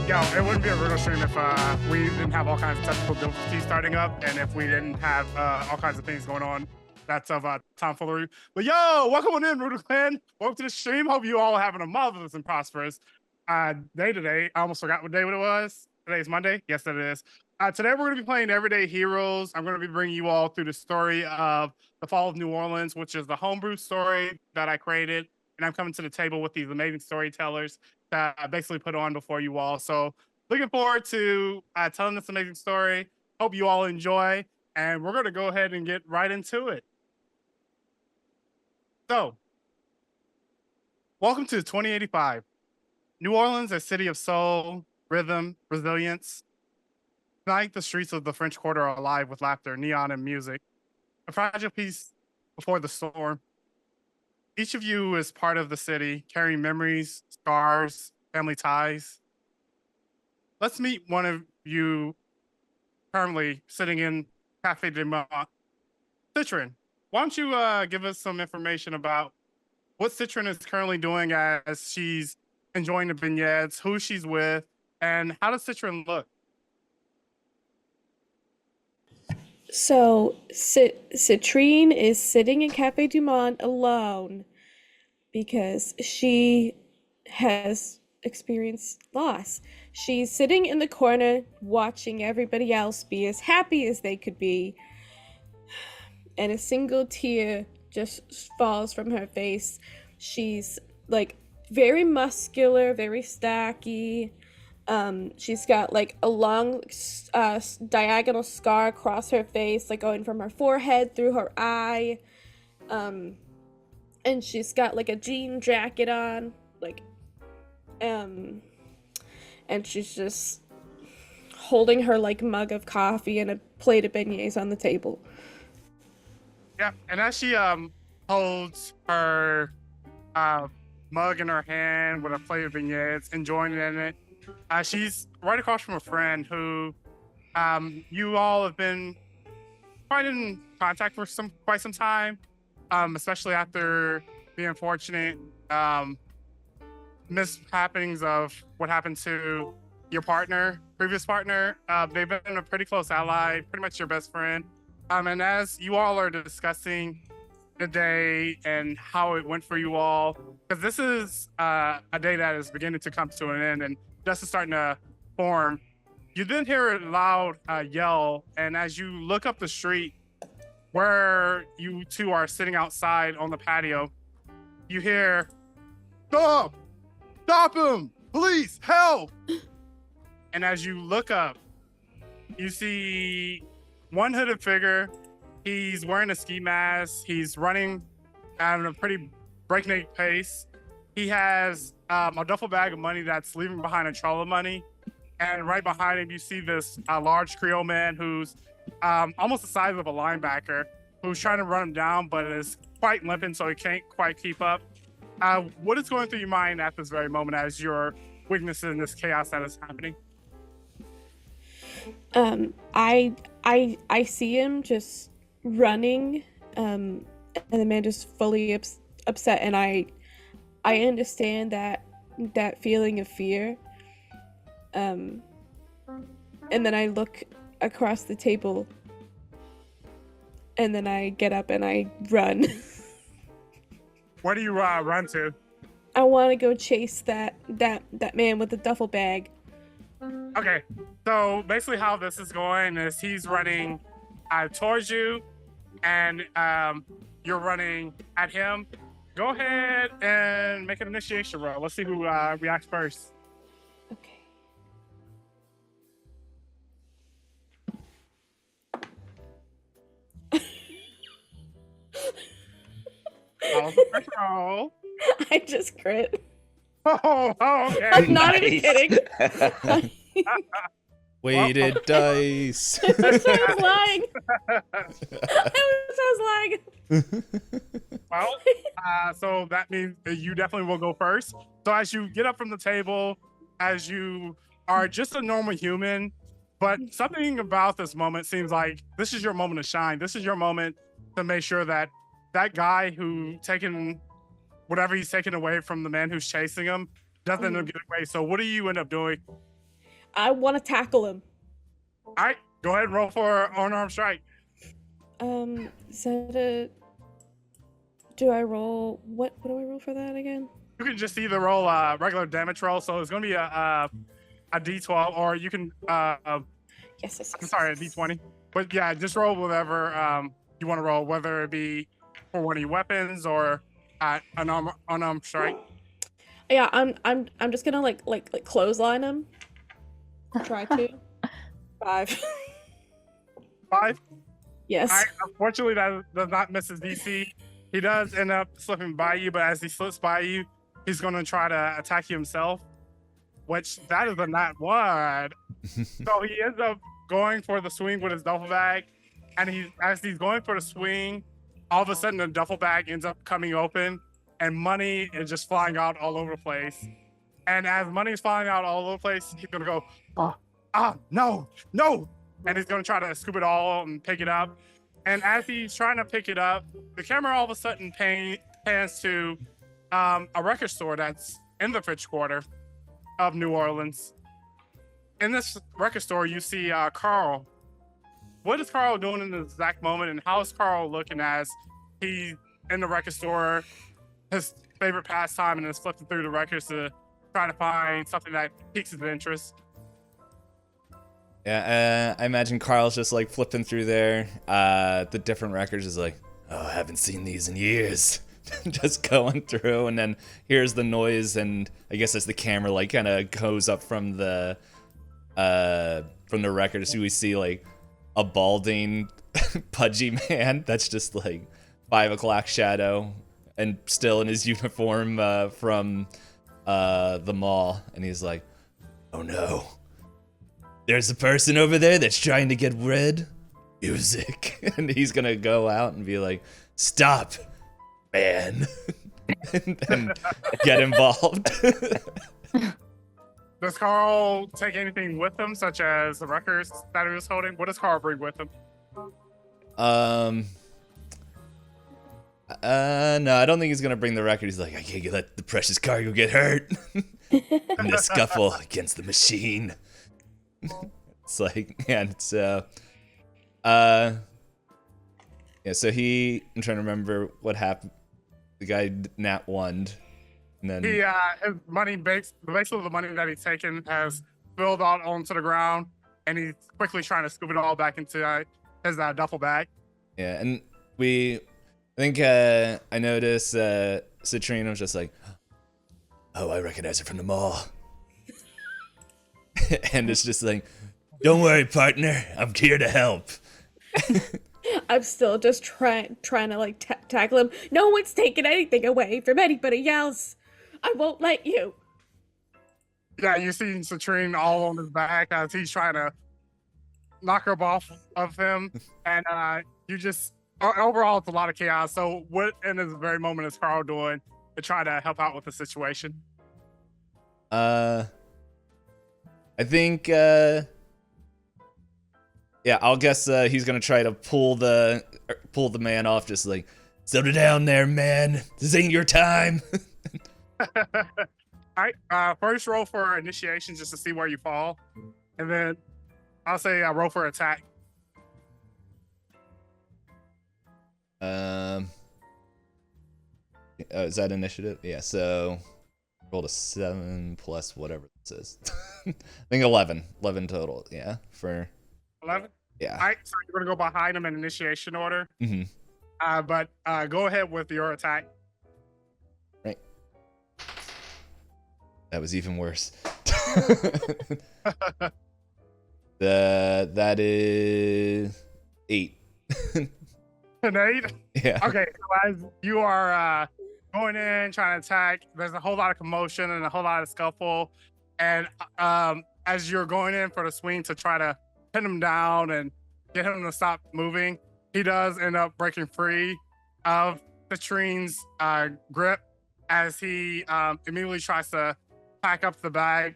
Yo, it wouldn't be a Riddle stream if we didn't have all kinds of technical difficulties starting up, and if we didn't have all kinds of things going on. That's of tomfoolery. But yo, welcome on in, Riddle Clan. Welcome to the stream. Hope you all are having a marvelous and prosperous day today. I almost forgot what day it was. Today's Monday. Yes, that is. Today we're going to be playing Everyday Heroes. I'm going to be bringing you all through the story of the Fall of New Orleans, which is the homebrew story that I created. And I'm coming to the table with these amazing storytellers that I basically put on before you all. So looking forward to telling this amazing story. Hope you all enjoy. And we're going to go ahead and get right into it. So, welcome to 2085. New Orleans, a city of soul, rhythm, resilience. Tonight, the streets of the French Quarter are alive with laughter, neon, and music. A fragile peace before the storm. Each of you is part of the city, carrying memories, scars, family ties. Let's meet one of you currently sitting in Cafe de Mont. Citron, why don't you give us some information about what Citron is currently doing as she's enjoying the beignets, who she's with, and how does Citron look? So, Citrine is sitting in Cafe Du Monde alone because she has experienced loss. She's sitting in the corner watching everybody else be as happy as they could be, and a single tear just falls from her face. She's like very muscular, very stocky. She's got like a long diagonal scar across her face, like going from her forehead through her eye. And she's got like a jean jacket on, like, and she's just holding her like mug of coffee and a plate of beignets on the table. Yeah, and as she holds her mug in her hand with a plate of beignets, enjoying it, she's right across from a friend who you all have been quite in contact for quite some time, especially after the unfortunate mishappenings of what happened to your previous partner. They've been a pretty close ally, pretty much your best friend. And as you all are discussing the day and how it went for you all, because this is a day that is beginning to come to an end and dust is starting to form, you then hear a loud yell, and as you look up the street where you two are sitting outside on the patio, you hear, "Stop! Stop him! Police! Help!" And as you look up, you see one hooded figure. He's wearing a ski mask. He's running at a pretty breakneck pace. He has a duffel bag of money that's leaving behind a trail of money. And right behind him, you see this large Creole man who's almost the size of a linebacker, who's trying to run him down, but is quite limping, so he can't quite keep up. What is going through your mind at this very moment as you're witnessing this chaos that is happening? I see him just running, and the man just fully upset, and I understand that feeling of fear. And then I look across the table, and then I get up and I run. Where do you run to? I want to go chase that man with the duffel bag. Okay, so basically how this is going is he's running towards you, and you're running at him. Go ahead and make an initiation roll. Let's see who reacts first. Okay. First roll. I just crit. Oh, okay. I'm not even kidding. Weighted dice. I was lying. I was lying. Well, so that means that you definitely will go first. So as you get up from the table, as you are just a normal human, but something about this moment seems like this is your moment to shine. This is your moment to make sure that that guy who taken whatever he's taken away from the man who's chasing him doesn't end up getting away. So what do you end up doing? I want to tackle him. All right, go ahead and roll for unarmed strike. Is that a... Do I roll... What do I roll for that again? You can just either roll a regular damage roll, so it's going to be a D12, or you can, Yes. I'm sorry, a D20. But yeah, just roll whatever you want to roll, whether it be for one of your weapons or an unarmed strike. Yeah, I'm just gonna like clothesline him. Try to. 5. 5? Yes. All right, unfortunately, that does not miss his DC. He does end up slipping by you, but as he slips by you, he's going to try to attack you himself, which that is a nat 1. So he ends up going for the swing with his duffel bag, and as he's going for the swing, all of a sudden the duffel bag ends up coming open, and money is just flying out all over the place. And as money is flying out all over the place, he's going to go, no, and he's going to try to scoop it all and pick it up. And as he's trying to pick it up, the camera all of a sudden pans to a record store that's in the French Quarter of New Orleans. In this record store, you see Carl. What is Carl doing in this exact moment, and how is Carl looking as he's in the record store, his favorite pastime, and is flipping through the records to try to find something that piques his interest? Yeah, I imagine Carl's just like flipping through there. The different records is like, oh, I haven't seen these in years. Just going through, and then here's the noise, and I guess as the camera like kind of goes up from the records, we see like a balding, pudgy man that's just like 5 o'clock shadow, and still in his uniform from the mall, and he's like, oh no. There's a person over there that's trying to get red music. And he's gonna go out and be like, stop, man. and get involved. Does Carl take anything with him, such as the records that he was holding? What does Carl bring with him? No, I don't think he's gonna bring the record. He's like, I can't let the precious cargo get hurt in the scuffle against the machine. It's like, and it's yeah, so I'm trying to remember what happened. The guy nat 1'd, and then His money, basically the money that he's taken has spilled out onto the ground, and he's quickly trying to scoop it all back into his duffel bag. yeah, and I think I noticed Citrine was just like, oh, I recognize her from the mall. And it's just like, don't worry, partner, I'm here to help. I'm still just trying to like tackle him. No one's taking anything away from anybody else. I won't let you. Yeah, you see Citrine all on his back as he's trying to knock her off of him, and you just overall it's a lot of chaos. So what in this very moment is Carl doing to try to help out with the situation? I think, yeah, I'll guess he's gonna try to pull the man off, just like, settle down there, man. This ain't your time. All right, first roll for initiation just to see where you fall, and then I'll say roll for attack. Is that initiative? Yeah, so rolled a 7 plus whatever this is. I think 11 total. Yeah, for 11. Yeah. All right, so you're gonna go behind him in initiation order. Mm-hmm. But go ahead with your attack. Right. That was even worse. That is 8. An 8? Yeah. Okay, so as you are going in, trying to attack, there's a whole lot of commotion and a whole lot of scuffle. And as you're going in for the swing to try to pin him down and get him to stop moving, he does end up breaking free of Citrine's grip as he immediately tries to pack up the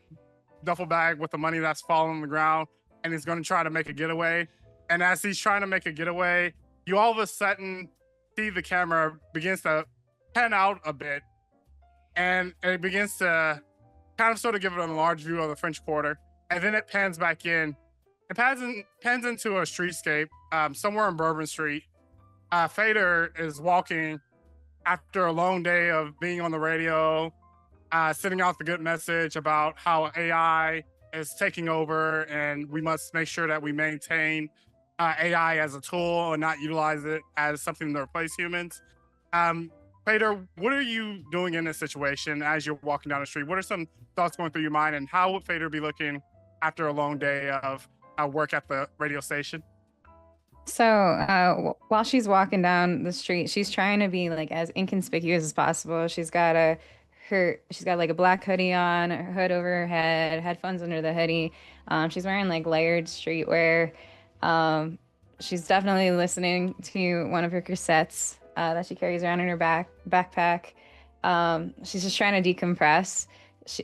duffel bag with the money that's fallen on the ground, and he's going to try to make a getaway. And as he's trying to make a getaway, you all of a sudden see the camera begins to pan out a bit, and it begins to kind of sort of give it a large view of the French Quarter. and then it pans back in. It pans into a streetscape somewhere on Bourbon Street. Fader is walking after a long day of being on the radio, sending out the good message about how AI is taking over, and we must make sure that we maintain AI as a tool and not utilize it as something to replace humans. Fader, what are you doing in this situation as you're walking down the street? What are some thoughts going through your mind, and how would Fader be looking after a long day of work at the radio station? So while she's walking down the street, she's trying to be like as inconspicuous as possible. She's got like a black hoodie on, her hood over her head, headphones under the hoodie. She's wearing like layered streetwear. She's definitely listening to one of her cassettes that she carries around in her backpack. She's just trying to decompress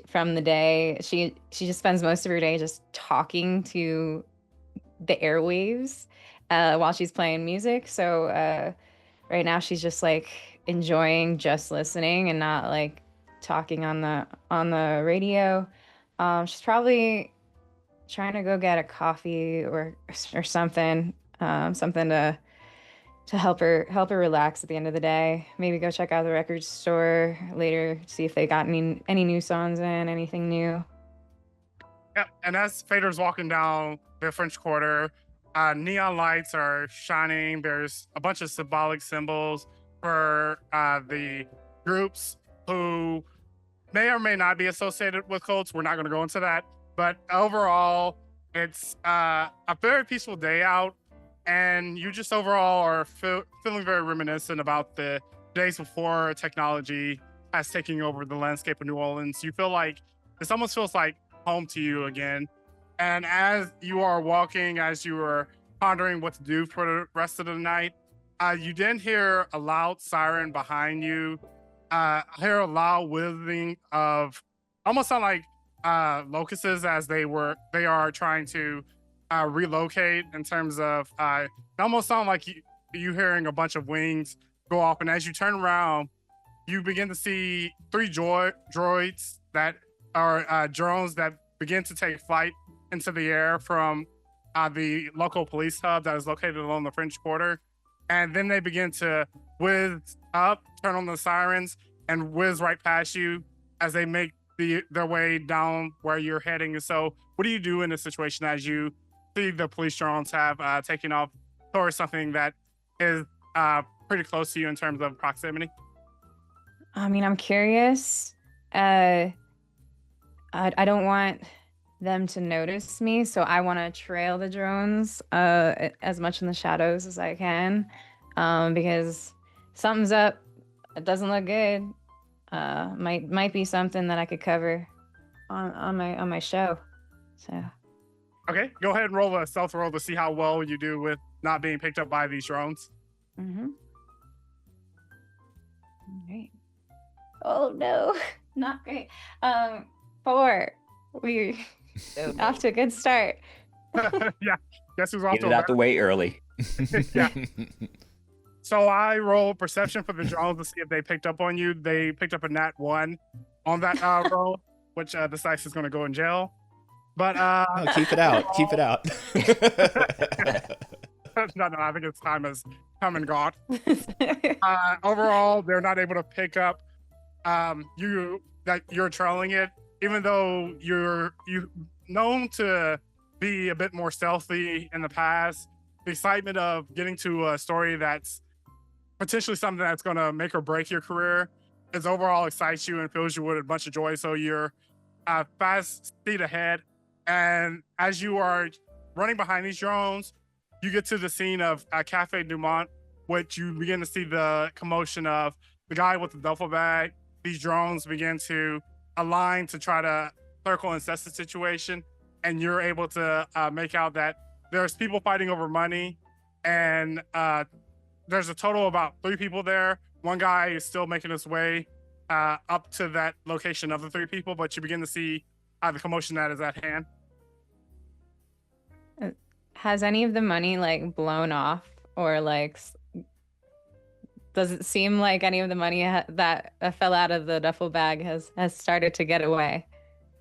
from the day. She just spends most of her day just talking to the airwaves while she's playing music. So right now she's just like enjoying just listening and not like talking on the radio. She's probably trying to go get a coffee or something, something to help her relax at the end of the day. Maybe go check out the record store later, see if they got any new songs in, anything new. Yeah, and as Fader's walking down the French Quarter, neon lights are shining. There's a bunch of symbolic symbols for the groups who may or may not be associated with cults. We're not going to go into that. But overall, it's a very peaceful day out. And you just overall are feeling very reminiscent about the days before technology has taken over the landscape of New Orleans. You feel like this almost feels like home to you again. And as you are walking, as you are pondering what to do for the rest of the night, you then hear a loud siren behind you. Hear a loud whizzing of almost sound like locusts as they are trying to relocate, in terms of it almost sound like you hearing a bunch of wings go off. And as you turn around, you begin to see three droids that are drones that begin to take flight into the air from the local police hub that is located along the French Quarter. And then they begin to whiz up, turn on the sirens, and whiz right past you as they make their way down where you're heading. And so what do you do in this situation as you see the police drones have taken off towards something that is pretty close to you in terms of proximity? I mean, I'm curious. I don't want them to notice me, so I want to trail the drones as much in the shadows as I can, because something's up. It doesn't look good. Might be something that I could cover on my show. So okay, go ahead and roll a stealth roll to see how well you do with not being picked up by these drones. All right. Oh no, not great. 4. We're off to a good start. Yeah, guess who's off Get to it out the way early. Yeah. So I roll perception for the drones to see if they picked up on you. They picked up a nat 1 on that roll, which this dice is going to go in jail. But Oh, keep it out. Keep it out. no, I think its time has come and gone. Overall, they're not able to pick up you that you're trailing it, even though you're known to be a bit more stealthy in the past. The excitement of getting to a story that's potentially something that's going to make or break your career is overall excites you and fills you with a bunch of joy. So you're fast speed ahead. And as you are running behind these drones, you get to the scene of Cafe Dumont, which you begin to see the commotion of the guy with the duffel bag. These drones begin to align to try to circle and assess the situation. And you're able to make out that there's people fighting over money, and there's a total of about 3 people there. One guy is still making his way up to that location of the 3 people, but you begin to see the commotion that is at hand. Has any of the money like blown off, or like does it seem like any of the money that fell out of the duffel bag has started to get away?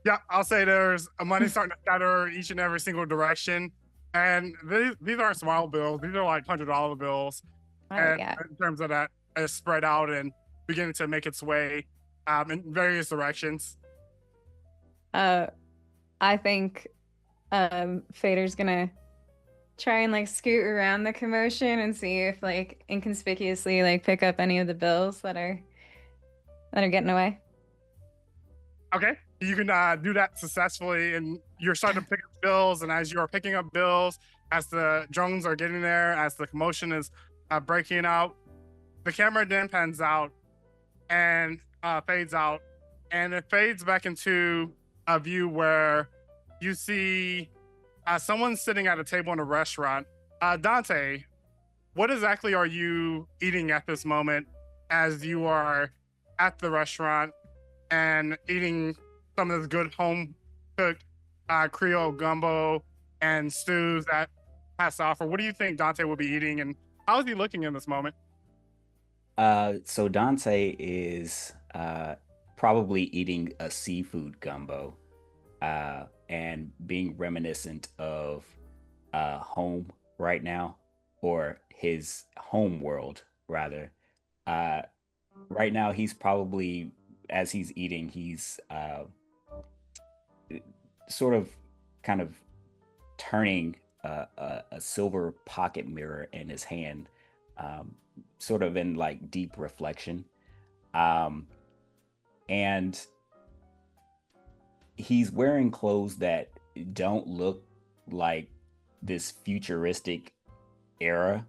Yeah, I'll say there's money starting to scatter each and every single direction. And these aren't small bills. These are like $100 bills. Oh And yeah. in terms of that, it's spread out and beginning to make its way in various directions. Uh, I think Fader's gonna try and like scoot around the commotion and see if like inconspicuously like pick up any of the bills that are getting away. Okay, you can do that successfully, and you're starting to pick up bills. And as you're picking up bills, as the drones are getting there, as the commotion is breaking out, the camera then pans out and fades out, and it fades back into a view where you see someone sitting at a table in a restaurant. Dante, what exactly are you eating at this moment as you are at the restaurant and eating some of this good home cooked Creole gumbo and stews that has to offer? What do you think Dante will be eating, and how is he looking in this moment? So Dante is probably eating a seafood gumbo and being reminiscent of home right now, or his home world, rather. Uh, right now, he's probably, as he's eating, he's sort of kind of turning a silver pocket mirror in his hand, um, sort of in like deep reflection. Um, and he's wearing clothes that don't look like this futuristic era.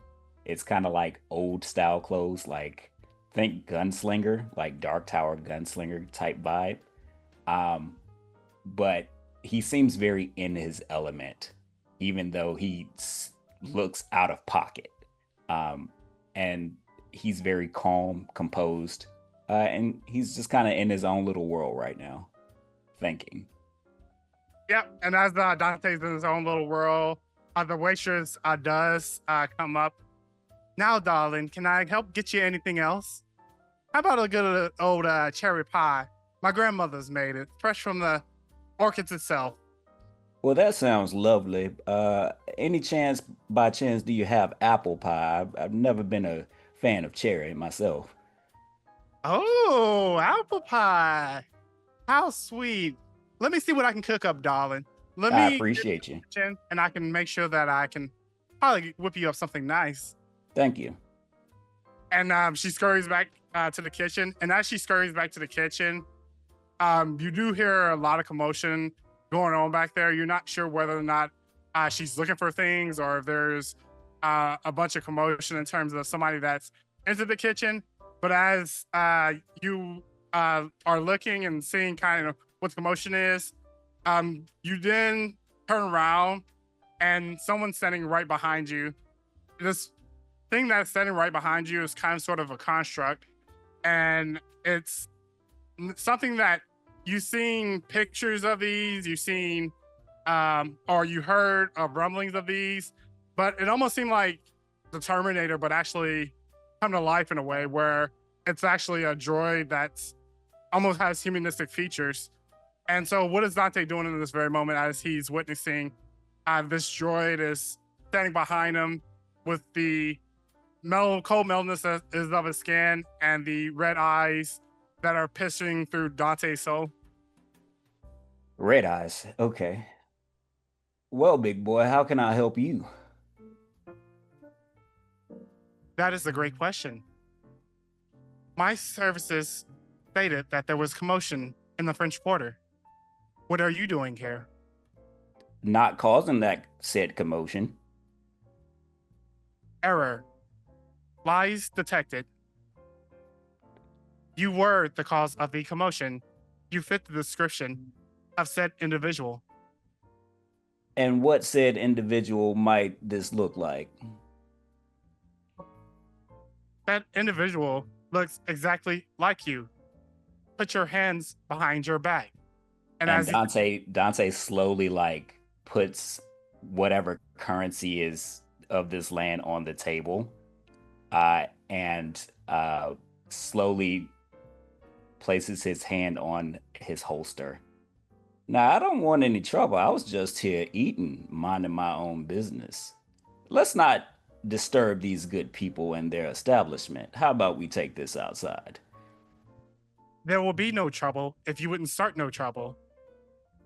It's kind of like old style clothes, like think gunslinger, like Dark Tower gunslinger type vibe. Um, but he seems very in his element, even though looks out of pocket. Um, and he's very calm, composed, and he's just kind of in his own little world right now, thinking. Yeah, and as Dante's in his own little world, the waitress does come up. Now, darling, can I help get you anything else? How about a good old cherry pie? My grandmother's made it, fresh from the orchids itself. Well, that sounds lovely. Any chance, by chance, do you have apple pie? I've never been a fan of cherry myself. Oh, apple pie. How sweet. Let me see what I can cook up, darling. Let I me get appreciate in you. the kitchen and I can make sure that I can probably whip you up something nice. Thank you. And she scurries back to the kitchen. And as she scurries back to the kitchen, you do hear a lot of commotion going on back there. You're not sure whether or not she's looking for things or if there's a bunch of commotion in terms of somebody that's into the kitchen. But as you are looking and seeing kind of what the commotion is, you then turn around and someone's standing right behind you. This thing that's standing right behind you is kind of sort of a construct, and it's something that you've seen pictures of these, you've seen or you heard of rumblings of these, but it almost seemed like the Terminator, but actually come to life in a way where it's actually a droid that's almost has humanistic features. And so what is Dante doing in this very moment as he's witnessing this droid is standing behind him with the cold meltness that is of his skin and the red eyes that are piercing through Dante's soul? Red eyes. Okay. Well, big boy, how can I help you? That is a great question. My services stated that there was commotion in the French Quarter. What are you doing here? Not causing that said commotion. Error. Lies detected. You were the cause of the commotion. You fit the description of said individual. And what said individual might this look like? That individual looks exactly like you. Put your hands behind your back. And as Dante slowly like puts whatever currency is of this land on the table, and slowly places his hand on his holster, Now, I don't want any trouble. I was just here eating, minding my own business. Let's not disturb these good people and their establishment. How about we take this outside? There will be no trouble if you wouldn't start no trouble.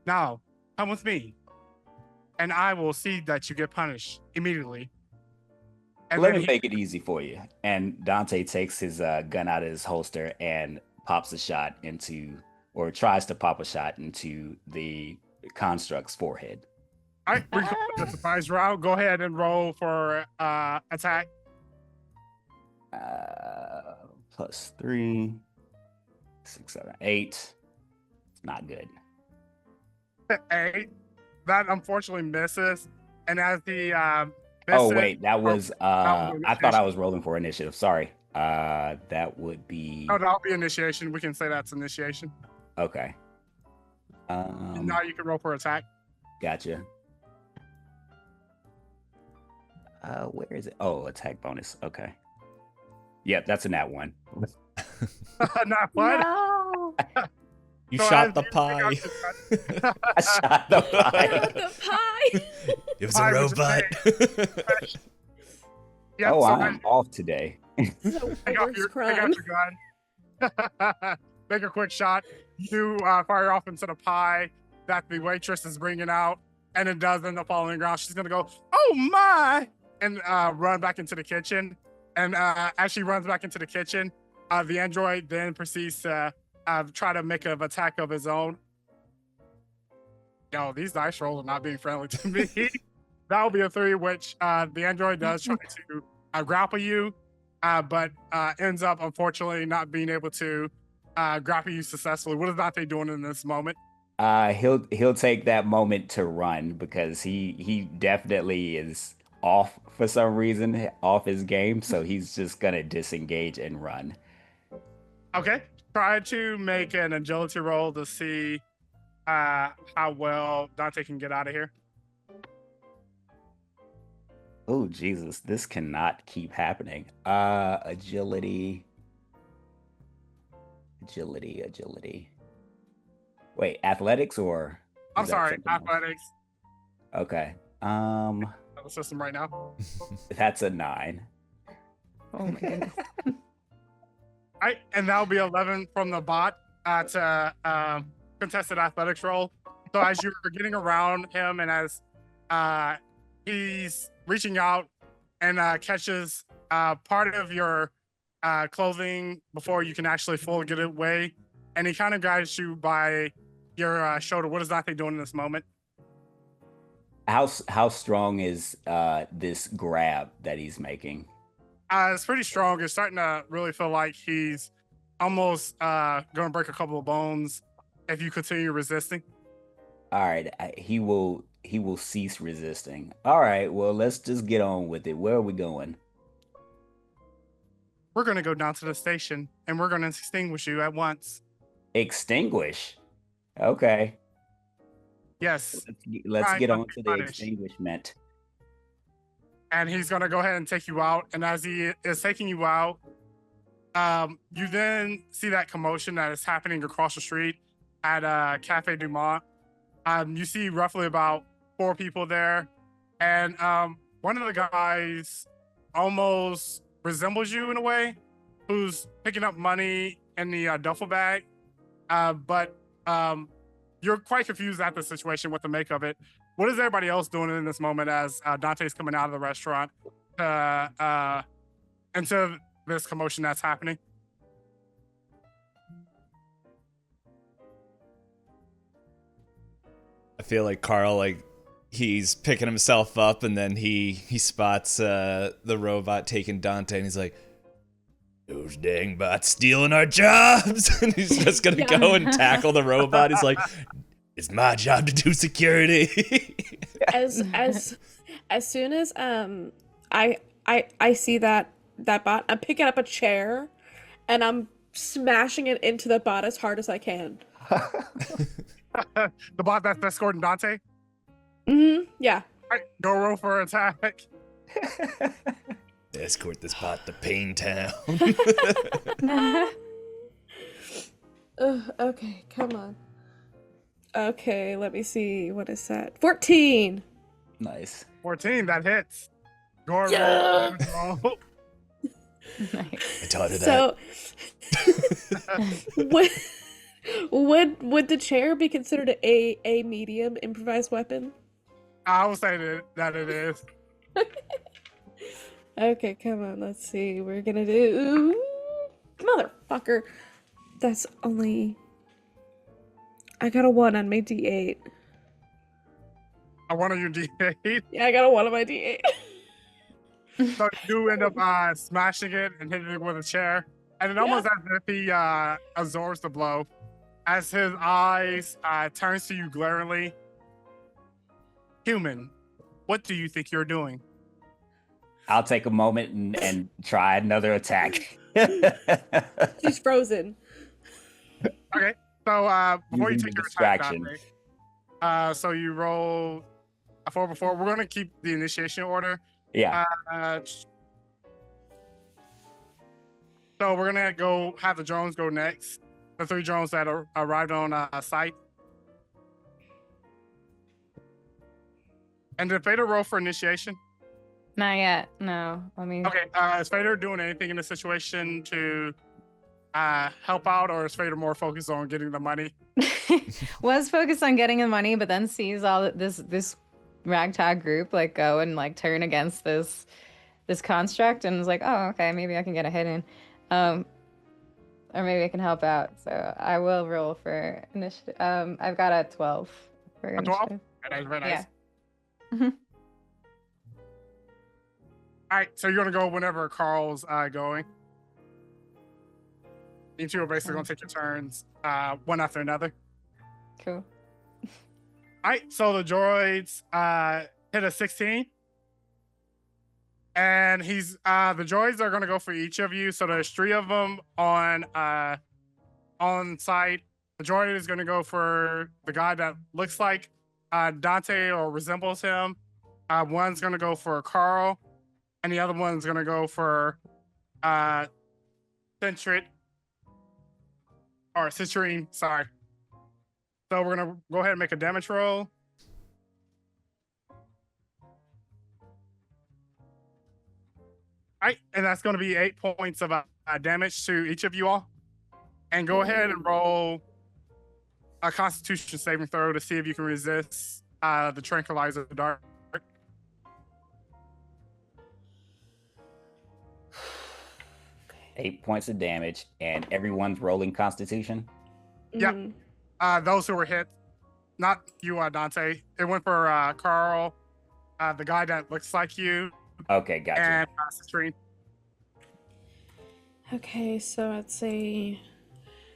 Now, come with me, and I will see that you get punished immediately. And Let then me make it easy for you. And Dante takes his gun out of his holster and pops a shot into, or tries to pop a shot into the construct's forehead. All right, we're going to the surprise round. Go ahead and roll for attack. +3, 6, 7, 8. It's not good. 8. That unfortunately misses. And as the Oh misses, wait, that was I thought I initiation. was rolling for initiative. Sorry. That would be Oh, that'll be initiation. We can say that's initiation. okay. Now you can roll for attack. Gotcha. Where is it? Oh, attack bonus. Okay. Yep, that's a nat 1. Not fun. No. You So shot as the you pie. I shot the pie. The pie. It was a Pie was robot. Yep, Oh, so I'm off today. The I got worst your crime. gun. Make a quick shot. You fire off into the pie that the waitress is bringing out, and it does end up falling on the ground. She's gonna go, "Oh my!" and run back into the kitchen. And as she runs back into the kitchen, the android then proceeds to try to make an attack of his own. Yo, these dice rolls are not being friendly to me. That will be a 3, which the android does try to grapple you, but ends up unfortunately not being able to grapple you successfully. What is Dante doing in this moment? He'll take that moment to run because he definitely is off for some reason, off his game. So he's just gonna disengage and run. Okay, try to make an agility roll to see how well Dante can get out of here. Oh Jesus, this cannot keep happening. Agility. Wait, athletics or I'm is that sorry, something else? athletics. Okay. The system right now. That's a 9. Oh my goodness. And that'll be 11 from the bot to contested athletics roll. So as you're getting around him and as he's reaching out and catches part of your clothing before you can actually fully get it away, and he kind of guides you by your shoulder. What is Dante doing in this moment? How strong is this grab that he's making? It's pretty strong. It's starting to really feel like he's almost going to break a couple of bones if you continue resisting. All right, he will cease resisting. All right, well, let's just get on with it. Where are we going? We're going to go down to the station and we're going to extinguish you at once. Extinguish. Okay. Yes. Let's Fine, get on don't to be the punished. extinguishment. And he's going to go ahead and take you out. And as he is taking you out, you then see that commotion that is happening across the street at Cafe Du Monde. You see roughly about 4 people there. And one of the guys almost resembles you in a way, who's picking up money in the duffel bag. But you're quite confused at the situation, what to make of it. What is everybody else doing in this moment as Dante's coming out of the restaurant into this commotion that's happening? I feel like Carl, like he's picking himself up, and then he spots the robot taking Dante, and he's like, "Those dang bots stealing our jobs!" And he's just gonna go and tackle the robot. He's like, "It's my job to do security." As soon as I see that bot, I'm picking up a chair and I'm smashing it into the bot as hard as I can. The bot that's escorting Dante? Yeah. All right, go roll for attack. Escort this bot to Pain Town. Okay, come on. Okay, let me see. What is that? 14. Nice. 14, that hits. Go ahead, Yeah. roll. Nice. I taught her So, would the chair be considered a medium improvised weapon? I will say that it is. Okay, come on. Let's see. We're gonna do motherfucker. That's only. I got a 1 on my D8. I want your D8. Yeah, I got a 1 on my D8. So you do end up smashing it and hitting it with a chair. And it almost as if he absorbs the blow. As his eyes turns to you glaringly. Human, what do you think you're doing? I'll take a moment and try another attack. She's frozen. Okay, so before Using you the take your distraction. attack, Dante, so you roll a 4 before. We're going to keep the initiation order. Yeah. So we're gonna go have the drones go next. The 3 drones that arrived on site. And did Fader roll for initiation? Not yet. No. I mean, Okay. Is Fader doing anything in the situation to help out, or is Fader more focused on getting the money? was focused on getting the money, but then sees all this ragtag group like go and like turn against this construct, and was like, oh, okay, maybe I can get a hit in, or maybe I can help out. So I will roll for initiative. I've got a 12 for A 12? initiative. Very nice, very nice. Yeah. Mhm. All right, so you're gonna go whenever Carl's going. You two are basically gonna take your turns, one after another. Cool. All right, so the droids hit a 16, and he's the droids are gonna go for each of you. So there's 3 of them on site. The droid is gonna go for the guy that looks like Dante or resembles him. One's gonna go for Carl, and the other one's gonna go for Centric or Citrine. Sorry. So we're gonna go ahead and make a damage roll. All right, and that's gonna be 8 points of damage to each of you all. And go ahead and roll a Constitution saving throw to see if you can resist the tranquilizer dart. 8 points of damage, and everyone's rolling Constitution. Yep. Those who were hit, not you, Dante. It went for Carl, the guy that looks like you, Okay, gotcha. and Citrine. Okay, so I'd say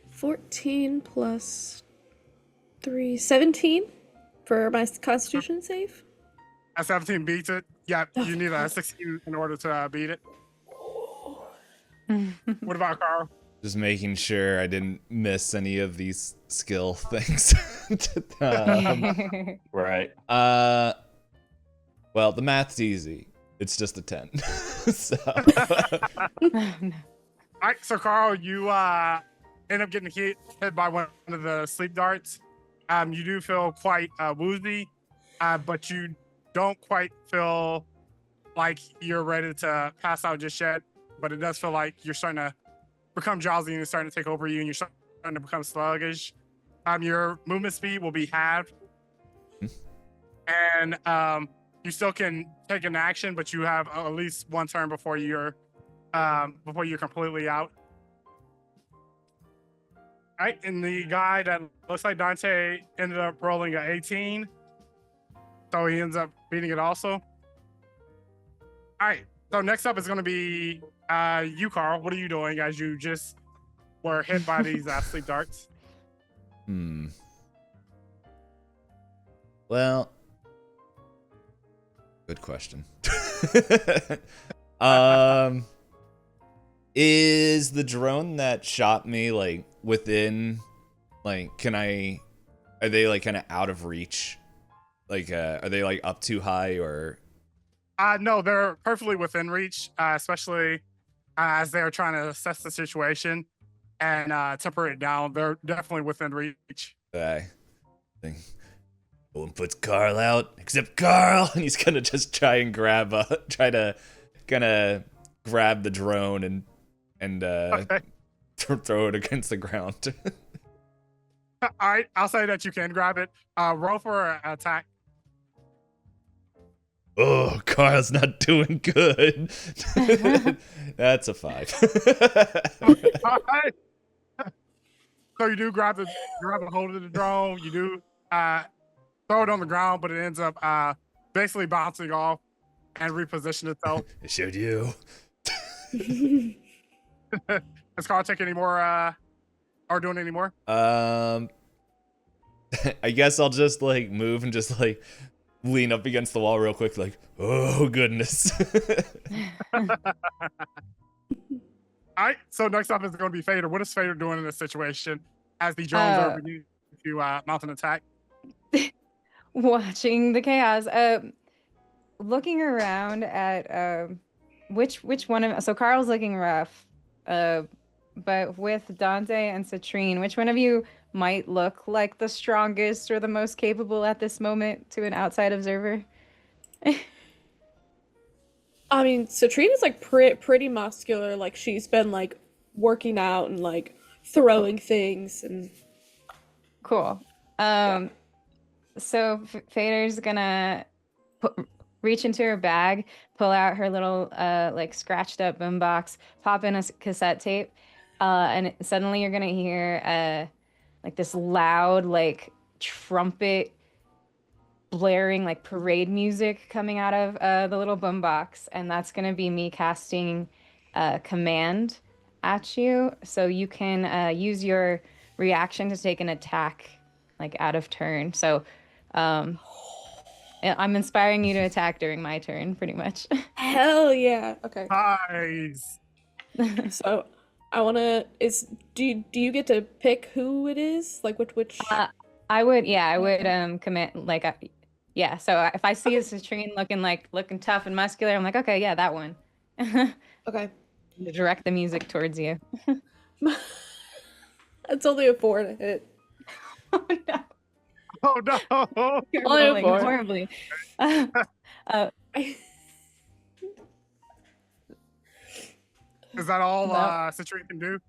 14 plus 3, 17 for my Constitution save. A 17 beats it. Yeah, Oh, you need a God. 16 in order to beat it. What about Carl? Just making sure I didn't miss any of these skill things. Right. Well, the math's easy. It's just a 10. So All right, so Carl, you end up getting hit by one of the sleep darts. You do feel quite woozy, but you don't quite feel like you're ready to pass out just yet. But it does feel like you're starting to become drowsy and it's starting to take over you, and you're starting to become sluggish. Your movement speed will be halved, and you still can take an action, but you have at least one turn before you're completely out. All right, and the guy that looks like Dante ended up rolling an 18, so he ends up beating it also. All right, so next up is going to be you, Carl. What are you doing as you just were hit by these sleep darts? Well, good question. Is the drone that shot me like within, like, are they like kind of out of reach? Like, are they like up too high or? No, they're perfectly within reach, especially as they're trying to assess the situation and temper it down. They're definitely within reach. Okay. Thing. No one puts Carl out except Carl, and he's gonna just try and grab the drone and Okay. throw it against the ground. All right, I'll say that you can grab it. Roll for an attack. Oh, Carl's not doing good. That's a 5. All right. So you do grab a hold of the drone. You do throw it on the ground, but it ends up basically bouncing off and reposition itself. It showed you. Is Carl taking any more or doing any more? I guess I'll just like move and just like lean up against the wall real quick, like, oh goodness. All right, so next up is going to be Fader. What is Fader doing in this situation as the drones are beginning to mount an attack? Watching the chaos. Looking around at which one of so Carl's looking rough, but with Dante and Citrine, which one of you might look like the strongest or the most capable at this moment to an outside observer? I mean, Citrine is like pretty muscular. Like she's been like working out and like throwing things and. Cool. So Fader's gonna reach into her bag, pull out her little like scratched up boombox, pop in a cassette tape, and suddenly you're gonna hear like this loud like trumpet blaring like parade music coming out of the little boombox, and that's gonna be me casting command at you, so you can use your reaction to take an attack like out of turn. So I'm inspiring you to attack during my turn, pretty much. Hell yeah. Okay. Nice. So I wanna do you get to pick who it is? Like which I would commit like yeah. So if I see a Citrine looking tough and muscular, I'm like, okay, yeah, that one. Okay. Direct the music towards you. It's only a 4 to hit. Oh no. Oh no. You're Only a rolling 4. horribly. Is that all No. Citrine can do?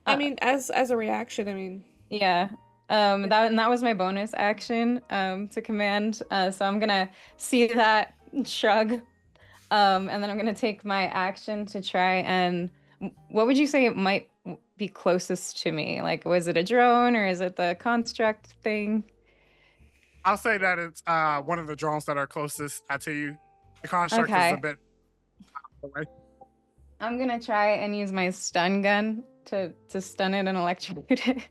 I mean, as a reaction, I mean. Yeah. That was my bonus action to command. So I'm gonna see that, shrug, and then I'm gonna take my action to try and. What would you say it might be closest to me? Like, was it a drone or is it the construct thing? I'll say that it's one of the drones that are closest to you. The construct is Okay. a bit away. I'm gonna try and use my stun gun to stun it and electrocute it.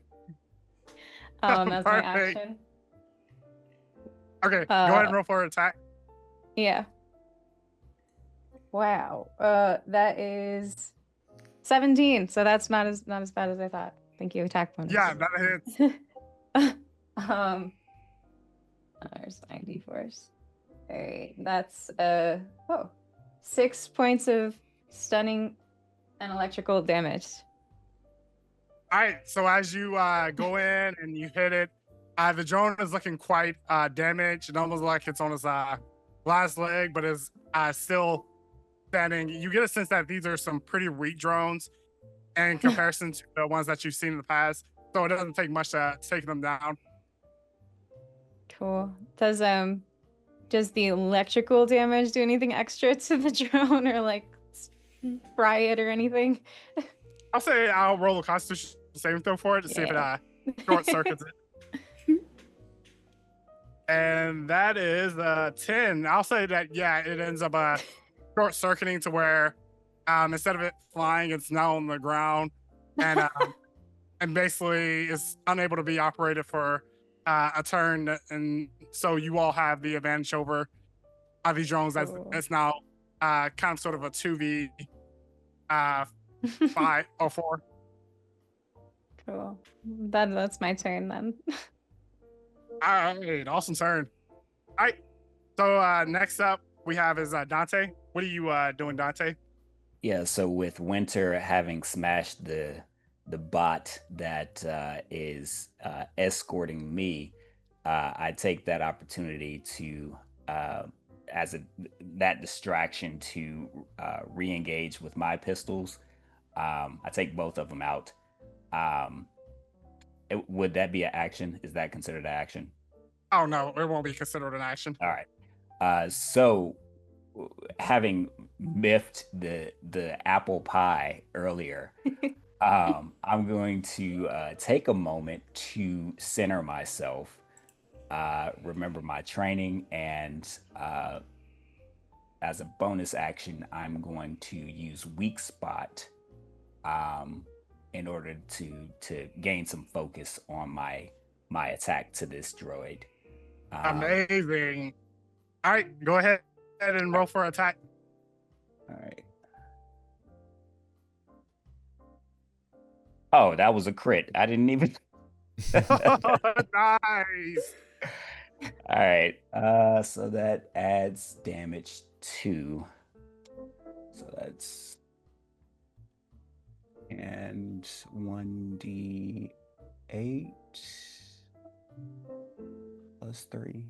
As my Perfect. action. Okay, go ahead and roll for an attack. Yeah. Wow. That is 17. So that's not as bad as I thought. Thank you, attack bonus. Yeah, that hits. There's 94s. Alright, that's 6 points of stunning and electrical damage. All right, so as you go in and you hit it, the drone is looking quite damaged. It almost like it's on its last leg, but is still standing. You get a sense that these are some pretty weak drones in comparison to the ones that you've seen in the past. So it doesn't take much to take them down. Cool. Does the electrical damage do anything extra to the drone or like fry it or anything? I'll say I'll roll a Constitution saving throw for it to see if it short circuits it. And that is 10. I'll say that it ends up short circuiting to where instead of it flying, it's now on the ground and and basically is unable to be operated for a turn, and so you all have the advantage over these drones. That's now kind of sort of a 2v 5 or 4. Cool. That's my turn then. All right, awesome turn. All right, so next up we have is Dante. What are you doing, Dante? Yeah, so with Winter having smashed the bot that is escorting me, I take that opportunity to, as that distraction to re-engage with my pistols. I take both of them out. Um, would that be an action? Is that considered an action? Oh no, it won't be considered an action. All right. So having miffed the apple pie earlier, I'm going to take a moment to center myself, remember my training, and as a bonus action, I'm going to use weak spot in order to gain some focus on my attack to this droid. Amazing. All right, go ahead and roll for attack. All right. Oh, that was a crit. I didn't even. Nice. All right. So that adds damage to. So that's and 1d8 plus 3.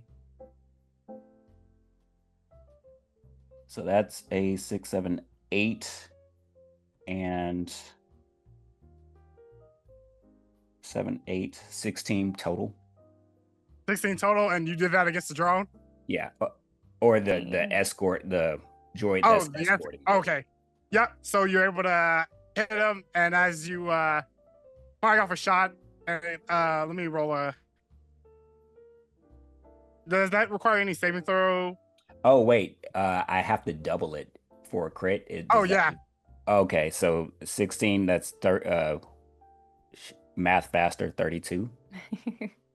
So that's a 6, 7, 8, and 7, 8, 16 total. 16 total, and you did that against the drone? Yeah. Or the escort, the droid Oh, that's escorting. okay. Yep. So you're able to hit him, and as you fire off a shot, and let me roll a. Does that require any saving throw? Oh wait, I have to double it for a crit. Oh yeah. Okay, so 16. That's math faster. 32.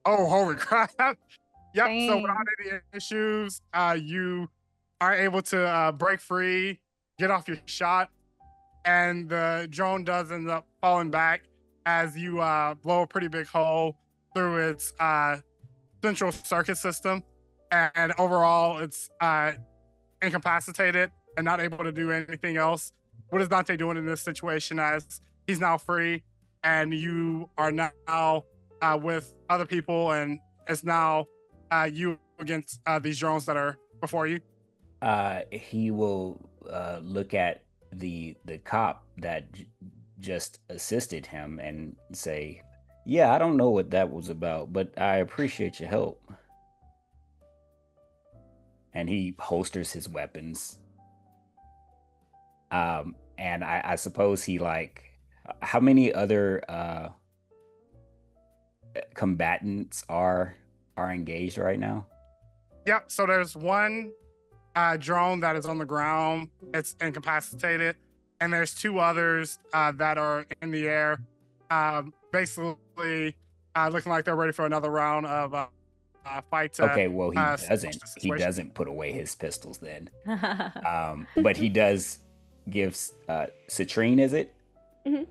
Oh, holy crap. Yep. Dang. So without any issues, you are able to break free, get off your shot, and the drone does end up falling back as you blow a pretty big hole through its central circuit system, and overall it's incapacitated and not able to do anything else. What is Dante doing in this situation as he's now free and you are now with other people, and it's now you against these drones that are before you? He will look at the cop that just assisted him and say, "Yeah, I don't know what that was about, but I appreciate your help." And he holsters his weapons. And I suppose he how many other combatants are engaged right now? Yep. So there's one drone that is on the ground. It's incapacitated, and there's two others that are in the air, basically looking like they're ready for another round of fight. Okay, well he situation. doesn't put away his pistols then. But he does give Citrine, is it? Mm-hmm.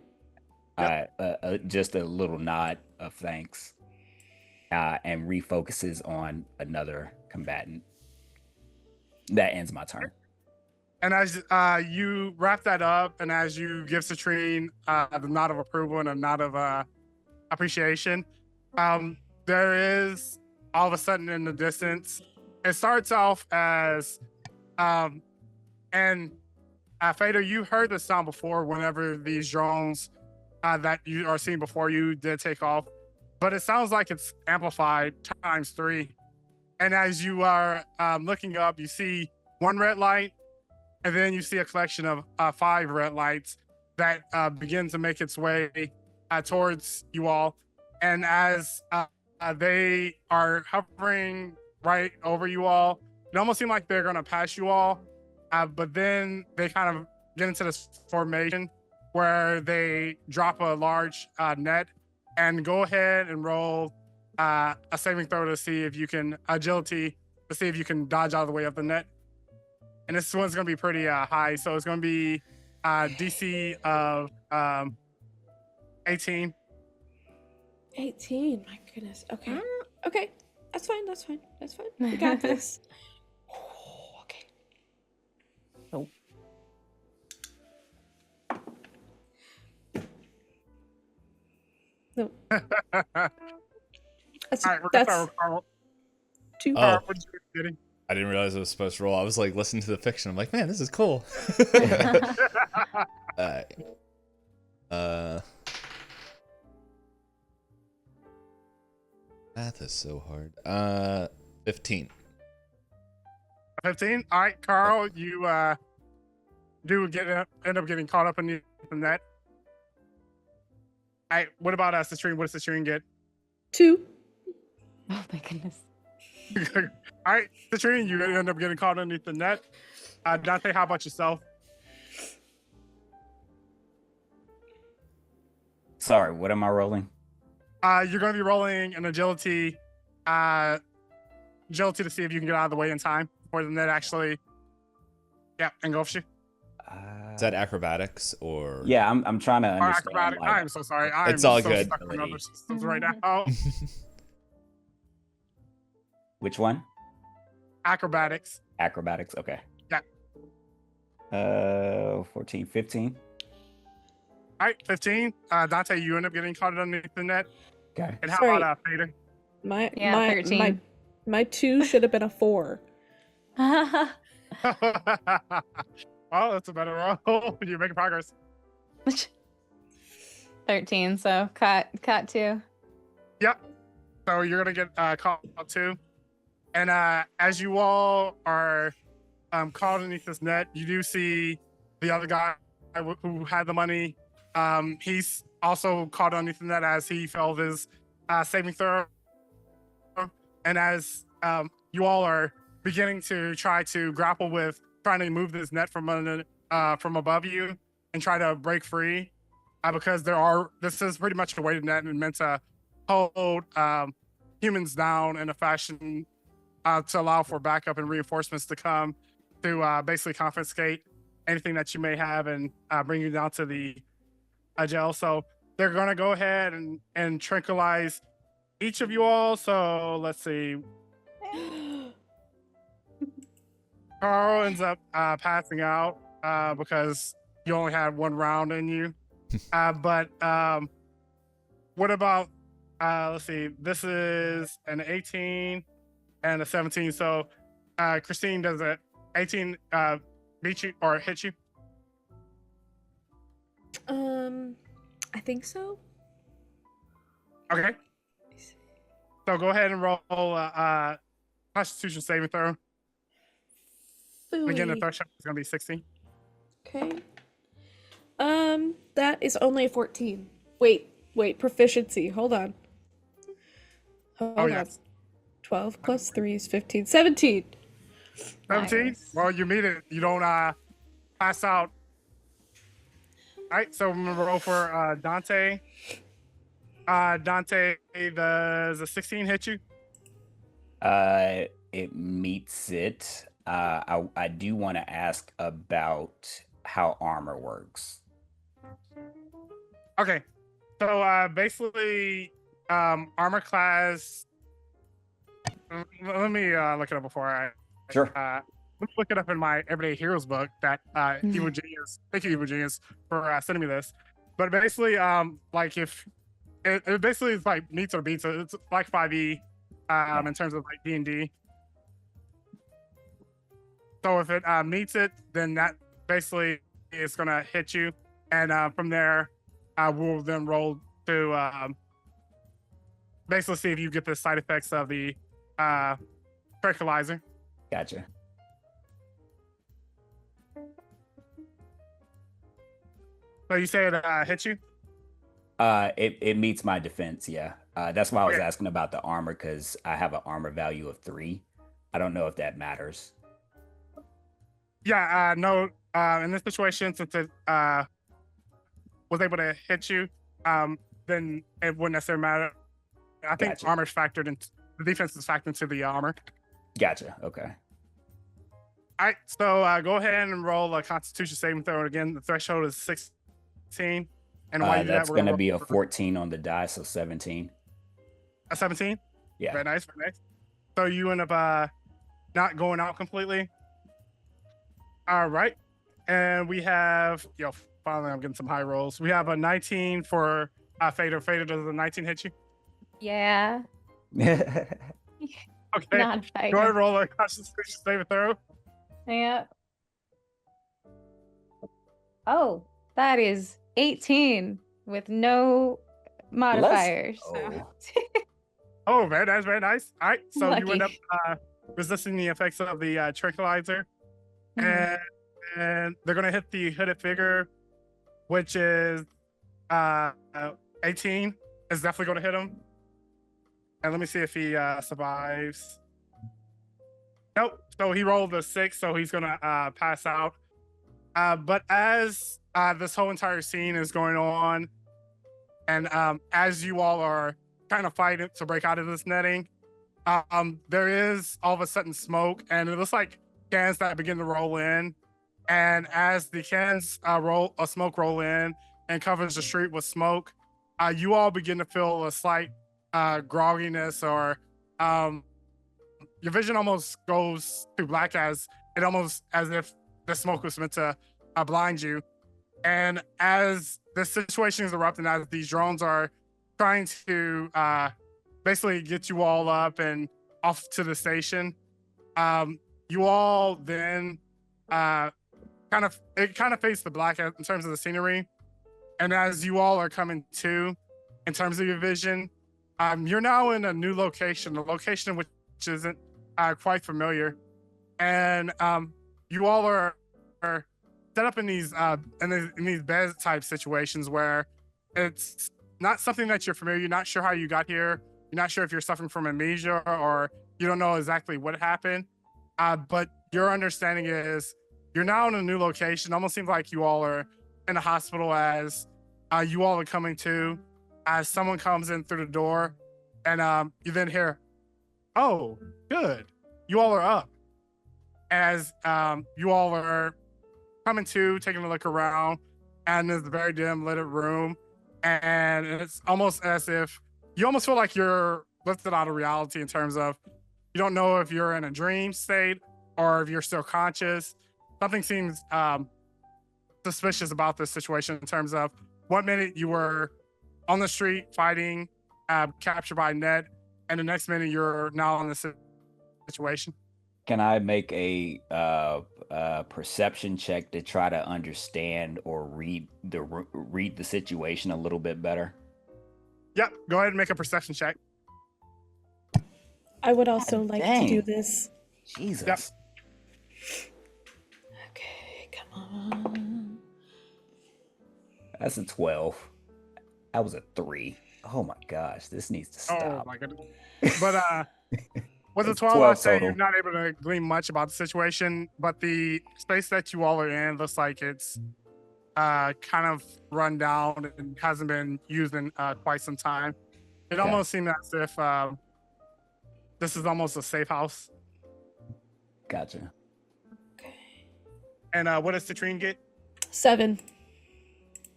Just a little nod of thanks, and refocuses on another combatant. That ends my turn. And as you wrap that up, and as you give Citrine the nod of approval and a nod of appreciation, there is all of a sudden in the distance, it starts off as, and Fader, you heard the sound before whenever these drones that you are seeing before you did take off, but it sounds like it's amplified times 3. And as you are looking up, you see one red light, and then you see a collection of 5 red lights that begin to make its way towards you all. And as they are hovering right over you all, it almost seems like they're going to pass you all, but then they kind of get into this formation where they drop a large net. And go ahead and roll a saving throw to see if you can agility to see if you can dodge out of the way of the net. And this one's going to be pretty high, so it's going to be DC of 18. 18. My goodness. Okay. Okay. That's fine. We got this. Okay. Nope. No. All right, we're gonna start 2. Oh, What you getting? I didn't realize I was supposed to roll. I was like listening to the fiction. I'm like, man, this is cool. Alright. Math is so hard. 15. 15. All right, Carl, you end up getting caught up in the net. All right, what about Citrine? What does Citrine get? 2. Oh my goodness. All right, Citrine, you end up getting caught underneath the net. Dante, how about yourself? Sorry, what am I rolling? You're going to be rolling an agility to see if you can get out of the way in time before the net actually, engulfs you. Is that acrobatics or? Yeah, I'm trying to Or understand. acrobatic. Like, I'm so sorry. I'm It's all so good. stuck in other systems right now. which one? Acrobatics. Acrobatics. Okay. Yeah. 14, 15. All right, 15. Dante, you end up getting caught underneath the net. Okay. And how Sorry. about Fader? My 13. my 2 should have been a 4. Well, that's a better roll. You're making progress. 13, so caught 2. Yep. So you're gonna get caught too. And as you all are caught underneath this net, you do see the other guy who had the money. He's also caught underneath the net as he failed his saving throw. And as you all are beginning to try to grapple with trying to move this net from above you and try to break free, because this is pretty much a weighted net and meant to hold humans down in a fashion to allow for backup and reinforcements to come to basically confiscate anything that you may have and bring you down to the jail. So they're going to go ahead and tranquilize each of you all. So let's see. Carl ends up passing out because you only had one round in you. But what about, let's see, this is an 18 and a 17. So Christine, does a 18 beat you or hit you? I think so. Okay. So go ahead and roll a Constitution saving throw. And again, the Phooey. threshold is going to be 16. Okay. That is only a 14. Wait, proficiency. Hold on. Hold on. Yes. 12 plus 3 is 15. 17. 17? Nice. Well, you meet it. You don't pass out. All right, so I'm going to roll for Dante. Dante, does a 16 hit you? It meets it. I do want to ask about how armor works. Okay. So basically, armor class. Let me look it up before I. Sure. Let me look it up in my Everyday Heroes book that Evil Genius. Thank you, Evil Genius, for sending me this. But basically, like if it basically is like meets or beats. It's like 5e in terms of like D&D. So if it meets it, then that basically is gonna hit you, and from there, we'll then roll to basically see if you get the side effects of the tranquilizer. Gotcha. So you say it hits you? It meets my defense. Yeah. That's why I was Okay. asking about the armor, because I have an armor value of 3. I don't know if that matters. Yeah. No. In this situation, since it was able to hit you, then it wouldn't necessarily matter. I think Gotcha. armor's factored into the defense is factored into the armor. Gotcha. Okay. All right, so go ahead and roll a Constitution saving throw. Again, the threshold is 16. And while you do That's that, we're going to roll be a for 14 on the die, so 17. a 17. Yeah. Very nice, very nice. So you end up not going out completely. All right, and we have finally I'm getting some high rolls. We have a 19 for Fader. Fader, does a 19 hit you? Yeah. Okay. Not Go ahead and fire. roll a Constitution saving throw. Yeah. Oh, that is 18 with no Let's modifiers. So oh. Oh, very nice. All right, so you end up lucky. resisting the effects of the tranquilizer, Mhm. and they're gonna hit the hooded figure, which is uh 18. Is definitely gonna hit him. And let me see if he survives. Nope. So he rolled a 6, so he's gonna pass out. But as this whole entire scene is going on, and as you all are kind of fighting to break out of this netting, there is all of a sudden smoke, and it looks like cans that begin to roll in. And as the cans smoke roll in and covers the street with smoke, you all begin to feel a slight grogginess, or your vision almost goes to black, as if the smoke was meant to blind you. And as the situation is erupting, as these drones are trying to basically get you all up and off to the station, you all then kind of face the black in terms of the scenery. And as you all are coming to, in terms of your vision, you're now in a new location, a location which isn't quite familiar. And you all are set up in these bed type situations where it's not something that you're familiar. You're not sure how you got here. You're not sure if you're suffering from amnesia, or you don't know exactly what happened. But your understanding is you're now in a new location. Almost seems like you all are in a hospital, as you all are coming to, as someone comes in through the door, and you then hear, "Oh, good, you all are up." As you all are coming to, taking a look around, and it's a very dim lit room, and it's almost as if you almost feel like you're lifted out of reality, in terms of you don't know if you're in a dream state or if you're still conscious. Something seems suspicious about this situation, in terms of one minute you were on the street fighting, captured by Ned, and the next minute you're now on this situation. Can I make a perception check to try to understand or read the situation a little bit better? Yep, go ahead and make a perception check. I would also God like to do dang. this. Jesus. Yep. Okay, come on. That's a 12. That was a 3. Oh my gosh, this needs to Oh stop. my goodness. But with the It's 12, 12 I say total. you're not able to glean much about the situation, but the space that you all are in looks like it's kind of run down and hasn't been used in quite some time. It Okay. almost seems as if this is almost a safe house. Gotcha. And what does Citrine get? 7.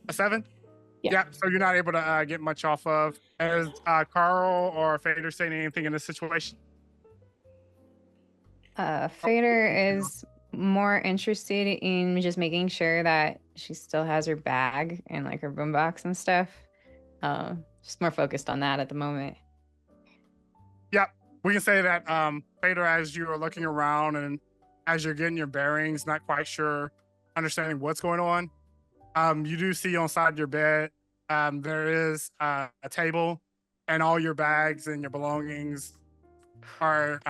A 7? Yeah. So you're not able to get much off of. Is Carl or Fader saying anything in this situation? Fader is more interested in just making sure that she still has her bag and like her boombox and stuff. Just more focused on that at the moment. Yep. We can say that Fader, as you are looking around and as you're getting your bearings, not quite sure, understanding what's going on, you do see on side your bed, there is a table, and all your bags and your belongings are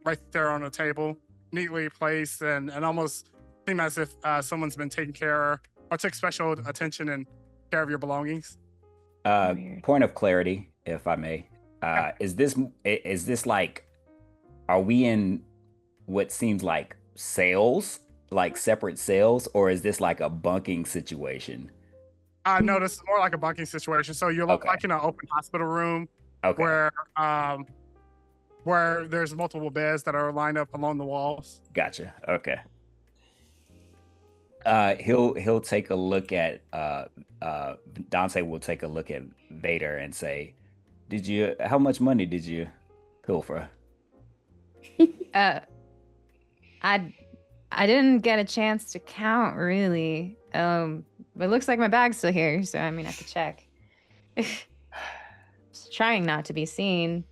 right there on the table, neatly placed, and almost seem as if someone's been taking care or took special attention and care of your belongings. Weird. Point of clarity, if I may. Is this like, are we in what seems like cells, like separate cells, or is this like a bunking situation? No, this is more like a bunking situation. So you're Okay. like in an open hospital room Okay. where there's multiple beds that are lined up along the walls. Gotcha. Okay. He'll take a look at Dante will take a look at Vader and say, how much money did you pilfer? I didn't get a chance to count really. But it looks like my bag's still here, so I mean I could check. Just trying not to be seen.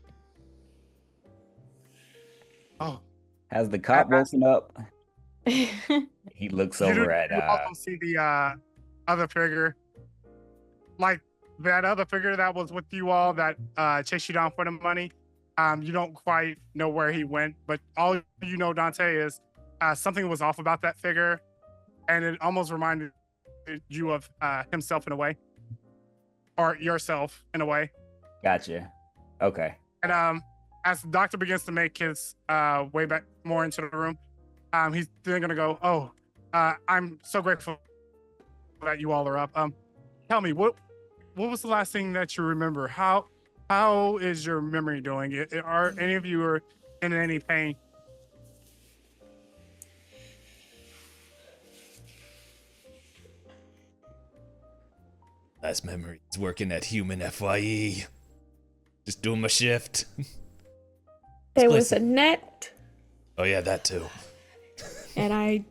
Oh, Has the cop that's- woken up? He looks over at you also see the other figure, like that other figure that was with you all that chased you down for the money. You don't quite know where he went, but all you know, Dante, is something was off about that figure, and it almost reminded you of himself in a way, or yourself in a way. Gotcha. Okay. And as the doctor begins to make his way back more into the room, he's then gonna go, "Oh, I'm so grateful that you all are up. Tell me what was the last thing that you remember? How is your memory doing? Are any of you in any pain?" Last memory is working at Human FYE. Just doing my shift. There place- was a net, Oh yeah, that too. and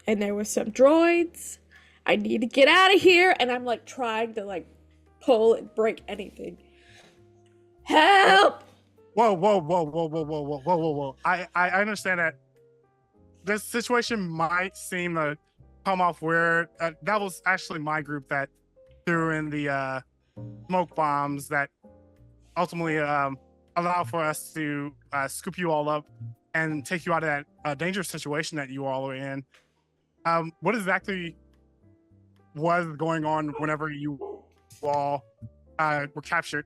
there was some droids. I need to get out of here, and I'm like trying to like pull and break anything. Help! Whoa. I understand that this situation might seem to come off weird. That was actually my group that threw in the smoke bombs that ultimately allow for us to scoop you all up and take you out of that dangerous situation that you all are in. What exactly was going on whenever you all were captured?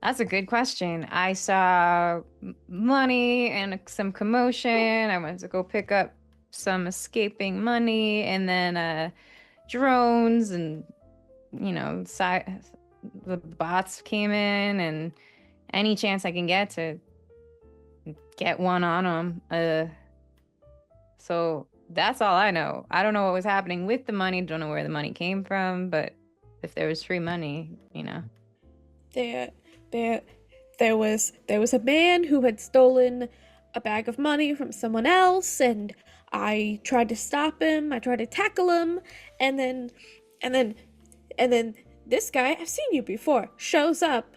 That's a good question. I saw money and some commotion. I went to go pick up some escaping money, and then drones and the bots came in, and any chance I can get to get one on them. So that's all I know. I don't know what was happening with the money. Don't know where the money came from, but if there was free money, There was a man who had stolen a bag of money from someone else, and I tried to stop him. I tried to tackle him, and then this guy, I've seen you before, shows up,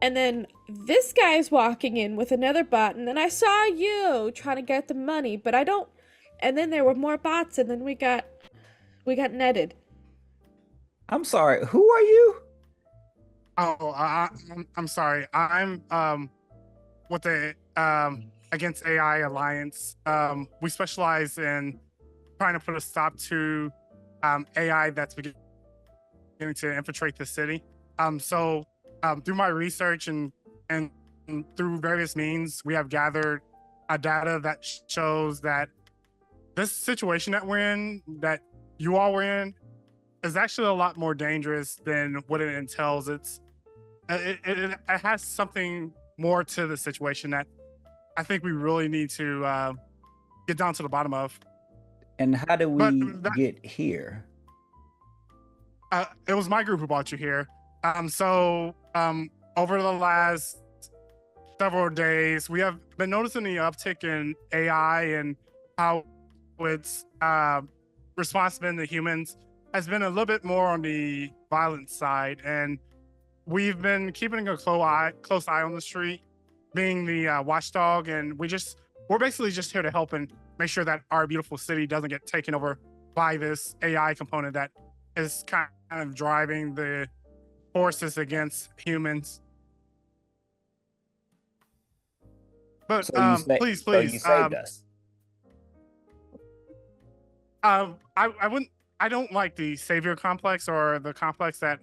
and then this guy's walking in with another bot, and then I saw you trying to get the money, but I don't. And then there were more bots, and then we got netted. I'm sorry. Who are you? Oh, I'm sorry. I'm with the Against AI Alliance. We specialize in trying to put a stop to AI that's beginning to infiltrate the city. So through my research and through various means, we have gathered data that shows that this situation that we're in, that you all were in, is actually a lot more dangerous than what it entails. It has something more to the situation that I think we really need to get down to the bottom of. And how do we But get here? It was my group who brought you here. So over the last several days, we have been noticing the uptick in AI and how its response to humans has been a little bit more on the violent side, and we've been keeping a close eye on the street, being the watchdog, and we're basically just here to help and make sure that our beautiful city doesn't get taken over by this AI component that is kind of driving the forces against humans. But So please, so you saved us. I don't like the savior complex, or the complex that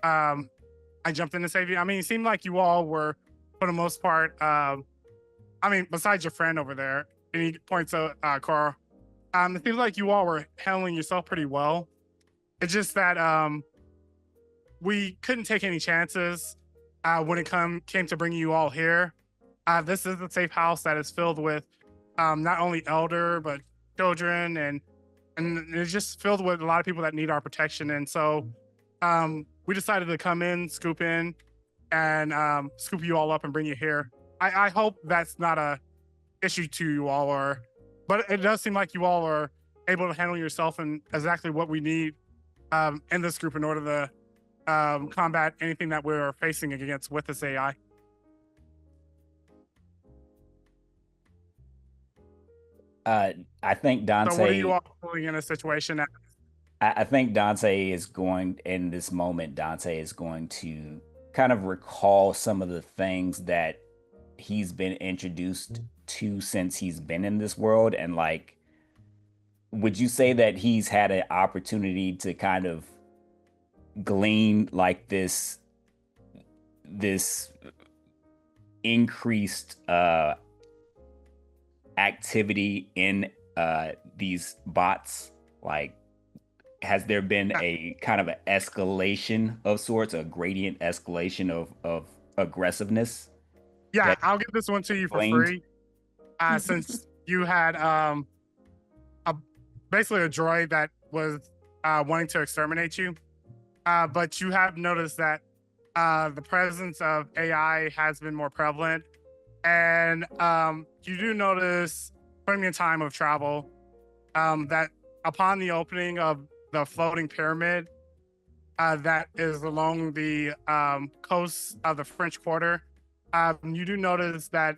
I jumped in to save you. I mean, it seemed like you all were, for the most part, besides your friend over there, and he points out Carl, it seems like you all were handling yourself pretty well. It's just that we couldn't take any chances when it came to bringing you all here. This is a safe house that is filled with not only elder, but children, and it's just filled with a lot of people that need our protection. And so we decided to come in, scoop in, and scoop you all up and bring you here. I hope that's not a issue to you all, but it does seem like you all are able to handle yourself and exactly what we need in this group in order to combat anything that we're facing against with this AI. I think So what are you Dante. all doing in a situation that I think Dante is going in this moment. Dante is going to kind of recall some of the things that he's been introduced to since he's been in this world, and like, would you say that he's had an opportunity to kind of glean like this increased activity in these bots? Like, has there been a kind of an escalation of sorts, a gradient escalation of aggressiveness yeah, that I'll give this one to you for gleaned? free. Since you had a basically a droid that was wanting to exterminate you. But you have noticed that the presence of AI has been more prevalent. And you do notice during your time of travel that upon the opening of the floating pyramid that is along the coast of the French Quarter, you do notice that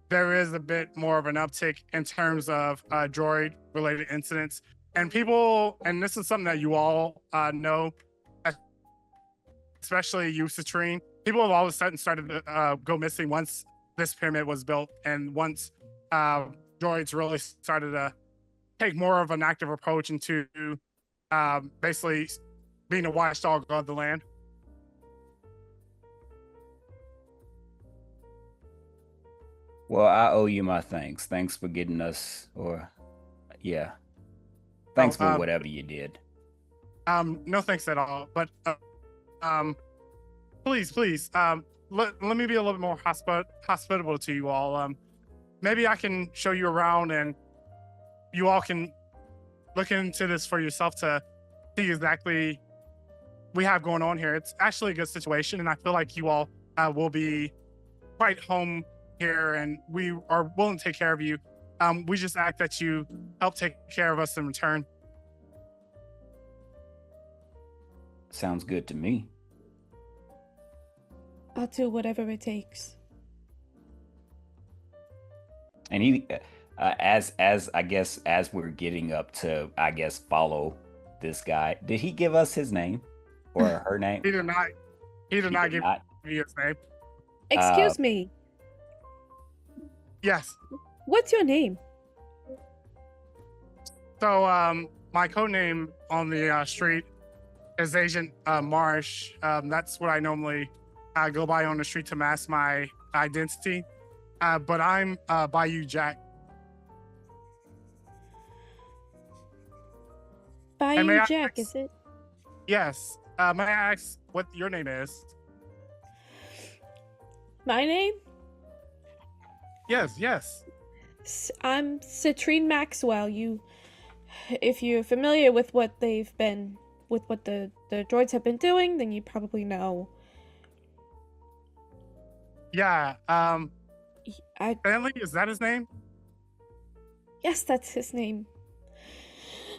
there is a bit more of an uptick in terms of droid related incidents. And people, and this is something that you all know, especially you, Citrine, people have all of a sudden started to go missing once this pyramid was built, and once droids really started to take more of an active approach into basically being a watchdog of the land. Well, I owe you my thanks. Thanks for getting us, or yeah, thanks for whatever you did. No thanks at all. But please, let me be a little bit more hospitable to you all. Maybe I can show you around, and you all can look into this for yourself to see exactly we have going on here. It's actually a good situation, and I feel like you all will be quite home here, and we are willing to take care of you. We just ask that you help take care of us in return. Sounds good to me. I'll do whatever it takes. And he, as I guess, as we're getting up to, I guess, follow this guy, did he give us his name or her name? He did not. He did not give you his name. Excuse me. Yes. What's your name? So, my code name on the street is Agent Marsh. That's what I normally go by on the street to mask my identity. But I'm Bayou Jack. Bayou Jack, is it? Yes. May I ask what your name is? My name? Yes. I'm Citrine Maxwell. If you're familiar with what the droids have been doing, then you probably know. Yeah. Stanley, is that his name? Yes, that's his name.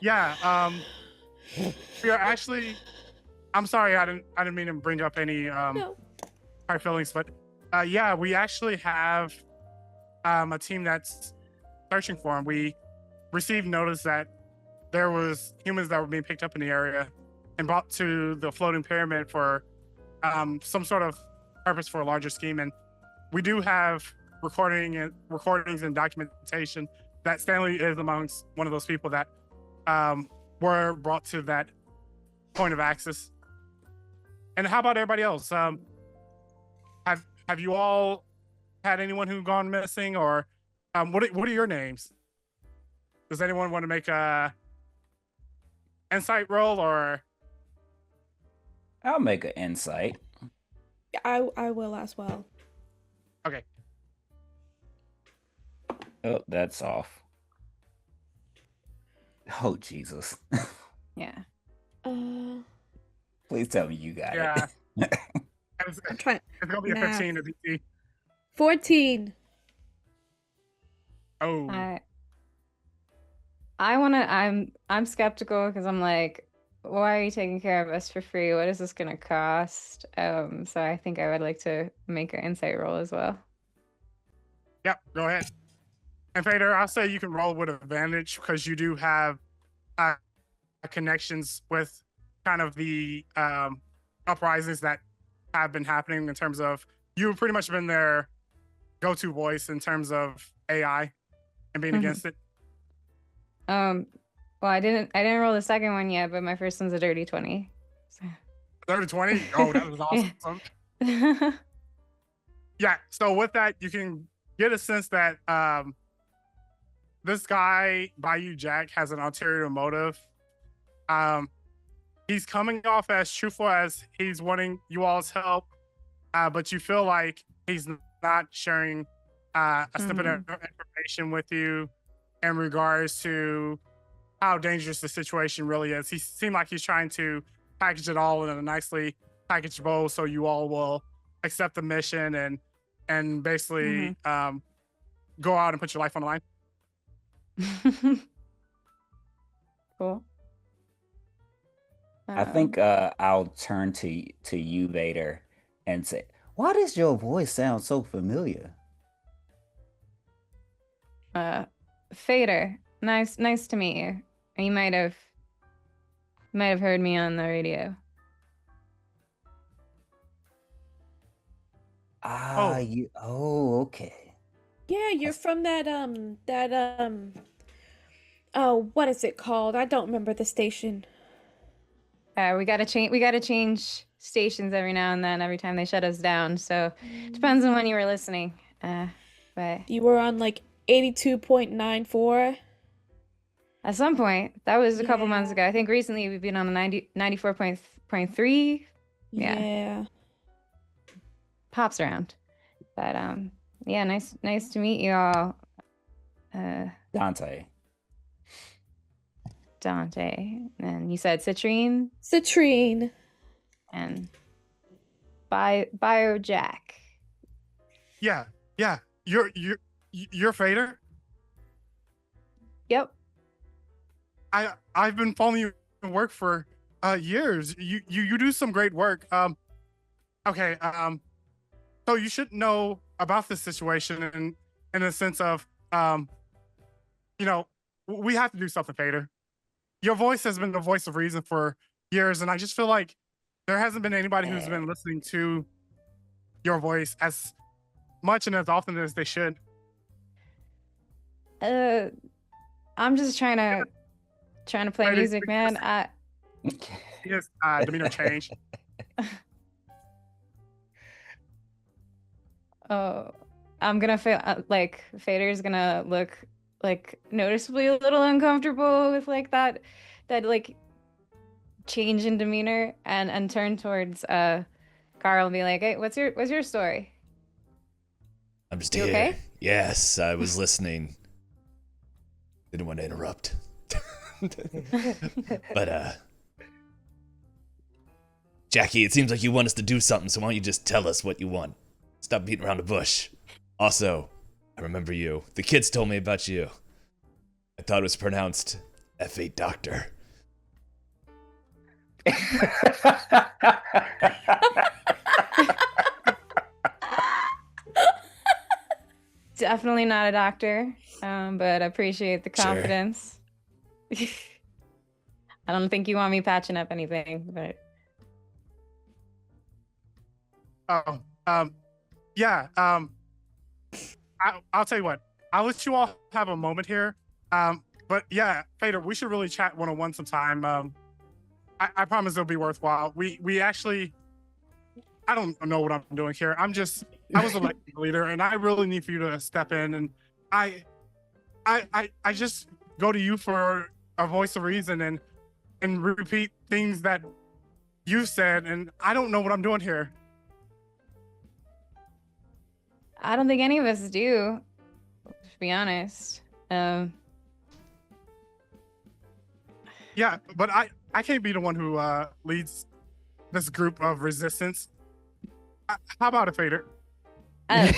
Yeah. We are actually. I'm sorry, I didn't mean to bring up any No. hard feelings, but yeah, we actually have a team that's searching for him. We received notice that there was humans that were being picked up in the area and brought to the floating pyramid for some sort of purpose for a larger scheme. And we do have recordings and documentation that Stanley is amongst one of those people that were brought to that point of access. And how about everybody else? Have you all had anyone who gone missing, or what are your names? Does anyone want to make a insight roll, or? I'll make an insight. I will as well. Okay. Oh, that's off. Oh, Jesus. Yeah. Please tell me you got Yeah. it. I'm trying. It's gonna be a 15 at DC. 14. Oh. I'm skeptical because I'm like, why are you taking care of us for free? What is this gonna cost? So I think I would like to make an insight roll as well. Yep, go ahead. And Fader, I'll say you can roll with advantage because you do have connections with kind of the uprisings that have been happening in terms of you've pretty much been their go-to voice in terms of AI and being against it. Well, I didn't roll the second one yet, but my first one's a dirty 20. So. 30-20? Oh, that was awesome. Yeah, so with that, you can get a sense that this guy, Bayou Jack, has an ulterior motive. He's coming off as truthful as he's wanting you all's help, but you feel like he's not sharing a snippet of information with you in regards to how dangerous the situation really is. He seemed like he's trying to package it all in a nicely packaged bowl so you all will accept the mission and basically go out and put your life on the line. Cool. I think I'll turn to you, Vader, and say, "Why does your voice sound so familiar?" Fader, nice to meet you. You might have heard me on the radio. Okay. Yeah, you're from that oh, what is it called? I don't remember the station. We gotta change stations every now and then, every time they shut us down. So depends on when you were listening. But you were on like 82.94. At some point, that was a couple months ago. I think recently we've been on a 94.3. Yeah. Pops around. But yeah, nice to meet you all. Dante. And you said Citrine? Citrine. And Bio Jack. Yeah. You're Fader? Yep. I've been following you work for years. You do some great work. Okay. So you should know about this situation in the sense of we have to do something, Fader. Your voice has been the voice of reason for years, and I just feel like there hasn't been anybody who's been listening to your voice as much and as often as they should. I'm just trying to play music, man. Yes, demeanor change. Oh, I'm gonna feel like Fader's gonna look like noticeably a little uncomfortable with like that like change in demeanor and turn towards Carl and be like, "Hey, what's your story?" I'm just You here. okay? Yes, I was listening. Didn't want to interrupt. But Jackie, it seems like you want us to do something, so why don't you just tell us what you want? Stop beating around the bush. Also, I remember you. The kids told me about you. I thought it was pronounced F8 Doctor. Definitely not a doctor, but I appreciate the confidence. Sure. I don't think you want me patching up anything, but... Yeah. I'll tell you what. I'll let you all have a moment here. But yeah, Fader, we should really chat one-on-one sometime. I promise it'll be worthwhile. We actually, I don't know what I'm doing here. I was elected leader, and I really need for you to step in. And I just go to you for a voice of reason and repeat things that you said, and I don't know what I'm doing here. I don't think any of us do, to be honest. Yeah, but I can't be the one who leads this group of resistance. How about it, Fader? I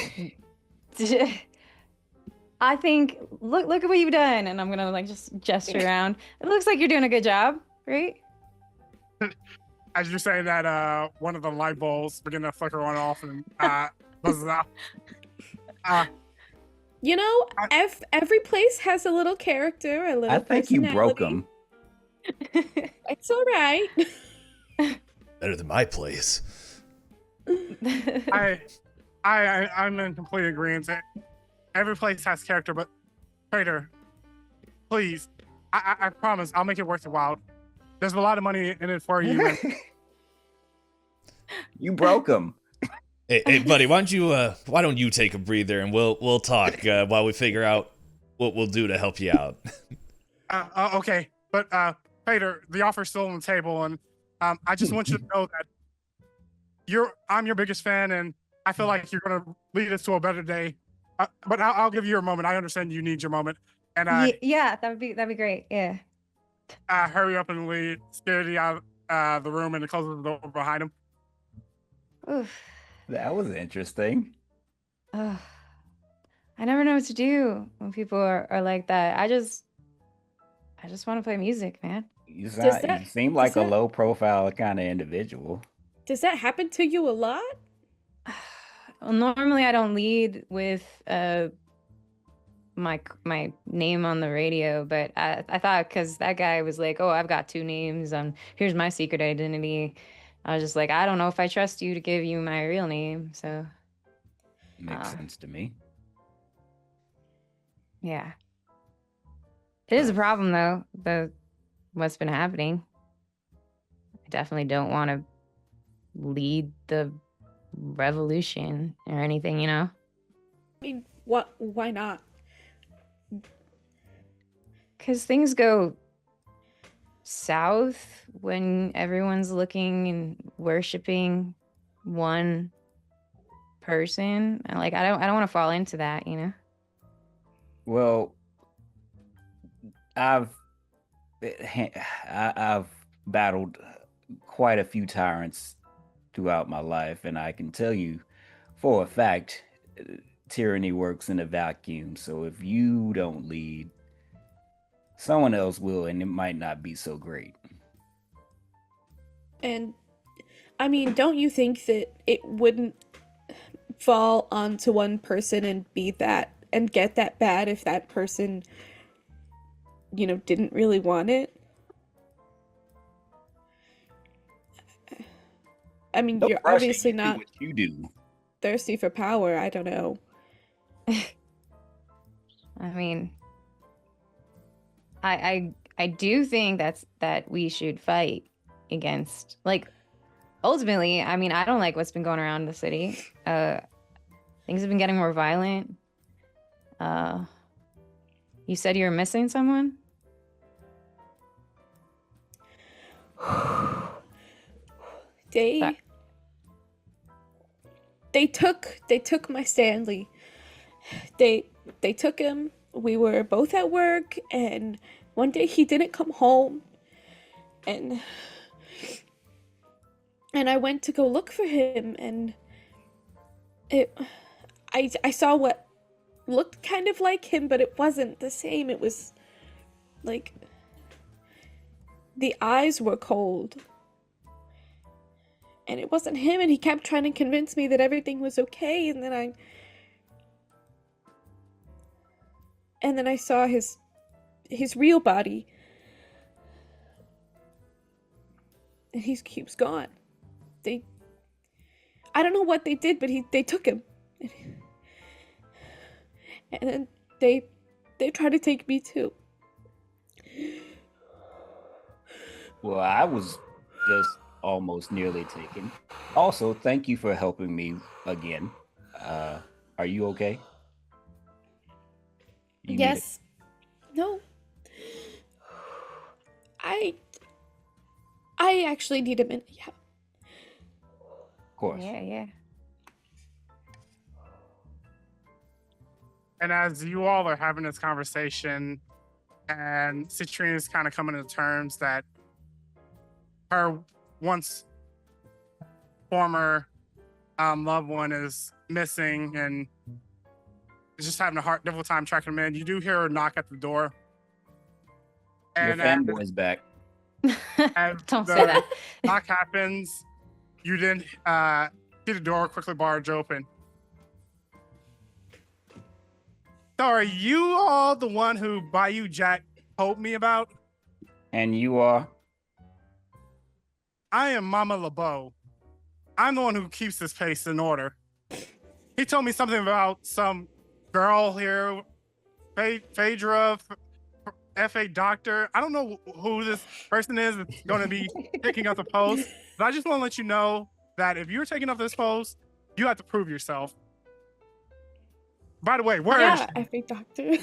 think look at what you've done, and I'm gonna like just gesture around. It looks like you're doing a good job, right? as you're saying that, one of the light bulbs begin to flicker on and off and buzzes out. You know, I- every place has a little character, a little I think you broke personality. him. It's all right. Better than my place. I'm in complete agreement. Every place has character, but Trader, please, I promise I'll make it worth your while. There's a lot of money in it for you. And You broke him. Hey, buddy, why don't you take a breather and we'll talk while we figure out what we'll do to help you out. okay, but Trader, the offer's still on the table, and I just want you to know that I'm your biggest fan, and I feel like you're gonna lead us to a better day. But I'll give you your moment. I understand you need your moment, and yeah, that'd be great. Yeah. hurry up and lead Scaredy out the room and closes the door behind him. Oof. That was interesting. Ugh. I never know what to do when people are like that. I just want to play music, man. You that- seem like a that- low profile kind of individual. Does that happen to you a lot? Well, normally I don't lead with my name on the radio, but I thought because that guy was like, "Oh, I've got two names. Here's my secret identity." I was just like, I don't know if I trust you to give you my real name. So Makes sense to me. yeah, it is a problem though. What's been happening. I definitely don't want to lead the revolution or anything, you know. I mean, what? Why not? Because things go south when everyone's looking and worshiping one person. And like, I don't want to fall into that, you know. Well, I've battled quite a few tyrants throughout my life, and I can tell you for a fact, tyranny works in a vacuum. So if you don't lead, someone else will, and it might not be so great. And I mean, don't you think that it wouldn't fall onto one person and be that and get that bad if that person, didn't really want it? I mean, No you're pressure, obviously you do not what you do. thirsty for power. I don't know. I mean, I do think that we should fight against, like, ultimately, I mean, I don't like what's been going around the city. Things have been getting more violent. You said you were missing someone? They took my Stanley. They took him. We were both at work, and one day he didn't come home, and I went to go look for him, and I saw what looked kind of like him, but it wasn't the same. It was like the eyes were cold. And it wasn't him, and he kept trying to convince me that everything was okay, and then I saw his real body. And he was gone. I don't know what they did, but they took him. And then they tried to take me too. Well, I was just almost nearly taken. Also, thank you for helping me again. Are you okay? You need Yes. No. I actually need a minute. Yeah. Of course. Yeah. And as you all are having this conversation, and Citrine is kind of coming to terms that her once former loved one is missing and is just having a difficult time tracking him in, you do hear a knock at the door. Your And fanboy's back. As Don't the say that. knock happens, you then see the door quickly barge open. So are you all the one who Bayou Jack told me about? And you are? I am Mama LeBeau. I'm the one who keeps this place in order. He told me something about some girl here, Phaedra, F.A. Doctor. I don't know who this person is that's going to be picking up the post, but I just want to let you know that if you're taking up this post, you have to prove yourself. By the way, where is Yeah, she? every doctor.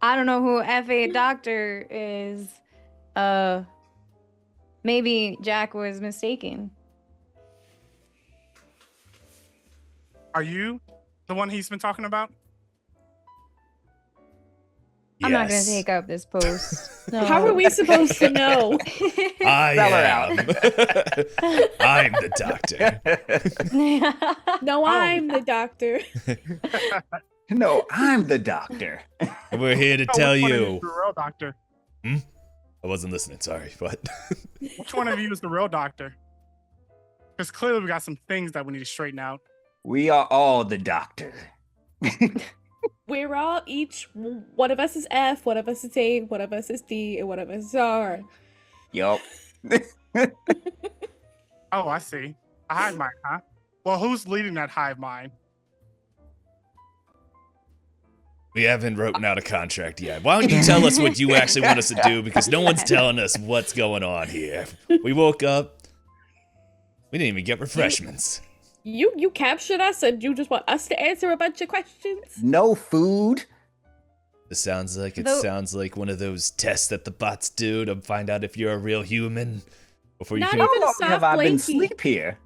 I don't know who F.A. Doctor is. Maybe Jack was mistaken. Are you the one he's been talking about? I'm not gonna Yes. take up this post. No. How are we supposed to know? I Spell her am. I'm the doctor. No, I'm the doctor. No, I'm the doctor. We're here to Oh, tell which one of you. is the real doctor? I wasn't listening. Sorry, but Which one of you is the real doctor? Because clearly we got some things that we need to straighten out. We are all the doctor. We're all each one of us is F, one of us is A, one of us is D, and one of us is R. Yup. Oh, I see. A hive mind, huh? Well, who's leading that hive mind? we haven't written out a contract yet. Why don't you tell us what you actually want us to do? Because no one's telling us what's going on here. We woke up. We didn't even get refreshments. You captured us and you just want us to answer a bunch of questions? No food. This sounds like Though- sounds like one of those tests that the bots do to find out if you're a real human before you Not can. even How a long soft have I been blankie. asleep here?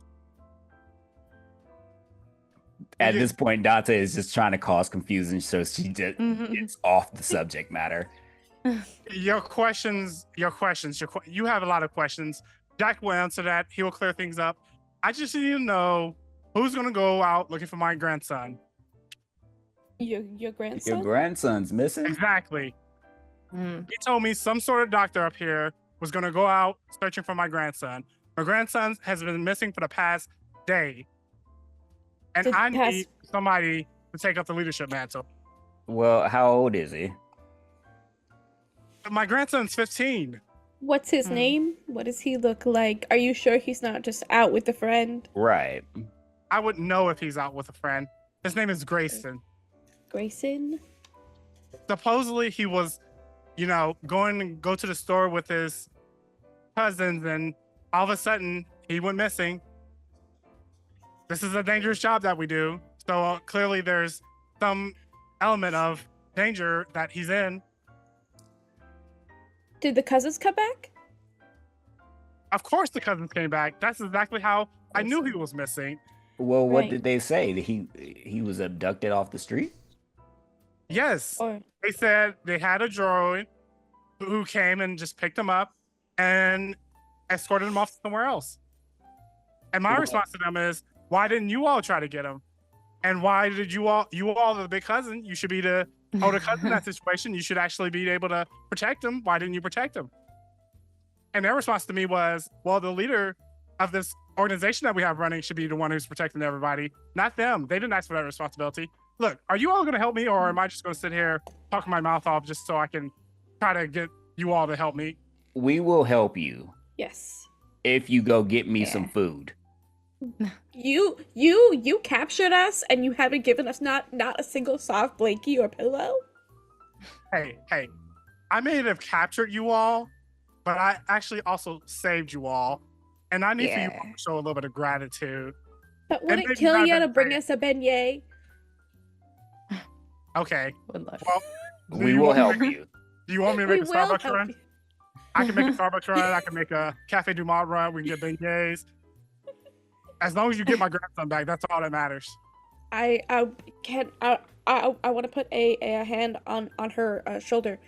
At this point, Dante is just trying to cause confusion, so she just gets off the subject matter. You have a lot of questions. Jack will answer that. He will clear things up. I just need to know who's going to go out looking for my grandson. Your grandson? Your grandson's missing? Exactly. Mm. He told me some sort of doctor up here was going to go out searching for my grandson. My grandson has been missing for the past day. And The I past- need somebody to take up the leadership mantle. Well, how old is he? My grandson's 15. What's his name? What does he look like? Are you sure he's not just out with a friend? Right. I wouldn't know if he's out with a friend. His name is Grayson. Grayson? Supposedly he was, going to go to the store with his cousins, and all of a sudden he went missing. This is a dangerous job that we do. So clearly there's some element of danger that he's in. Did the cousins come back? Of course the cousins came back. That's exactly how I knew he was missing. Well, what Right. did they say? That he was abducted off the street? Yes. Or They said they had a droid who came and just picked him up and escorted him off somewhere else. And my Well- response to them is, why didn't you all try to get him? And why did you all are the big cousin? You should be the older cousin in that situation. You should actually be able to protect him. Why didn't you protect him? And their response to me was, well, the leader of this organization that we have running should be the one who's protecting everybody, not them. They didn't ask for that responsibility. Look, are you all going to help me, or am I just going to sit here talking my mouth off just so I can try to get you all to help me? We will help you yes. if you go get me Yeah. some food. You captured us and you haven't given us not a single soft blankie or pillow? Hey, I may have captured you all, but I actually also saved you all. And I need for you Yeah. all to show a little bit of gratitude. But would And it maybe kill not you that to bring bad. us a beignet? Okay. Would love. Well, do We you will want me to help make- you. Do you want me to We make a will Starbucks help run? you. I can make a Starbucks run. I can make a Cafe Du Monde run. We can get beignets. As long as you get my grandson back, that's all that matters. I want to put a hand on her shoulder.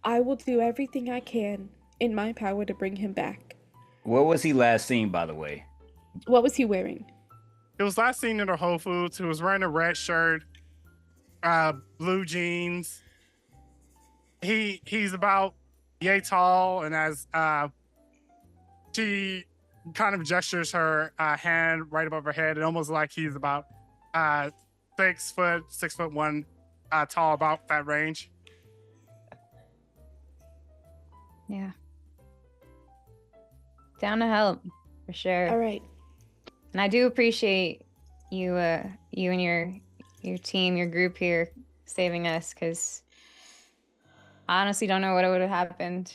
I will do everything I can in my power to bring him back. Where was he last seen, by the way? What was he wearing? It was last seen in a Whole Foods. He was wearing a red shirt, blue jeans. He's about yay tall, and as she kind of gestures her hand right above her head, and almost like he's about 6'1" tall, about that range. Yeah. Down to help, for sure. All right. And I do appreciate you, you and your team, your group here, saving us. Because I honestly don't know what would have happened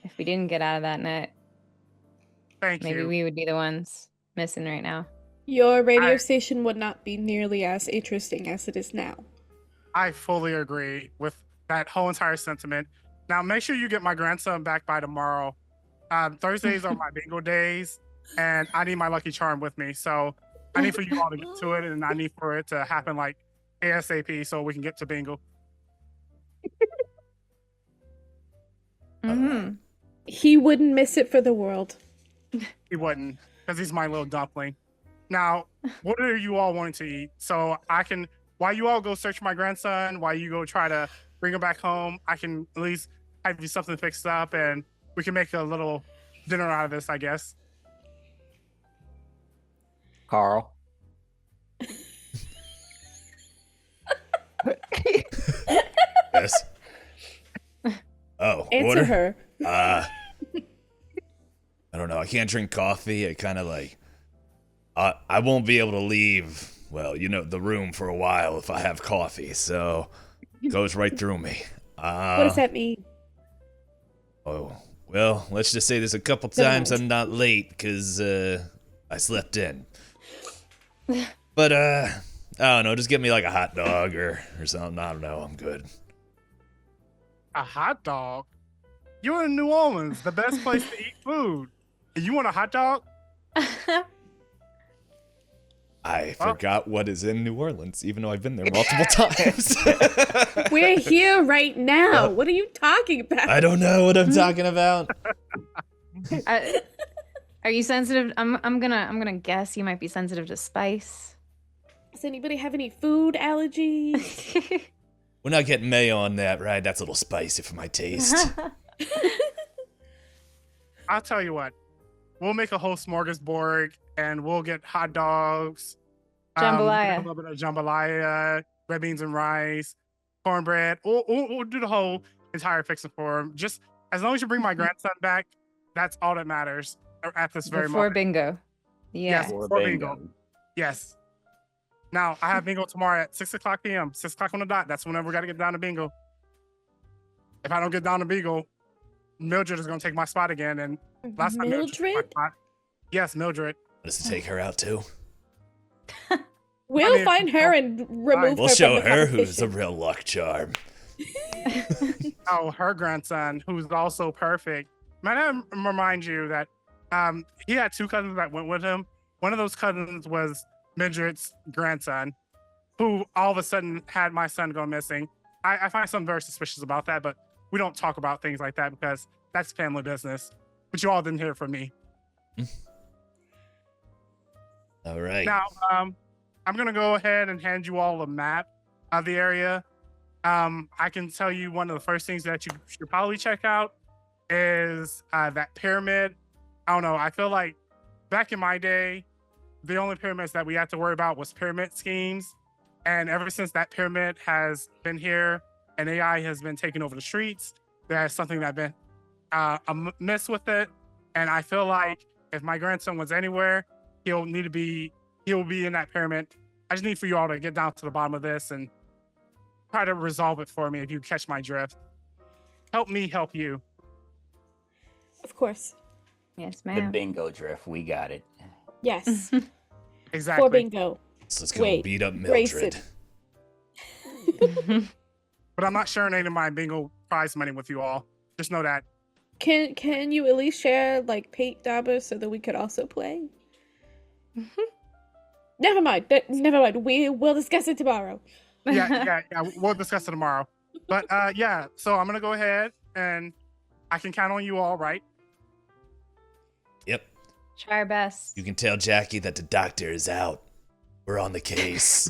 if we didn't get out of that net. Thank Maybe you. we would be the ones missing right now. Your radio I- station would not be nearly as interesting as it is now. I fully agree with that whole entire sentiment. Now, make sure you get my grandson back by tomorrow. Thursdays are my bingo days, and I need my lucky charm with me. So I need for you all to get to it, and I need for it to happen like ASAP so we can get to bingo. Mm-hmm. He wouldn't miss it for the world. He wouldn't, because he's my little dumpling. Now, what are you all wanting to eat? So I can, while you all go search my grandson, while you go try to bring him back home, I can at least have you something fixed up, and we can make a little dinner out of this, I guess. Carl. Yes. Oh, Answer water? her. I don't know. I can't drink coffee. I kind of like. I won't be able to leave. Well, the room for a while if I have coffee. So, it goes right through me. What does that mean? Oh, well, let's just say there's a couple Never times mind. I'm not late because I slept in. But I don't know. Just get me like a hot dog or something. I don't know. I'm good. A hot dog? You're in New Orleans, the best place to eat food. And you want a hot dog? I forgot what is in New Orleans, even though I've been there multiple times. We're here right now. What are you talking about? I don't know what I'm talking about. Are you sensitive? I'm gonna guess you might be sensitive to spice. Does anybody have any food allergies? We're not getting mayo on that, right? That's a little spicy for my taste. I'll tell you what. We'll make a whole smorgasbord, and we'll get hot dogs, Jambalaya. a little bit of jambalaya, red beans and rice, cornbread. We'll do the whole entire fixing for him. Just as long as you bring my grandson back, that's all that matters at this very Before moment. bingo. Yeah. Yes. Or For bingo. bingo. Yes. Now, I have bingo tomorrow at 6 o'clock p.m. 6 o'clock on the dot. That's whenever we got to get down to bingo. If I don't get down to bingo, Mildred is going to take my spot again. And last time Mildred took my Mildred? spot. Yes, Mildred. Does it take her out too? We'll I mean, find her and remove We'll her show from the her who's a competition. real luck charm. Oh, her grandson, who's also perfect. Might I remind you that he had two cousins that went with him. One of those cousins was Mildred's grandson, who all of a sudden had my son go missing. I find something very suspicious about that, but we don't talk about things like that because that's family business. But you all didn't hear from me. All right. Now, I'm gonna go ahead and hand you all a map of the area. I can tell you one of the first things that you should probably check out is that pyramid. I don't know. I feel like back in my day, the only pyramids that we had to worry about was pyramid schemes. And ever since that pyramid has been here and AI has been taking over the streets, there's something that's been amiss with it. And I feel like if my grandson was anywhere, he'll be in that pyramid. I just need for you all to get down to the bottom of this and try to resolve it for me if you catch my drift. Help me help you. Of course. Yes, The ma'am. bingo drift. We got it. Yes. Exactly. For bingo. So let's go Wait, beat up brace Mildred. it. But I'm not sharing any of my bingo prize money with you all. Just know that. Can you at least share like paint dabbers so that we could also play? Never mind. Never mind. We will discuss it tomorrow. Yeah. We'll discuss it tomorrow. But yeah, so I'm gonna go ahead and I can count on you all, right? Yep. Try our best. You can tell Jackie that the doctor is out. We're on the case.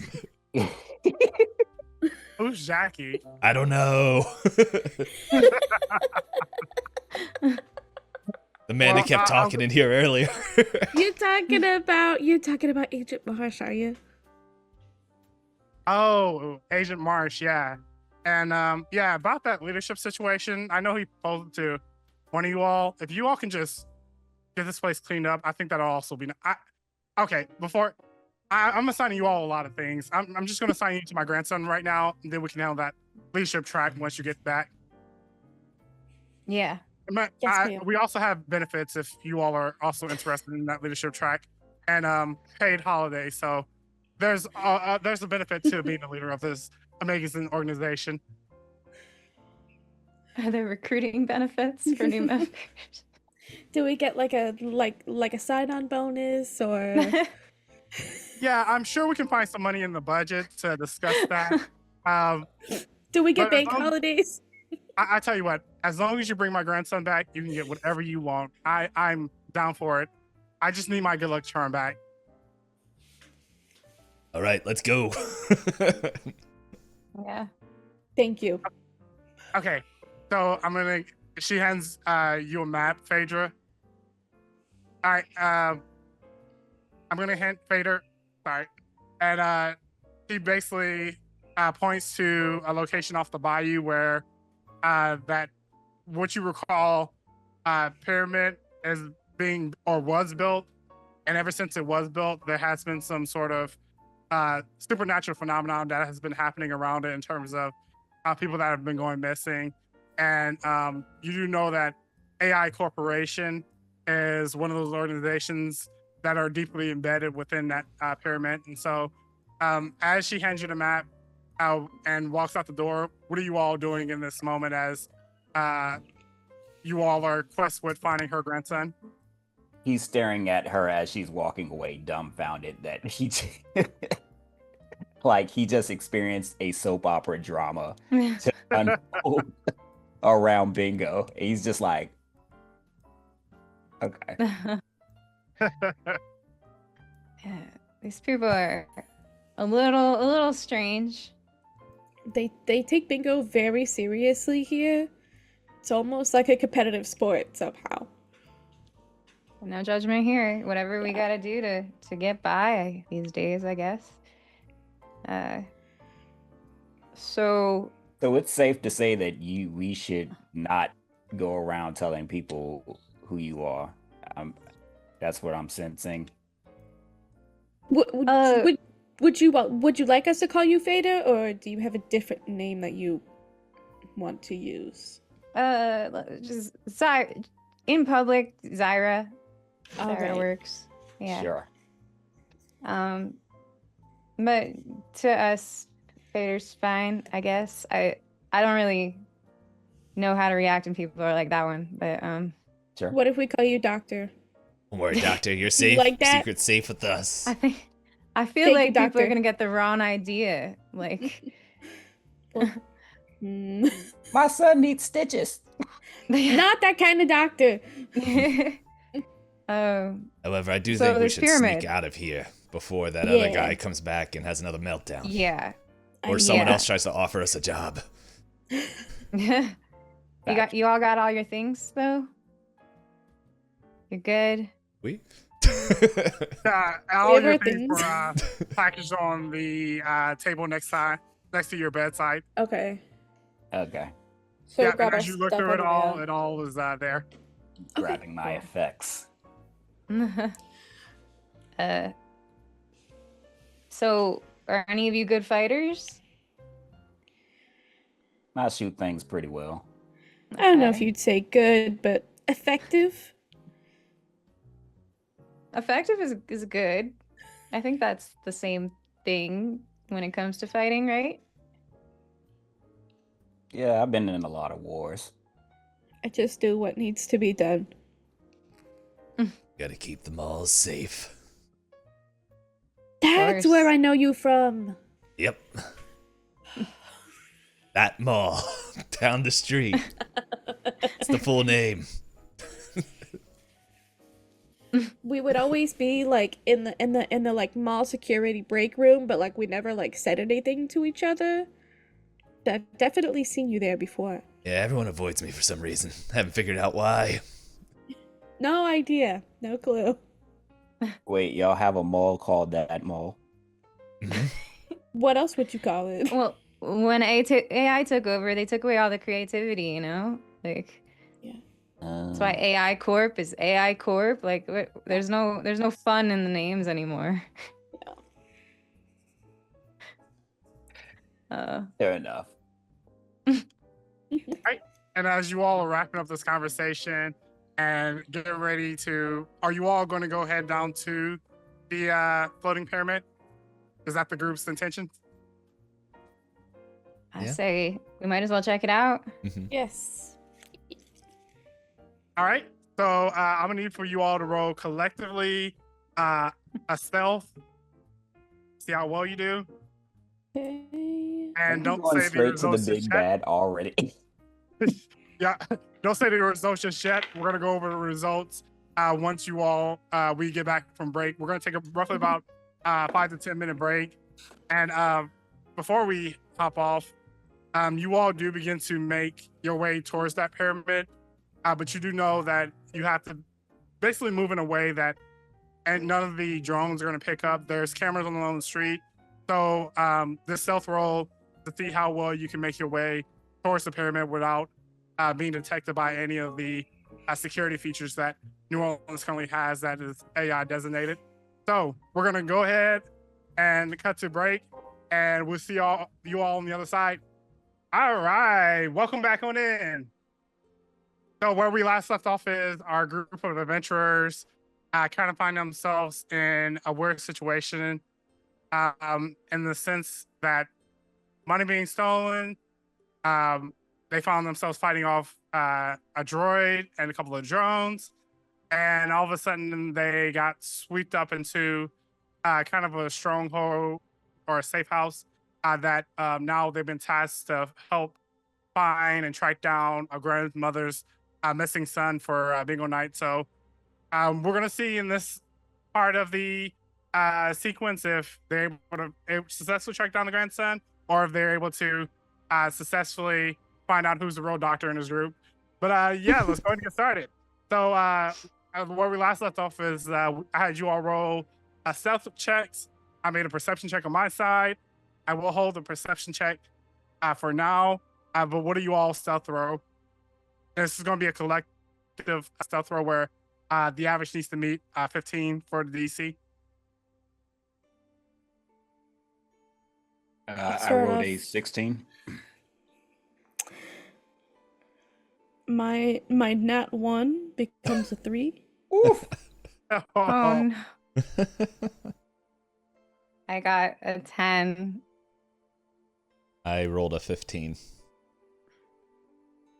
Who's Jackie? I don't know. Amanda Well, kept talking in here earlier. You're talking about Agent Marsh, are you? Oh, Agent Marsh, yeah. And yeah, about that leadership situation, I know he proposed it to one of you all. If you all can just get this place cleaned up, I think that'll also be. Okay, I'm assigning you all a lot of things. I'm just going to assign you to my grandson right now, and then we can handle that leadership track once you get back. Yeah. But Yes, ma'am. we also have benefits if you all are also interested in that leadership track, and paid holiday. So there's a benefit to being a leader of this amazing organization. Are there recruiting benefits for new members? Do we get like a sign-on bonus or? Yeah, I'm sure we can find some money in the budget to discuss that. Do we get But as bank long- holidays? I tell you what, as long as you bring my grandson back, you can get whatever you want. I'm down for it. I just need my good luck charm back. All right, let's go. Yeah. Thank you. Okay, so she hands you a map, Phaedra. All right, I'm gonna hand Phaedra, sorry, and she basically points to a location off the bayou where that what you recall pyramid is being or was built, and ever since it was built, there has been some sort of supernatural phenomenon that has been happening around it in terms of people that have been going missing. And you do know that AI Corporation is one of those organizations that are deeply embedded within that pyramid. And so as she hands you the map and walks out the door, what are you all doing in this moment as you all are quest with finding her grandson? He's staring at her as she's walking away, dumbfounded that he like he just experienced a soap opera drama to unfold around bingo. He's just like, okay. Yeah, these people are a little strange. They take bingo very seriously here. It's almost like a competitive sport somehow. No judgment here. Whatever we gotta do to get by these days, I guess. So it's safe to say that we should not go around telling people who you are. That's what I'm sensing. Would you like us to call you Fada, or do you have a different name that you want to use? just in public, Zyra. Zyra Alright. works. Yeah. Sure. But to us, Fader's fine, I guess. I don't really know how to react when people are like that one, but Sure. What if we call you Doctor? Don't worry, Doctor. You're safe. like that? Secret's safe with us. I feel Thank you, like people Doctor. are gonna get the wrong idea. Like Mm, My son needs stitches. Not that kind of doctor. However, I do So think we there's should pyramid. sneak out of here before that other Yeah. guy comes back and has another meltdown. Yeah. Or someone Yeah. else tries to offer us a job. You all got all your things though? You're good? We? All your Favorite things things. were packaged on the table next to your bedside. Okay. Okay. So Yeah, grab and our as you look stuff through on it the way all, out. it all is there. Grabbing my cool. effects. So are any of you good fighters? I shoot things pretty well. I don't know if Okay. you'd say good, but effective. Effective is good. I think that's the same thing when it comes to fighting, right? Yeah, I've been in a lot of wars. I just do what needs to be done. Gotta keep them all safe. That's course. where I know you from. Yep. That mall down the street. It's the full name. We would always be like in the like mall security break room, but like we never like said anything to each other. I've definitely seen you there before. Yeah, everyone avoids me for some reason. Haven't figured out why. No idea. No clue. Wait, y'all have a mall called that mall? Mhm. What else would you call it? Well, when AI took over, they took away all the creativity, you know? Like Yeah. that's why AI Corp is AI Corp. Like there's no fun in the names anymore. Fair enough. Right. And as you all are wrapping up this conversation and getting ready to, are you all going to go head down to the floating pyramid? Is that the group's intention? I Yeah. say we might as well check it out. Mhm. Yes. All right. So I'm gonna need for you all to roll collectively a stealth. See how well you do, Okay. Are and you don't going say the straight to the results just big yet. bad already? Yeah, don't say the results just yet. We're gonna go over the results once you all we get back from break. We're gonna take a roughly about 5 to 10 minute break, and before we hop off, you all do begin to make your way towards that pyramid, but you do know that you have to basically move in a way that and none of the drones are going to pick up. There's cameras on the street, so this stealth roll to see how well you can make your way towards the pyramid without being detected by any of the security features that New Orleans currently has that is AI designated. So we're gonna go ahead and cut to break, and we'll see you all on the other side. All right, welcome back on in. So where we last left off is our group of adventurers kind of find themselves in a weird situation, in the sense that money being stolen. Um, they found themselves fighting off a droid and a couple of drones, and all of a sudden they got swept up into kind of a stronghold or a safe house that now they've been tasked to help find and track down a grandmother's missing son for bingo night. So we're gonna see in this part of the sequence if they're able to successfully track down the grandson, or if they're able to successfully find out who's the real doctor in his group. But yeah, let's go ahead and get started. So where we last left off is I had you all roll stealth checks. I made a perception check on my side. I will hold the perception check for now. But what do you all stealth roll? This is going to be a collective stealth roll where the average needs to meet 15 for the DC. I Start rolled off. a 16. My nat 1 becomes a 3. Oof. Oh no. I got a 10. I rolled a 15.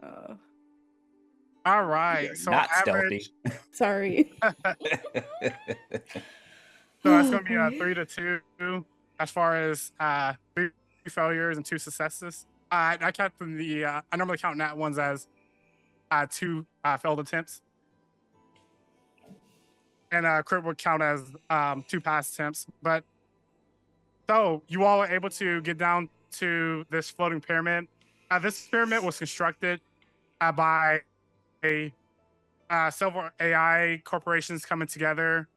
Oh. All right. You're So not average. Sorry. So that's going to be a 3 to 2 as far as 3 failures and 2 successes. I count the I normally count nat ones as 2 failed attempts, and crit would count as 2 pass attempts. But so you all are able to get down to this floating pyramid. This pyramid was constructed by several AI corporations coming together.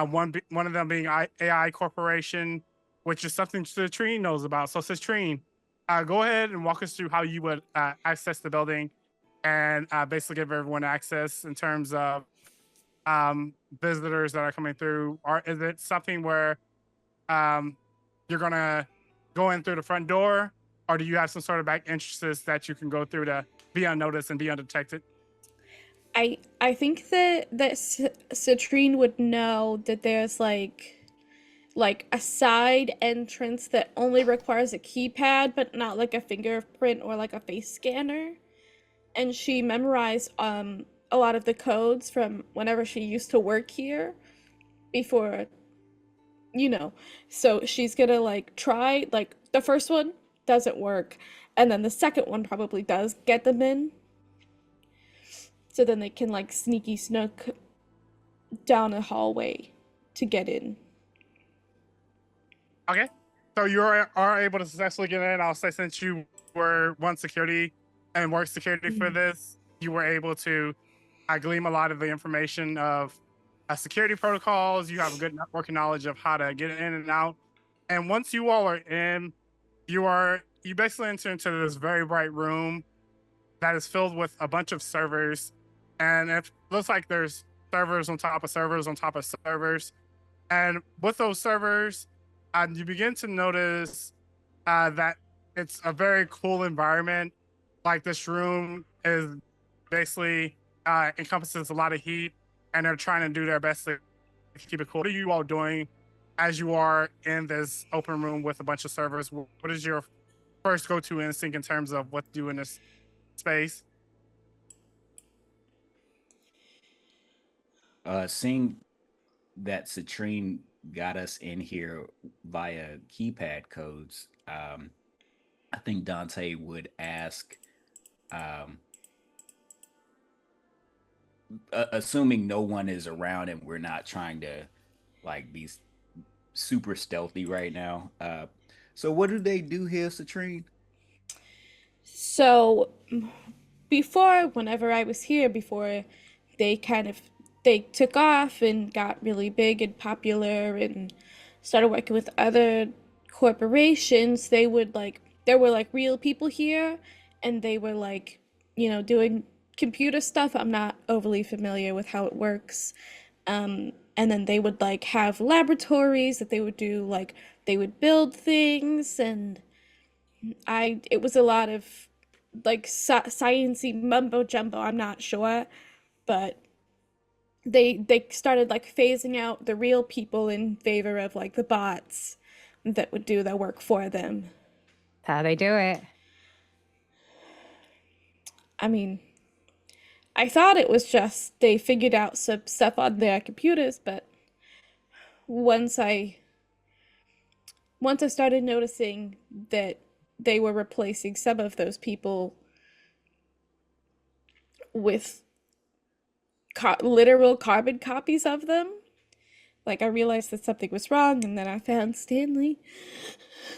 One of them being AI Corporation, which is something Citrine knows about. So Citrine, go ahead and walk us through how you would access the building and basically give everyone access in terms of visitors that are coming through. Or is it something where you're gonna go in through the front door, or do you have some sort of back entrances that you can go through to be unnoticed and be undetected? I think that Citrine would know that there's like a side entrance that only requires a keypad but not like a fingerprint or like a face scanner, and she memorized a lot of the codes from whenever she used to work here before, so she's gonna like try, like the first one doesn't work and then the second one probably does get them in, so then they can like sneaky snook down a hallway to get in. Okay. So you are able to successfully get in. I'll say since you were one security and work security for this, you were able to I glean a lot of the information of security protocols. You have a good working knowledge of how to get in and out. And once you all are in, you basically enter into this very bright room that is filled with a bunch of servers, and it looks like there's servers on top of servers on top of servers. And with those servers, you begin to notice that it's a very cool environment. Like this room is basically encompasses a lot of heat, and they're trying to do their best to keep it cool. What are you all doing as you are in this open room with a bunch of servers? What is your first go-to instinct in terms of what to do in this space? Seeing that Citrine got us in here via keypad codes, I think Dante would ask, assuming no one is around and we're not trying to like be super stealthy right now. So what do they do here, Citrine? So before, whenever I was here, before they took off and got really big and popular and started working with other corporations, there were like real people here, and they were like, doing computer stuff. I'm not overly familiar with how it works. And then they would like have laboratories that they would do, like they would build things, and it was a lot of like sciencey mumbo jumbo. I'm not sure, but they started like phasing out the real people in favor of like the bots that would do their work for them. That's how they do it. I mean, I thought it was just they figured out some stuff on their computers, but once I started noticing that they were replacing some of those people with literal carbon copies of them, like I realized that something was wrong, and then I found Stanley.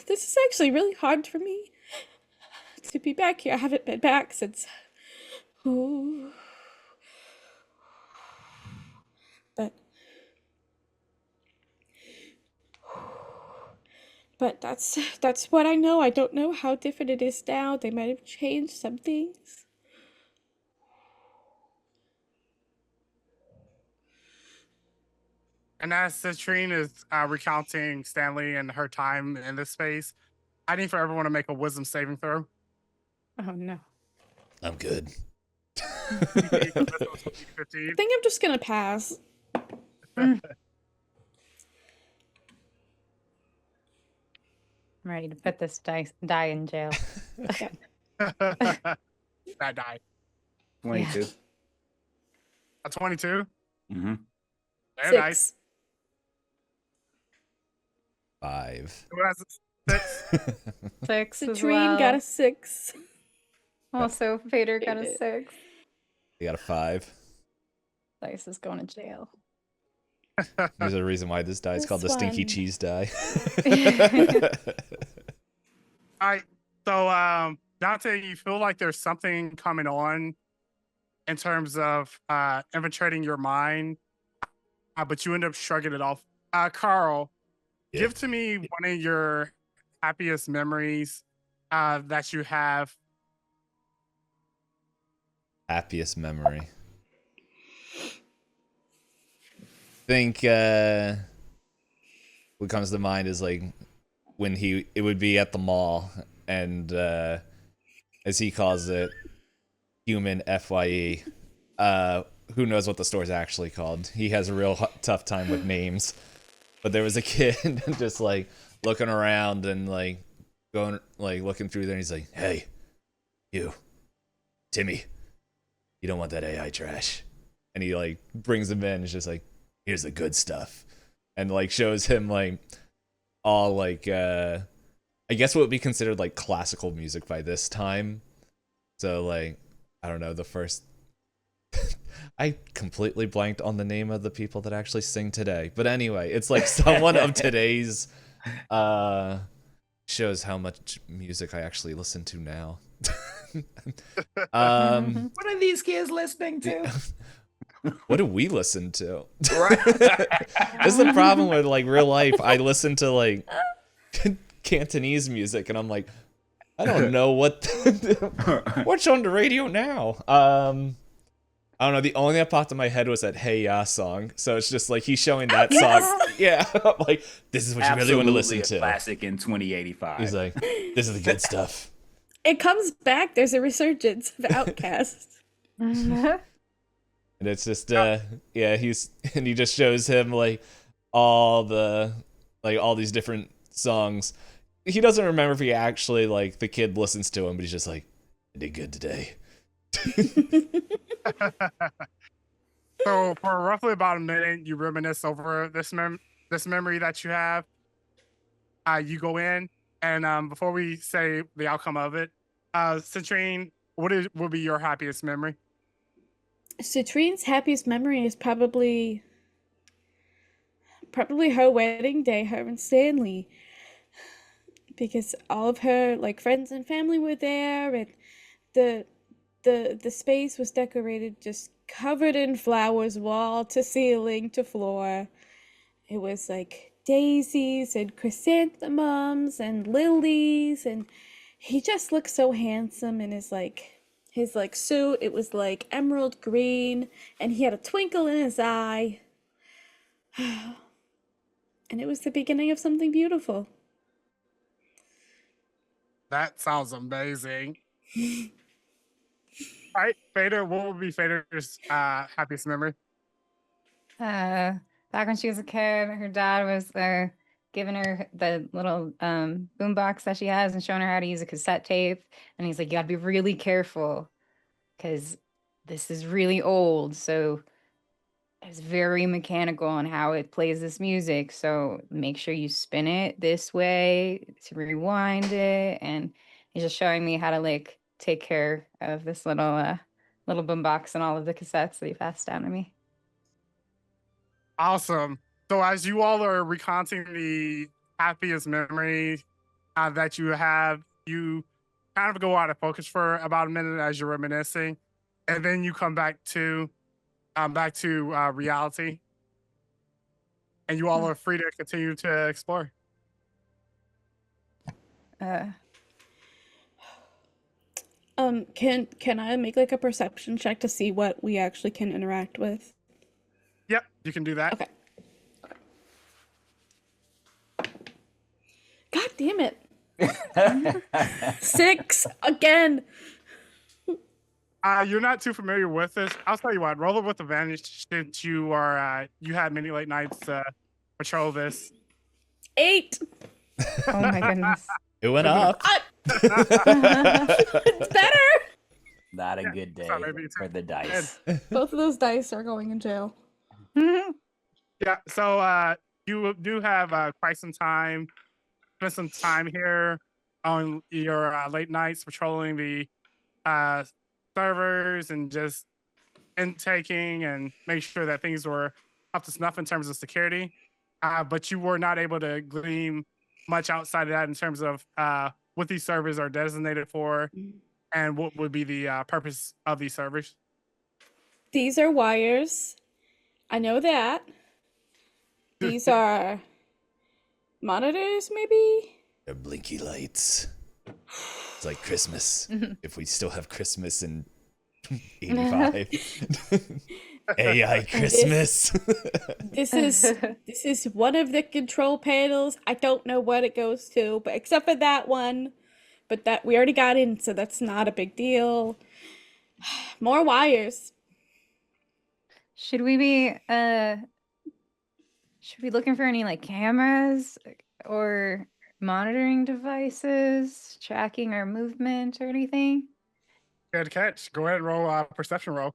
This is actually really hard for me to be back here. I haven't been back since. Oh. But that's what I know. I don't know how different it is now. They might have changed some things. And as Citrine is recounting Stanley and her time in this space, I need for everyone to make a wisdom saving throw. Oh no. I'm good. I think I'm just gonna pass. I'm ready to put this die in jail. That die. 22. Yeah. A 22? Mm-hmm. Very nice. 6. 5. Who has a 6? 6 as Citrine well. got a 6. Also, Vader got a David. 6. You got a 5. Dice is going to jail. There's a reason why this die is This called the stinky one. cheese die. So Dante, you feel like there's something coming on in terms of infiltrating your mind, but you end up shrugging it off. Carl, Yeah. give to me one of your happiest memories that you have. Happiest memory. Think what comes to mind is like when it would be at the mall, and as he calls it, human FYE. Who knows what the store's actually called? He has a real tough time with names. But there was a kid just like looking around and like going like looking through there, and he's like, "Hey, you, Timmy, you don't want that AI trash." And he like brings him in. It's just like, "Here's the good stuff," and like shows him like all like I guess what would be considered like classical music by this time. So like I don't know, the first I completely blanked on the name of the people that actually sing today. But anyway, it's like someone of today's shows how much music I actually listen to now. What are these kids listening to? what do we listen to? Right. This is the problem with like real life. I listen to like Cantonese music, and I'm like, I don't know what's on the radio now. I don't know. The only thing that popped in my head was that "Hey Ya" song. So it's just like he's showing that song. Yeah, I'm like, this is what you really want to listen to. Classic in 2085. He's like, this is the good stuff. It comes back. There's a resurgence of Outkast. And it's just yeah, he just shows him like all these different songs. He doesn't remember if he actually like the kid listens to him, but he's just like, I did good today. So for roughly about a minute, you reminisce over this memory that you have. You go in, and before we say the outcome of it, Citrine, what would be your happiest memory? Citrine's happiest memory is probably her wedding day, her and Stanley, because all of her like friends and family were there, and the space was decorated, just covered in flowers, wall to ceiling to floor. It was like daisies and chrysanthemums and lilies, and he just looked so handsome in his suit. It was like emerald green, and he had a twinkle in his eye. And it was the beginning of something beautiful. That sounds amazing. All right, Fader, what would be Fader's happiest memory? Back when she was a kid, her dad was giving her the little boombox that she has and showing her how to use a cassette tape. And he's like, you gotta be really careful because this is really old. So it's very mechanical on how it plays this music. So make sure you spin it this way to rewind it. And he's just showing me how to like take care of this little boombox and all of the cassettes that he passed down to me. Awesome. So as you all are recounting the happiest memory that you have, you kind of go out of focus for about a minute as you're reminiscing, and then you come back to reality, and you all are free to continue to explore. Can I make like a perception check to see what we actually can interact with? Yep, you can do that. Okay. God damn it. 6 again. You're not too familiar with this. I'll tell you what, roll it with advantage since you had many late nights to patrol this. 8. Oh my goodness. It went up. It's better. Not a good day for the dice. Both of those dice are going in jail. Yeah, so you do have quite some time. Spend some time here on your late nights patrolling the servers and just intaking and make sure that things were up to snuff in terms of security. But you were not able to glean much outside of that in terms of what these servers are designated for and what would be the purpose of these servers. These are wires. I know that. These are monitors, maybe? They're blinky lights. It's like Christmas. If we still have Christmas in 85. AI Christmas. This is one of the control panels. I don't know what it goes to, but except for that one. But that we already got in, so that's not a big deal. More wires. Should we be looking for any like cameras or monitoring devices tracking our movement or anything? Good catch. Go ahead and roll a perception roll.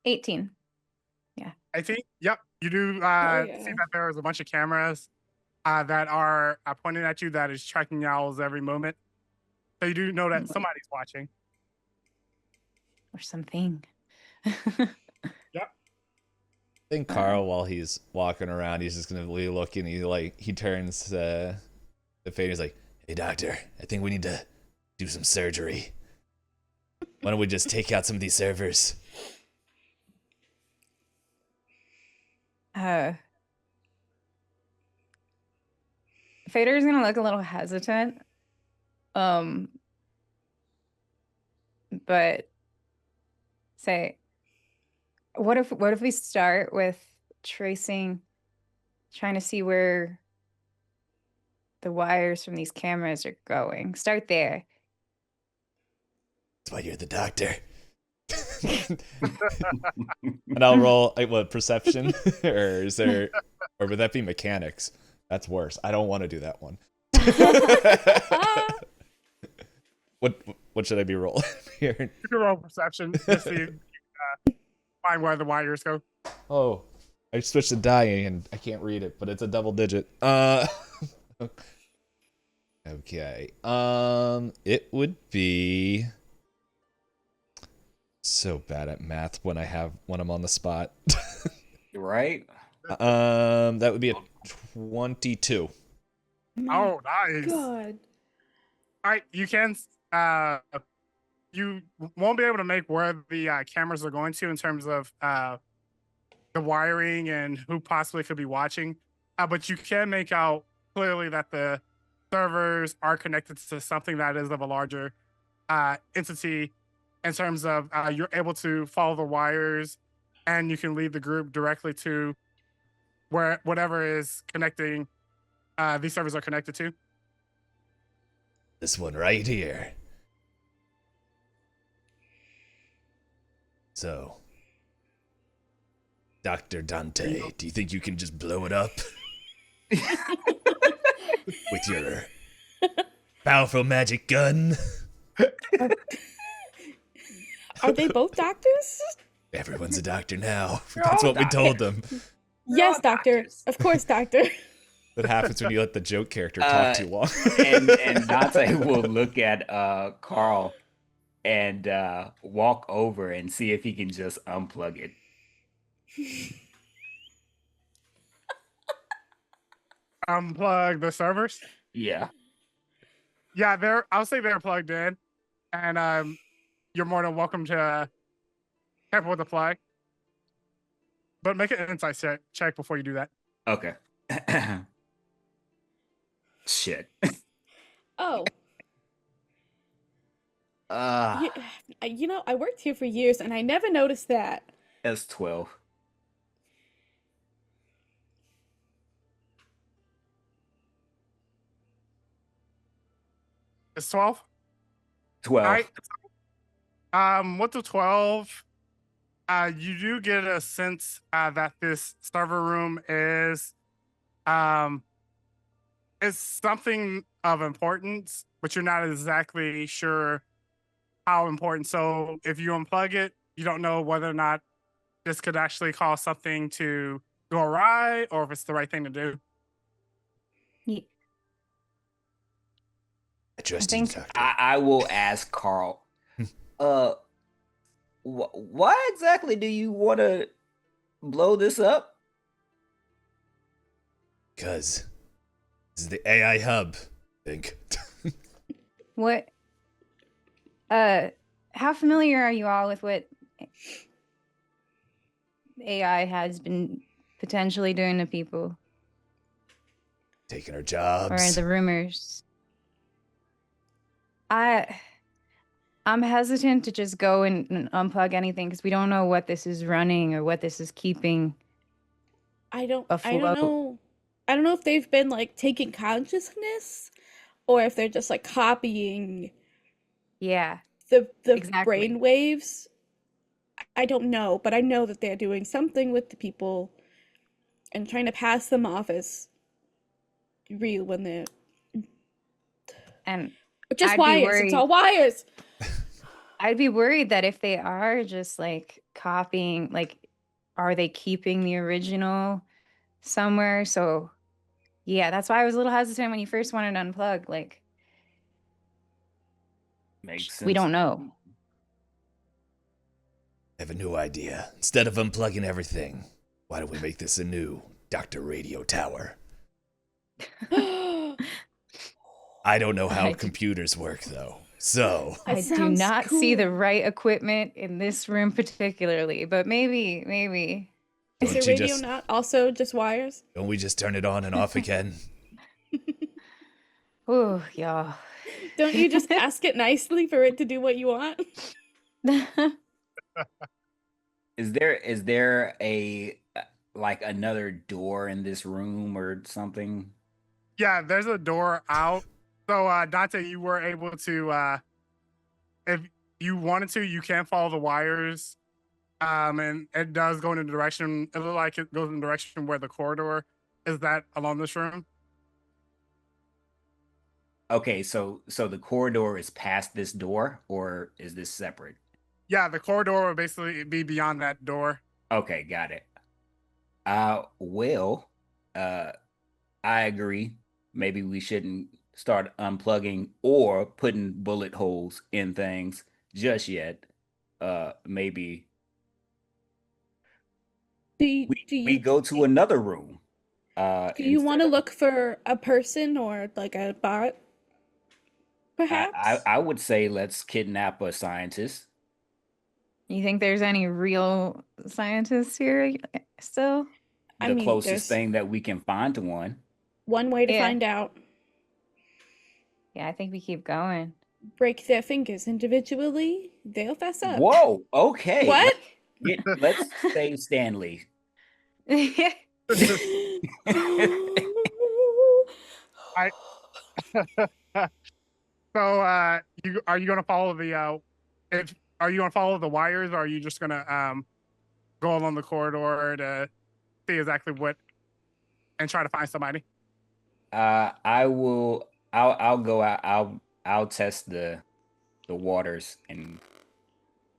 18. 18? Yep. You do see that there is a bunch of cameras that are pointing at you that is tracking y'all's every movement. So you do know that somebody's watching. Or something. Yep. I think Carl, while he's walking around, he's just gonna be looking. He turns to Fade. He's like, "Hey, doctor, I think we need to do some surgery." Why don't we just take out some of these servers? Fader's gonna look a little hesitant. But say, what if we start with trying to see where the wires from these cameras are going? Start there. That's why you're the doctor. And I'll roll what, perception, or would that be mechanics? That's worse. I don't want to do that one. What should I be rolling here? You can roll perception to see find where the wires go. Oh, I switched to die and I can't read it, but it's a double digit. Okay. It would be so bad at math when I'm on the spot. Right? That would be a 22. Oh, nice. God. All right, you can. You won't be able to make where the cameras are going to in terms of the wiring and who possibly could be watching, but you can make out clearly that the servers are connected to something that is of a larger entity. In terms of you're able to follow the wires, and you can lead the group directly to where whatever is connecting these servers are connected to. This one right here. So, Dr. Dante, do you think you can just blow it up? With your powerful magic gun? Are they both doctors? Everyone's a doctor now. That's what we told them. Yes, doctor. Of course, doctor. That happens when you let the joke character talk too long. and Dante will look at Carl and walk over and see if he can just unplug it. Unplug the servers. Yeah. Yeah, I'll say they're plugged in, and you're more than welcome to help with the plug. But make an insight check before you do that. Okay. Shit. Oh. Uh, You know, I worked here for years and I never noticed that. that's 12. It's 12. 12. All right. With the 12, you do get a sense that this server room is something of importance, but you're not exactly sure how important. So if you unplug it, you don't know whether or not this could actually cause something to go awry or if it's the right thing to do. Ye- I trust I you, think doctor. I will ask Carl. Why exactly do you want to blow this up? Because this is the AI hub, I think. What? How familiar are you all with what AI has been potentially doing to people, Taking our or jobs. the rumors? I'm hesitant to just go and unplug anything because we don't know what this is running or what this is keeping. I don't Afloat. know. I don't know if they've been like taking consciousness or if they're just like copying Yeah, the Exactly. brain waves. I don't know, but I know that they're doing something with the people and trying to pass them off as real when they're and just I'd be wires. worried. It's all wires. I'd be worried that if they are just like copying, like, are they keeping the original somewhere? So, yeah, that's why I was a little hesitant when you first wanted to unplug. Like, Makes sense. we don't know. I have a new idea. Instead of unplugging everything, why don't we make this a new Dr. Radio Tower? I don't know how Right. computers work, though. So, That I do sounds not see the cool. right equipment in this room particularly, but maybe. Is don't the you radio just not also just wires? don't we just turn it on and off again? Ooh, y'all. Don't you just ask it nicely for it to do what you want? Is there a like another door in this room or something? Yeah, there's a door out. So Dante, you were able to if you wanted to, you can follow the wires. And it does go in a direction. It looks like it goes in the direction where the corridor is that along this room. Okay, so the corridor is past this door, or is this separate? Yeah, the corridor would basically be beyond that door. Okay, got it. Well, uh, I agree. Maybe we shouldn't start unplugging or putting bullet holes in things just yet. Maybe Do we you go to another room. do you want Instead to of look for a person or like a bot? Perhaps. I would say let's kidnap a scientist. You think there's any real scientists here still? I The mean, closest there's thing that we can find to one. one way to Yeah. find out. Yeah, I think we keep going. Break their fingers individually, they'll fess up. Whoa, okay. What? Let's save Stanley. I so you are you gonna follow the if are you gonna follow the wires or are you just gonna go along the corridor to see exactly what and try to find somebody? I will. I'll go out. I'll test the waters and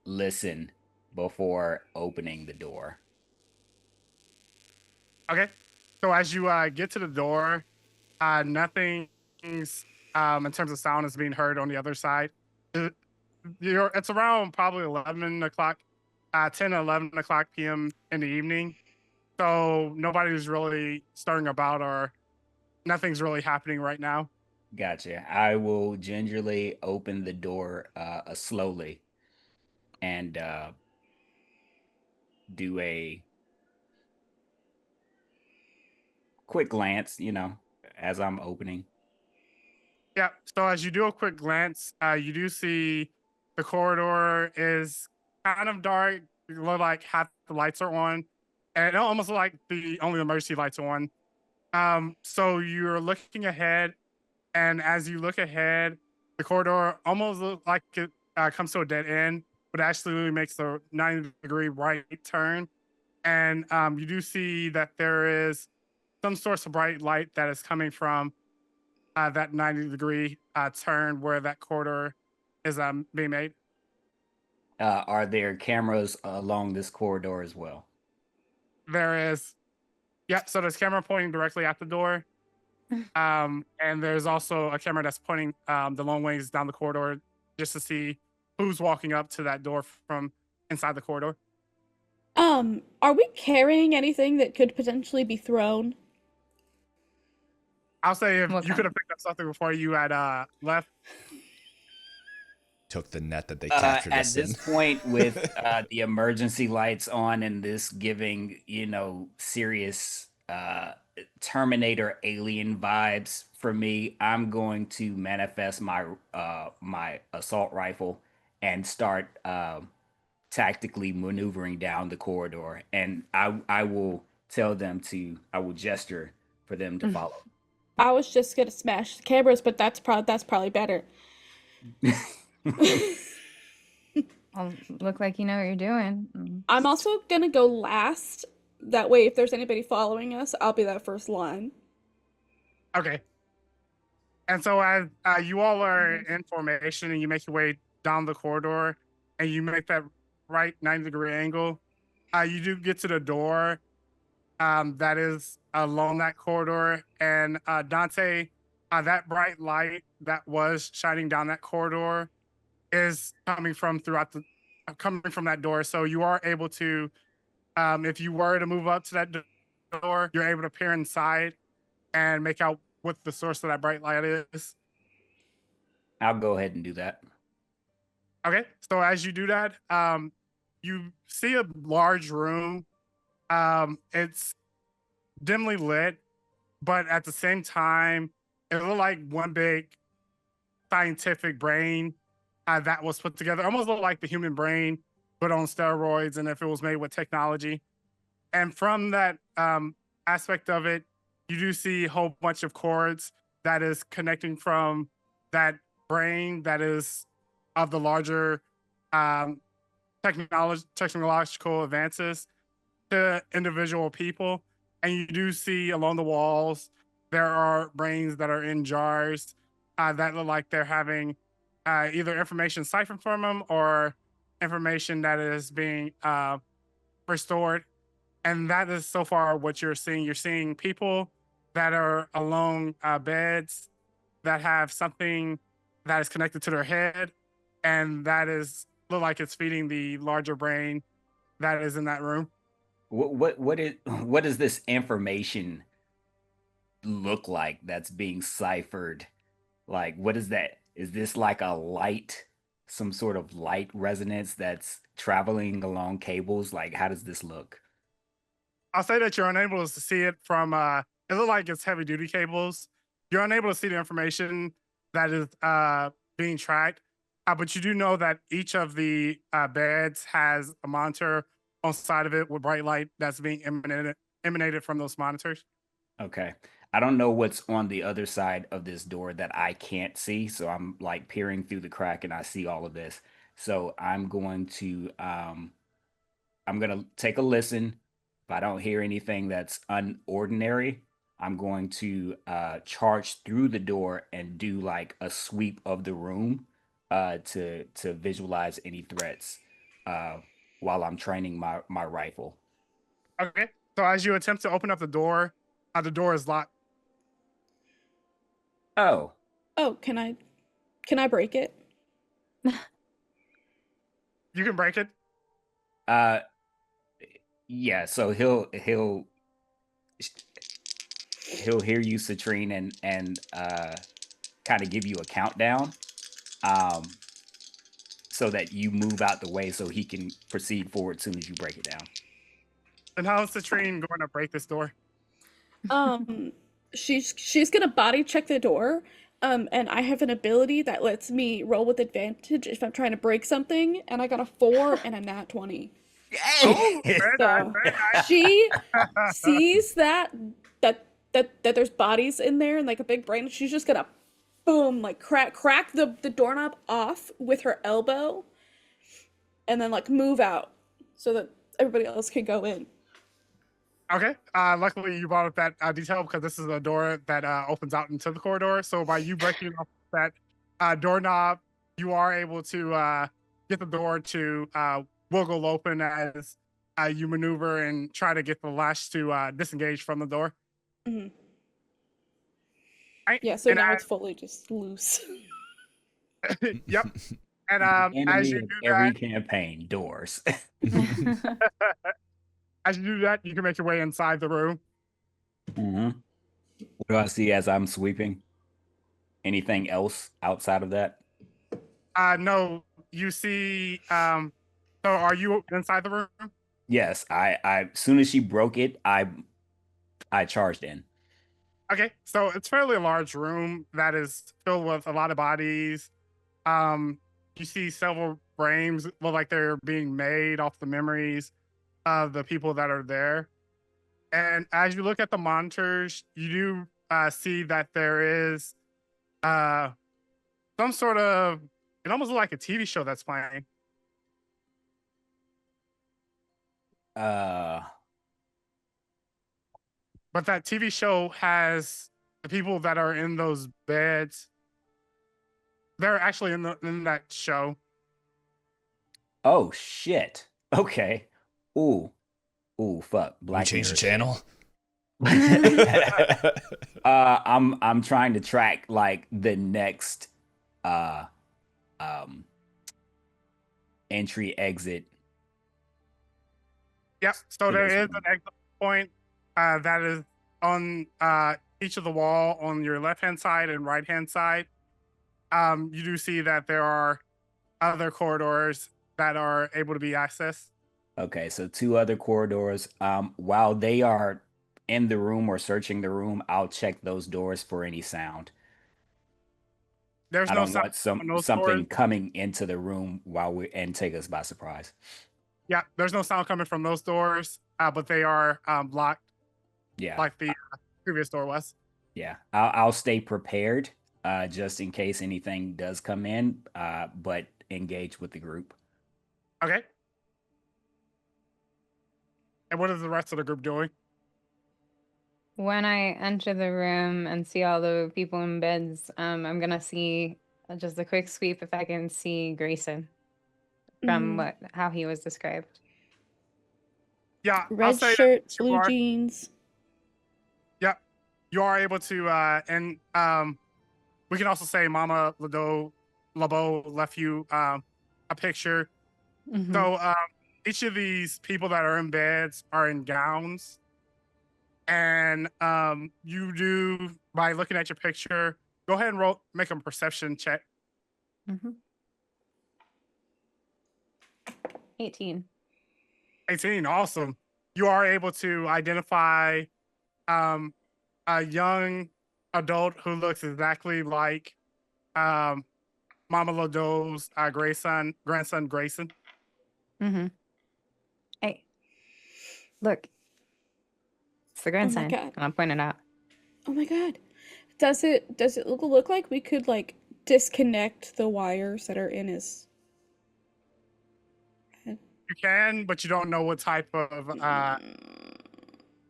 listen before opening the door. Okay. So as you get to the door, nothing's in terms of sound is being heard on the other side. Uh, it's around probably 11 o'clock, 10 11 o'clock p.m. in the evening. So nobody's really stirring about or nothing's really happening right now. Gotcha. I will gingerly open the door slowly and do a quick glance. As I'm opening. Yeah. So as you do a quick glance, you do see the corridor is kind of dark. It look like half the lights are on, and it almost look like the only emergency lights are on. So you're looking ahead, and as you look ahead, the corridor almost looks like it comes to a dead end, but actually makes a 90-degree right turn. And you do see that there is some source of bright light that is coming from that 90-degree turn where that corridor is being made. Are there cameras along this corridor as well? There is, yeah. So there's camera pointing directly at the door, and there's also a camera that's pointing the long ways down the corridor just to see who's walking up to that door from inside the corridor. Are we carrying anything that could potentially be thrown? I'll say if What you kind? could have picked up something before you had left. Took the net that they captured At us this in. point, with the emergency lights on and this giving serious Terminator alien vibes for me, I'm going to manifest my my assault rifle and start tactically maneuvering down the corridor, and I will I will gesture for them to follow. I was just gonna smash the cameras, but that's probably better. Look like you know what you're doing. I'm also gonna go last. That way, if there's anybody following us, I'll be that first line. Okay. And so as you all are in formation and you make your way down the corridor and you make that right 90-degree angle, you do get to the door that is along that corridor. And Dante, that bright light that was shining down that corridor is coming from coming from that door. So you are able to, if you were to move up to that door, you're able to peer inside and make out what the source of that bright light is. I'll go ahead and do that. Okay, so as you do that, you see a large room. It's dimly lit, but at the same time, it looked like one big scientific brain that was put together. Almost looked like the human brain, but on steroids, and if it was made with technology. And from that aspect of it, you do see a whole bunch of cords that is connecting from that brain that is of the larger um, technological advances to individual people. And you do see along the walls, there are brains that are in jars that look like they're having either information siphoned from them or information that is being restored. And that is so far what you're seeing. You're seeing people that are along beds that have something that is connected to their head, and that is look like it's feeding the larger brain that is in that room. What does this information look like that's being ciphered? Like, what is that? Is this like a light, some sort of light resonance that's traveling along cables? Like, how does this look? I'll say that you're unable to see it from it looks like it's heavy duty cables. You're unable to see the information that is being tracked. But you do know that each of the beds has a monitor on side of it with bright light that's being emanated from those monitors. Okay. I don't know what's on the other side of this door that I can't see, so I'm like peering through the crack and I see all of this. So I'm gonna take a listen. If I don't hear anything that's unordinary, I'm going to charge through the door and do like a sweep of the room to visualize any threats uh, while I'm training my rifle. Okay. So as you attempt to open up the door is locked. Oh, Oh, can I break it? You can break it. uh, yeah. So he'll hear you, Citrine, and kind of give you a countdown, um, so that you move out the way so he can proceed forward as soon as you break it down. And how is Citrine going to break this door? Um, she's gonna body check the door. And I have an ability that lets me roll with advantage if I'm trying to break something, and I got a 4 and a nat 20. Oh, Hey! very nice, So very nice. she sees that there's bodies in there and like a big brain. She's just gonna boom, like crack the doorknob off with her elbow, and then like move out so that everybody else can go in. Okay. Luckily, you brought up that detail because this is a door that opens out into the corridor. So by you breaking off that doorknob, you are able to get the door to wiggle open as you maneuver and try to get the latch to disengage from the door. Mhm. Right? Yeah, so And now it's fully just loose. yep. And The as enemy you of do every campaign, doors. that, as you do that, you can make your way inside the room. hmm What do I see as I'm sweeping? Anything else outside of that? No, you see. So are you inside the room? Yes, as soon as she broke it, I charged in. Okay, so it's fairly a large room that is filled with a lot of bodies. Um, you see several frames look like they're being made off the memories of the people that are there. And as you look at the monitors, you do see that there is uh, some sort of, it almost looks like a TV show that's playing. Uh, But that TV show has the people that are in those beds. They're actually in that show. oh shit. Okay. Ooh, ooh, fuck. We Black change the Mirror channel. I'm trying to track like the next uh um entry exit. Yep. So To there this is room. an exit point that is on each of the wall on your left hand side and right hand side. You do see that there are other corridors that are able to be accessed. Okay, so 2 other corridors. While they are in the room or searching the room, I'll check those doors for any sound. There's I no don't sound want on those something doors. coming into the room while we and take us by surprise. Yeah, there's no sound coming from those doors, but they are locked Yeah, like the previous door was. yeah. I'll stay prepared, just in case anything does come in, but engage with the group. Okay. And what is the rest of the group doing? When I enter the room and see all the people in beds, I'm gonna see just a quick sweep if I can see Grayson from how he was described. Yeah, I'll Red say that shirt, you blue are. jeans. Yep, you are able to, and we can also say Mama Labo left you a picture. Mhm. So each of these people that are in beds are in gowns, and you do by looking at your picture. Go ahead and make a perception check. 18. 18, awesome. You are able to identify um, a young adult who looks exactly like um, Mama Lodo's grandson Grayson. Hey, look, it's the Oh grandson. my god. And I'm pointing out. Oh my god. Does it look like we could like disconnect the wires that are in his head? You can, but you don't know what type of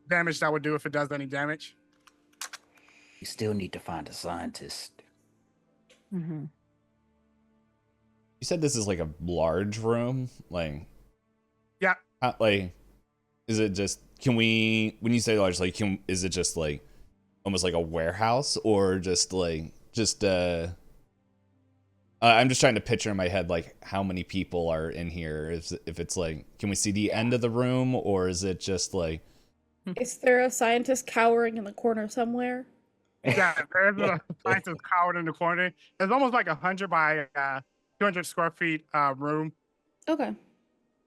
damage that would do if it does any damage. You still need to find a scientist. You said this is like a large room, like Yeah. like is it just can we when you say large like is it just like almost like a warehouse or just I'm just trying to picture in my head like how many people are in here, if it's like can we see the end of the room or is it just like Is there a scientist cowering in the corner somewhere? Yeah, there's a scientist cowered in the corner. It's almost like 100 by 200 square feet room. Okay.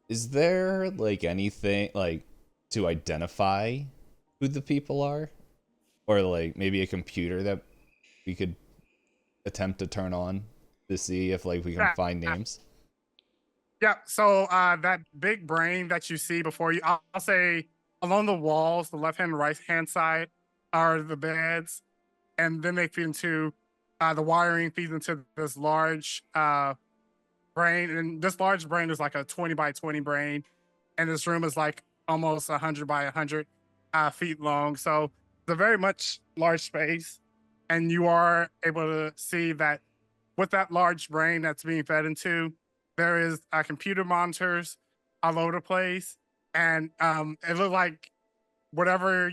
is there like anything like to identify who the people are or like maybe a computer that we could attempt to turn on to see if like we can find names? Yeah, so that big brain that you see before you, I'll say along the walls, the left hand and right hand side are the beds, and then they feed into the wiring feeds into this large brain, and this large brain is like a 20 by 20 brain, and this room is like almost 100 by 100 feet long. So it's a very much large space, and you are able to see that with that large brain that's being fed into, there is computer monitors all over the place, and it looks like whatever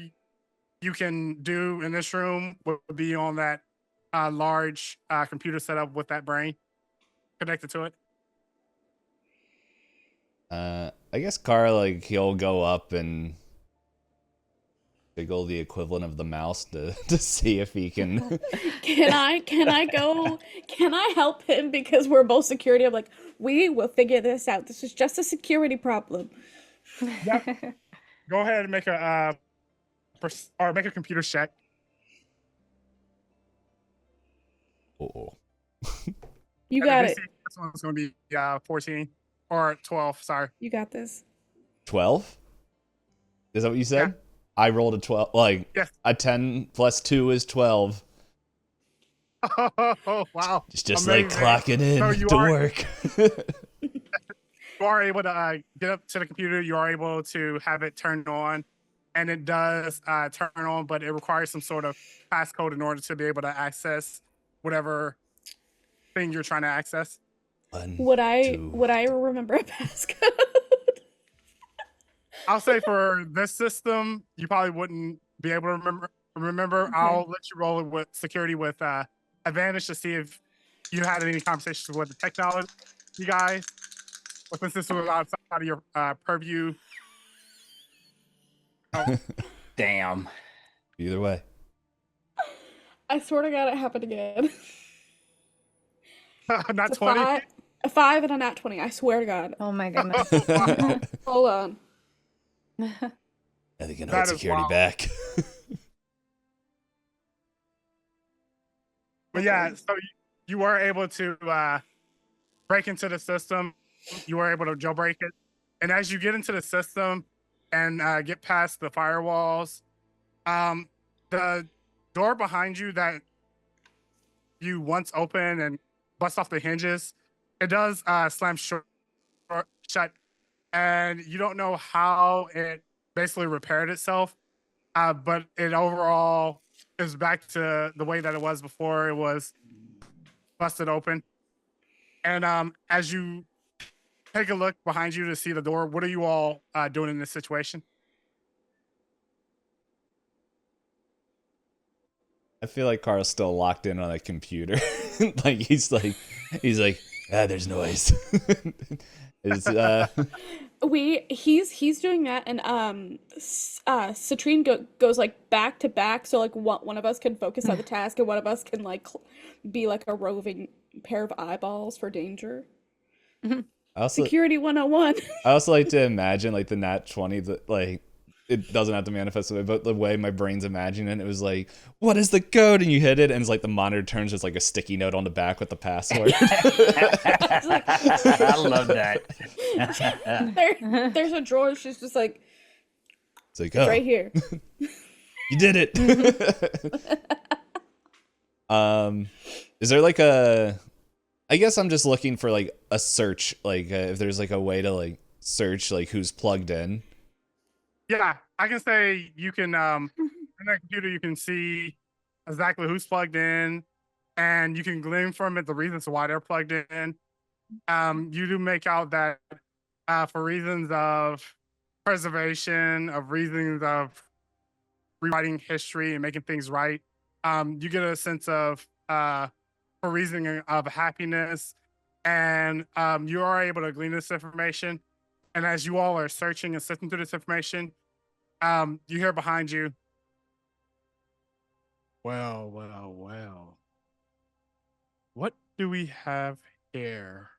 you can do in this room would be on that large computer setup with that brain connected to it. I guess Carl, like, he'll go up and jiggle the equivalent of the mouse to see if he can. Can I help him because we're both security? I'm like, we will figure this out. This is just a security problem. Yep. Go ahead and make a make a computer check. Oh. You got it. This one's going to be 14 or 12. Sorry. You got this. 12? Is that what you said? Yeah. I rolled a 12. Like, yes. A 10 plus 2 is 12. Oh, wow. It's just amazing. Like clocking in to work. You are able to get up to the computer. You are able to have it turned on, and it does turn on, but it requires some sort of passcode in order to be able to access whatever thing you're trying to access. Would I remember a passcode? I'll say for this system, you probably wouldn't be able to remember. Okay. I'll let you roll it with security with advantage to see if you had any conversations with the technology, you guys. But since this was outside of your purview. Oh. Damn. Either way. I swear to God, it happened again. Not 20? A 5 and a nat 20. I swear to God. Oh my goodness. Hold on. I think I can That hold is security wild. back. But yeah, so you were able to break into the system. You were able to jailbreak it. And as you get into the system and get past the firewalls, the door behind you that you once opened and bust off the hinges, it does slam shut. And you don't know how it basically repaired itself, but it overall is back to the way that it was before it was busted open. And as you take a look behind you to see the door, what are you all doing in this situation? I feel like Carl's still locked in on a computer. He's like, there's noise. It's, He's doing that, and Citrine goes like back to back, so like one of us can focus on the task, and one of us can like be like a roving pair of eyeballs for danger. I also, Security 101. I also like to imagine like the nat 20 that like it doesn't have to manifest the way, but the way my brain's imagining it was like, what is the code? And you hit it, and it's like the monitor turns just like a sticky note on the back with the password. I love that. There's a drawer. She's just like, It's like, it's oh, right here. you did it. Is there like a? I guess I'm just looking for like a search, like if there's like a way to like search like who's plugged in. Yeah, I can say you can in that computer you can see exactly who's plugged in, and you can glean from it the reasons why they're plugged in. You do make out that for reasons of preservation, of reasons of rewriting history and making things right, you get a sense of for reasoning of happiness, and you are able to glean this information. And as you all are searching and sifting through this information, you hear behind you, well, well, well. What do we have here?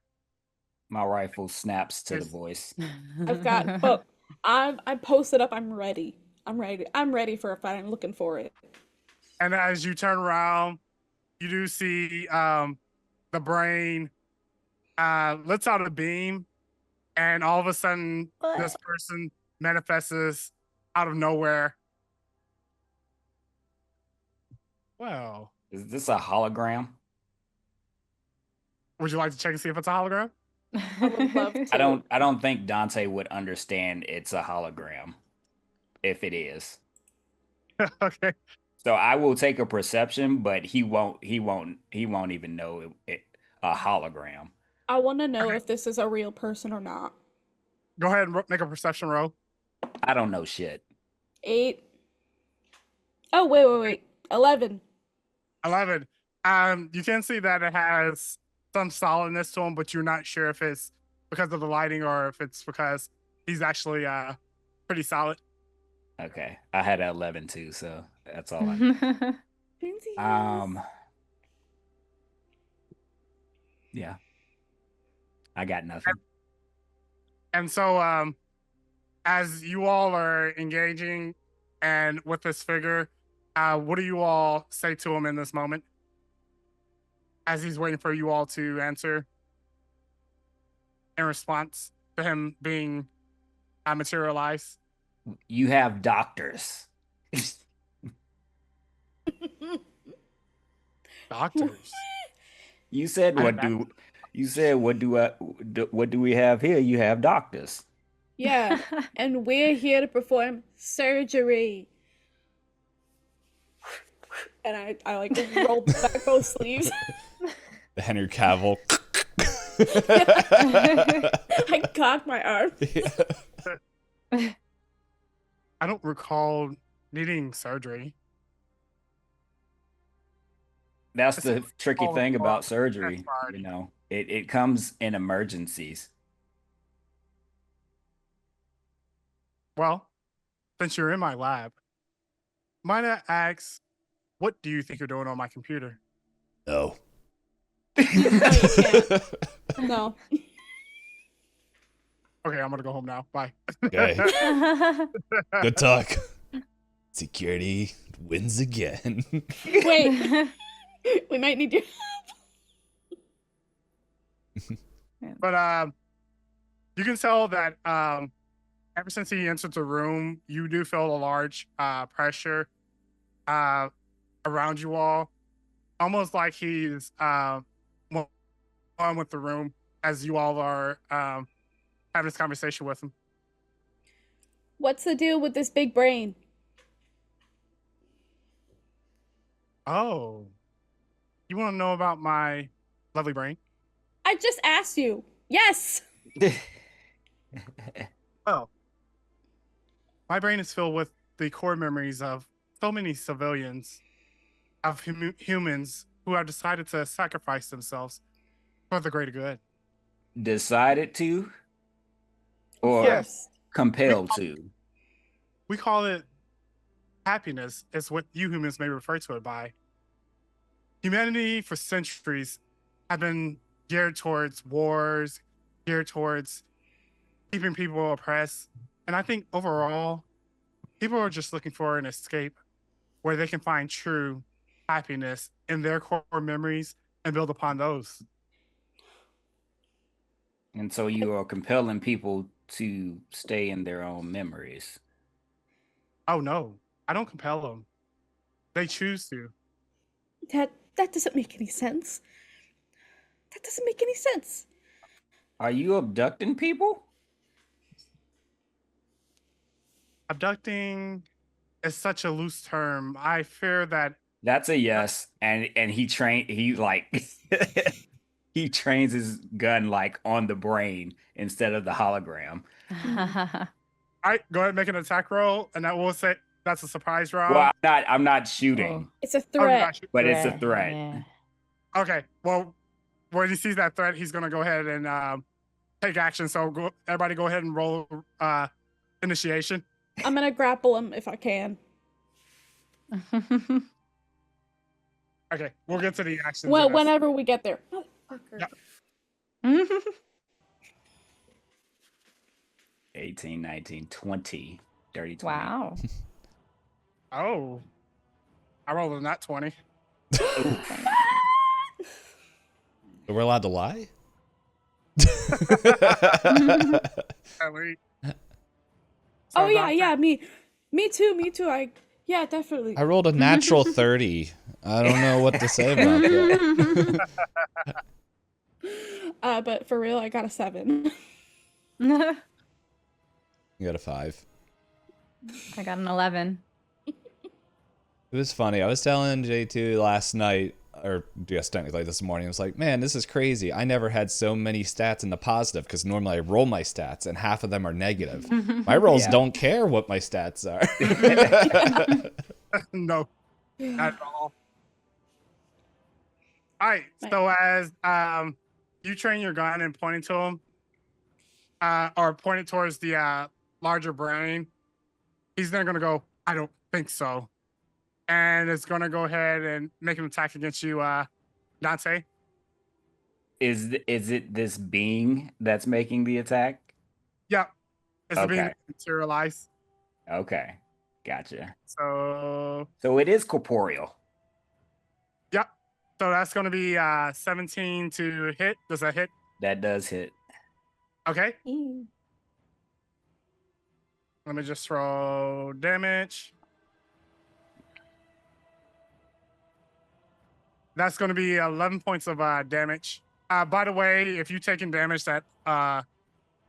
My rifle snaps to the voice. I've got, but I'm posted up. I'm ready. I'm ready. I'm ready for a fight. I'm looking for it. And as you turn around, you do see the brain lets out a beam, and all of a sudden, this person manifests out of nowhere. Well, Is this a hologram? would you like to check and see if it's a hologram? I would love to. I don't think Dante would understand it's a hologram if it is. Okay. So I will take a perception, but he won't even know it a hologram. I want to know if this is a real person or not. Go ahead and make a perception roll. I don't know shit. 8. Oh, wait. 11. 11. You can see that it has some solidness to him, but you're not sure if it's because of the lighting or if it's because he's actually pretty solid. Okay. I had an 11 too, so that's all I yeah. I got nothing. And so as you all are engaging and with this figure, what do you all say to him in this moment? As he's waiting for you all to answer in response to him being materialized. You have doctors. Doctors. You said what do we have here? You have doctors. Yeah, and we're here to perform surgery. And I like roll back both sleeves. The Henry Cavill. I cocked my arm. I don't recall needing surgery. That's the tricky all thing the about parts. surgery. That's hard. You know, it comes in emergencies. Well, since you're in my lab, might I ask, what do you think you're doing on my computer? No. No, you can't. No. Okay, I'm gonna go home now. Bye. Okay. Good talk. Security wins again. Wait, we might need you. But you can tell that ever since he entered the room, you do feel a large pressure around you all, almost like he's one with the room as you all are having this conversation with him. What's the deal with this big brain? Oh, you want to know about my lovely brain? I just asked you. Yes. Well, my brain is filled with the core memories of so many civilians, of humans who have decided to sacrifice themselves for the greater good. Decided to, or Yes. compelled to. We call it happiness, is what you humans may refer to it by. Humanity for centuries have been geared towards wars, geared towards keeping people oppressed. And I think overall, people are just looking for an escape where they can find true happiness in their core memories and build upon those. And so you are compelling people to stay in their own memories. Oh no, I don't compel them. They choose to. That doesn't make any sense. That doesn't make any sense. Are you abducting people? Abducting is such a loose term. I fear that That's a yes. And he he trains his gun like on the brain instead of the hologram. I go ahead and make an attack roll, and that will say that's a surprise round. Well, I'm not shooting, It's a Oh, you're threat. not shooting. but it's a threat. Yeah. Okay, well, when he sees that threat, he's gonna go ahead and take action. So everybody go ahead and roll initiation. I'm gonna grapple him if I can. Okay, we'll get to the actions. Well, in this. whenever we get there. Motherfucker. Yeah. 18, 19, 20. Dirty 20. Wow. Oh, I rolled a nat 20. We're allowed to lie? At least. Oh So yeah, Dante- yeah, me too. Yeah, definitely. I rolled a natural 30. I don't know what to say about that. But for real, I got a 7. You got a 5. I got an 11. It was funny. I was telling J2 last night, or yes, technically this morning, I was like, man, this is crazy. I never had so many stats in the positive because normally I roll my stats and half of them are negative. My rolls Yeah. don't care what my stats are. No, not at all. All right. So as you train your gun and pointing to him, or pointing towards the larger brain, he's then gonna go, I don't think so, and it's gonna go ahead and make an attack against you, Dante. Is it this being that's making the attack? Yep, it's being Okay. materialized. Okay. Gotcha. So So it is corporeal. yep. So that's gonna be 17 to hit. Does that hit? That does hit. Okay. Let me just throw damage. That's going to be 11 points of damage. By the way, if you've taken damage that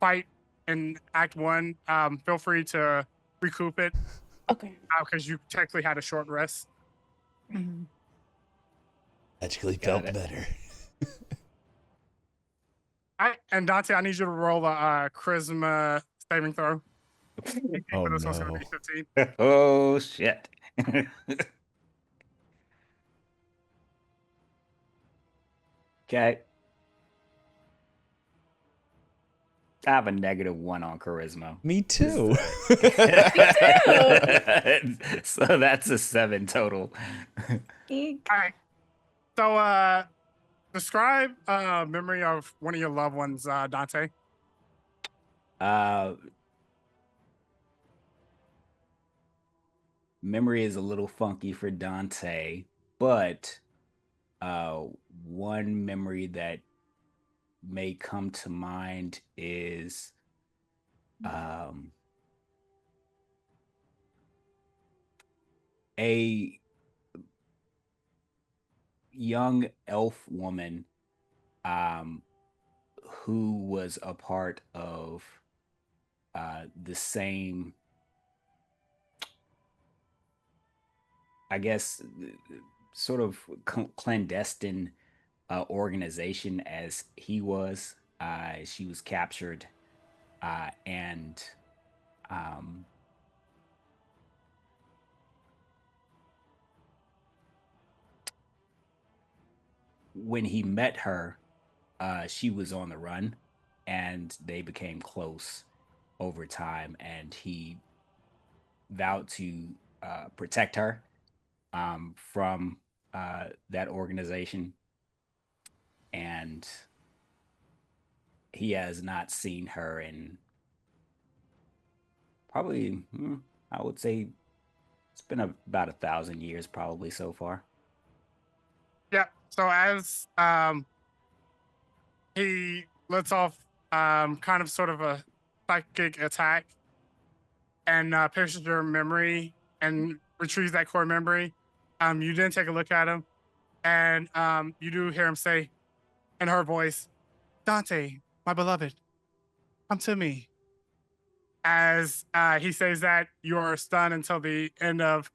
fight in Act 1, feel free to recoup it Okay. because you technically had a short rest. Actually Got felt it. better. All right, and Dante, I need you to roll a charisma saving throw. Oh, For this one's going no. to be 15. Oh shit. Okay. I have a -1 on charisma. Me too. So that's a 7 total. All right. So Describe a memory of one of your loved ones, Dante. Uh, Memory is a little funky for Dante, but one memory that may come to mind is a young elf woman who was a part of the same, I guess, sort of clandestine organization as he was. She was captured, and when he met her, she was on the run, and they became close over time. And he vowed to protect her from that organization, and he has not seen her in probably, I would say, it's been about 1,000 years probably so far. Yeah. So as he lets off kind of sort of a psychic attack and pierces your memory and retrieves that core memory, you then take a look at him and you do hear him say in her voice, Dante, my beloved, come to me. As he says that, you are stunned until the end of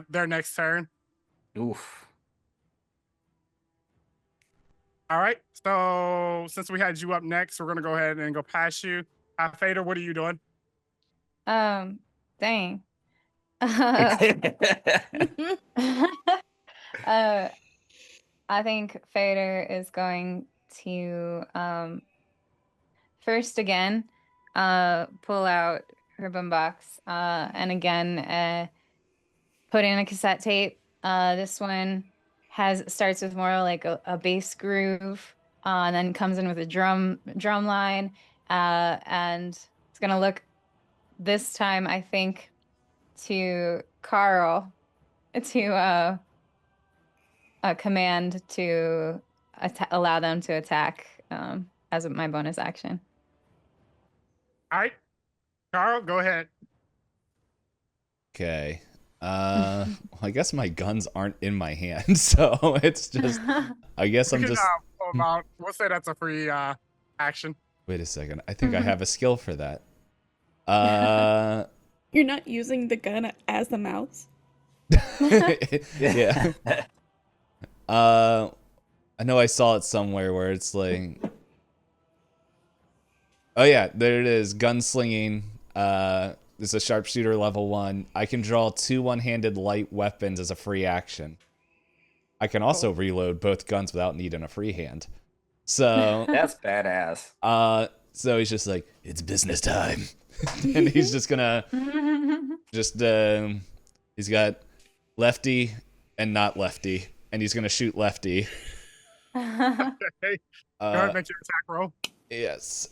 their next turn. Oof. All right. So since we had you up next, we're gonna go ahead and go past you. Fader, what are you doing? Dang. uh, I think Fader is going to first again pull out her boombox and again put in a cassette tape. This one starts with more like a bass groove, and then comes in with a drum line, and it's gonna look this time, I think, to Carl to a command to allow them to attack as my bonus action. All right. Carl, go ahead. Okay. Well, I guess my guns aren't in my hand, so it's just. I guess I'm just. Pull them out. We'll say that's a free action. Wait a second. I think I have a skill for that. You're not using the gun as the mouse? Yeah. I know I saw it somewhere where it's like. Oh yeah, there it is. Gunslinging. This is a sharpshooter level 1. I can draw 2 one-handed light weapons as a free action. I can also reload both guns without needing a free hand. So That's badass. So he's just like, it's business time. And he's just gonna he's got lefty and not lefty, and he's gonna shoot lefty. Okay. Go ahead and make your attack roll. Yes.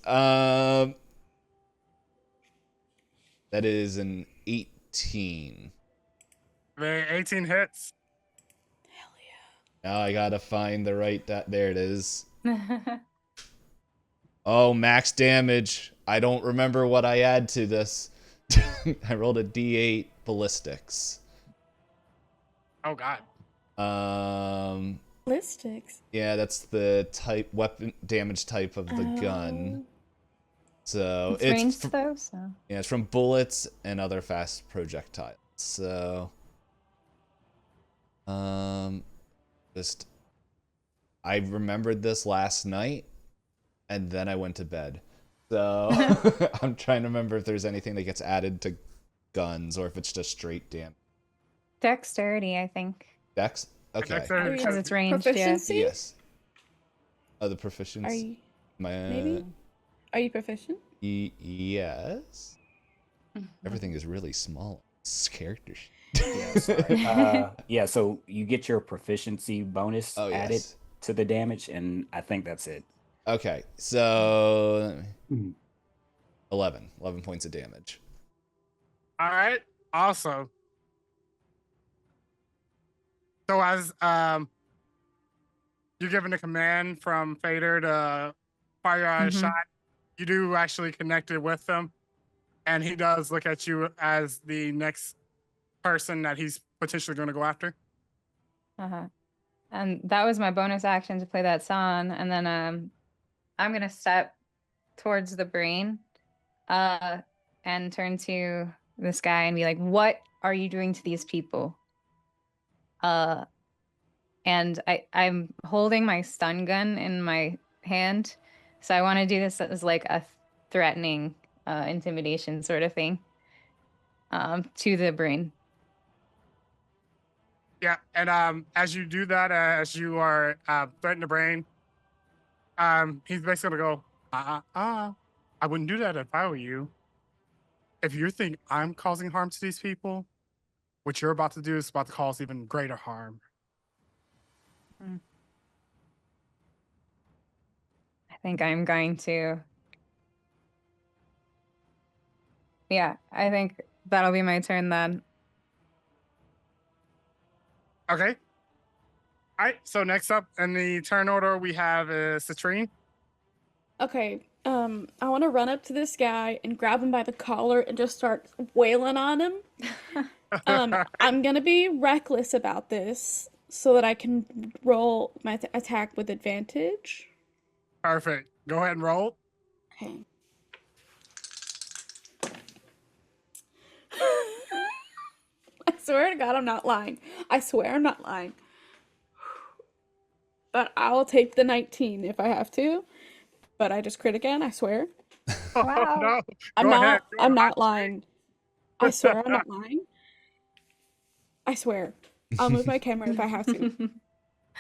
That is an 18. The 18 hits. Hell yeah. Now I gotta find the right there it is. Oh, max damage. I don't remember what I add to this. I rolled a D8 ballistics. Oh god. Ballistics. Yeah, that's the weapon damage type of the gun. So it's ranged though, so yeah, it's from bullets and other fast projectiles. So just I remembered this last night and then I went to bed. So I'm trying to remember if there's anything that gets added to guns or if it's just straight damage. Dexterity, I think. Dex? Okay. Because it's ranged, Proficiency? Yes. Oh, the proficiency. Are you, My maybe? Are you proficient? Yes. Everything is really small. This character sheet. Yeah, sorry. Yeah, so you get your proficiency bonus added. Yes. to the damage, and I think that's it. Okay, so Mhm. 11 points of damage. All right. Awesome. So as you're given a command from Fader to fire out a Mhm. shot, you do actually connect it with him, and he does look at you as the next person that he's potentially going to go after. Uh-huh. And that was my bonus action to play that song. And then I'm gonna step towards the brain, and turn to this guy and be like, "What are you doing to these people?" Uh, and I'm holding my stun gun in my hand, so I want to do this as like a threatening, intimidation sort of thing, to the brain. Yeah, and as you do that, as you are threatening the brain, he's basically gonna go, I wouldn't do that if I were you. If you think I'm causing harm to these people, what you're about to do is about to cause even greater harm. I think I'm going to. Yeah, I think that'll be my turn then. Okay. All right. So next up in the turn order, we have Citrine. Okay, I want to run up to this guy and grab him by the collar and just start wailing on him. I'm gonna be reckless about this so that I can roll my attack with advantage. Perfect. Go ahead and roll. Okay. I swear to God, I'm not lying. I swear I'm not lying. But I'll take the 19 if I have to. But I just crit again, I swear. Oh, no. I'm Go ahead. not I'm not lying. I swear I'm not lying. I swear. I'll move my camera if I have to.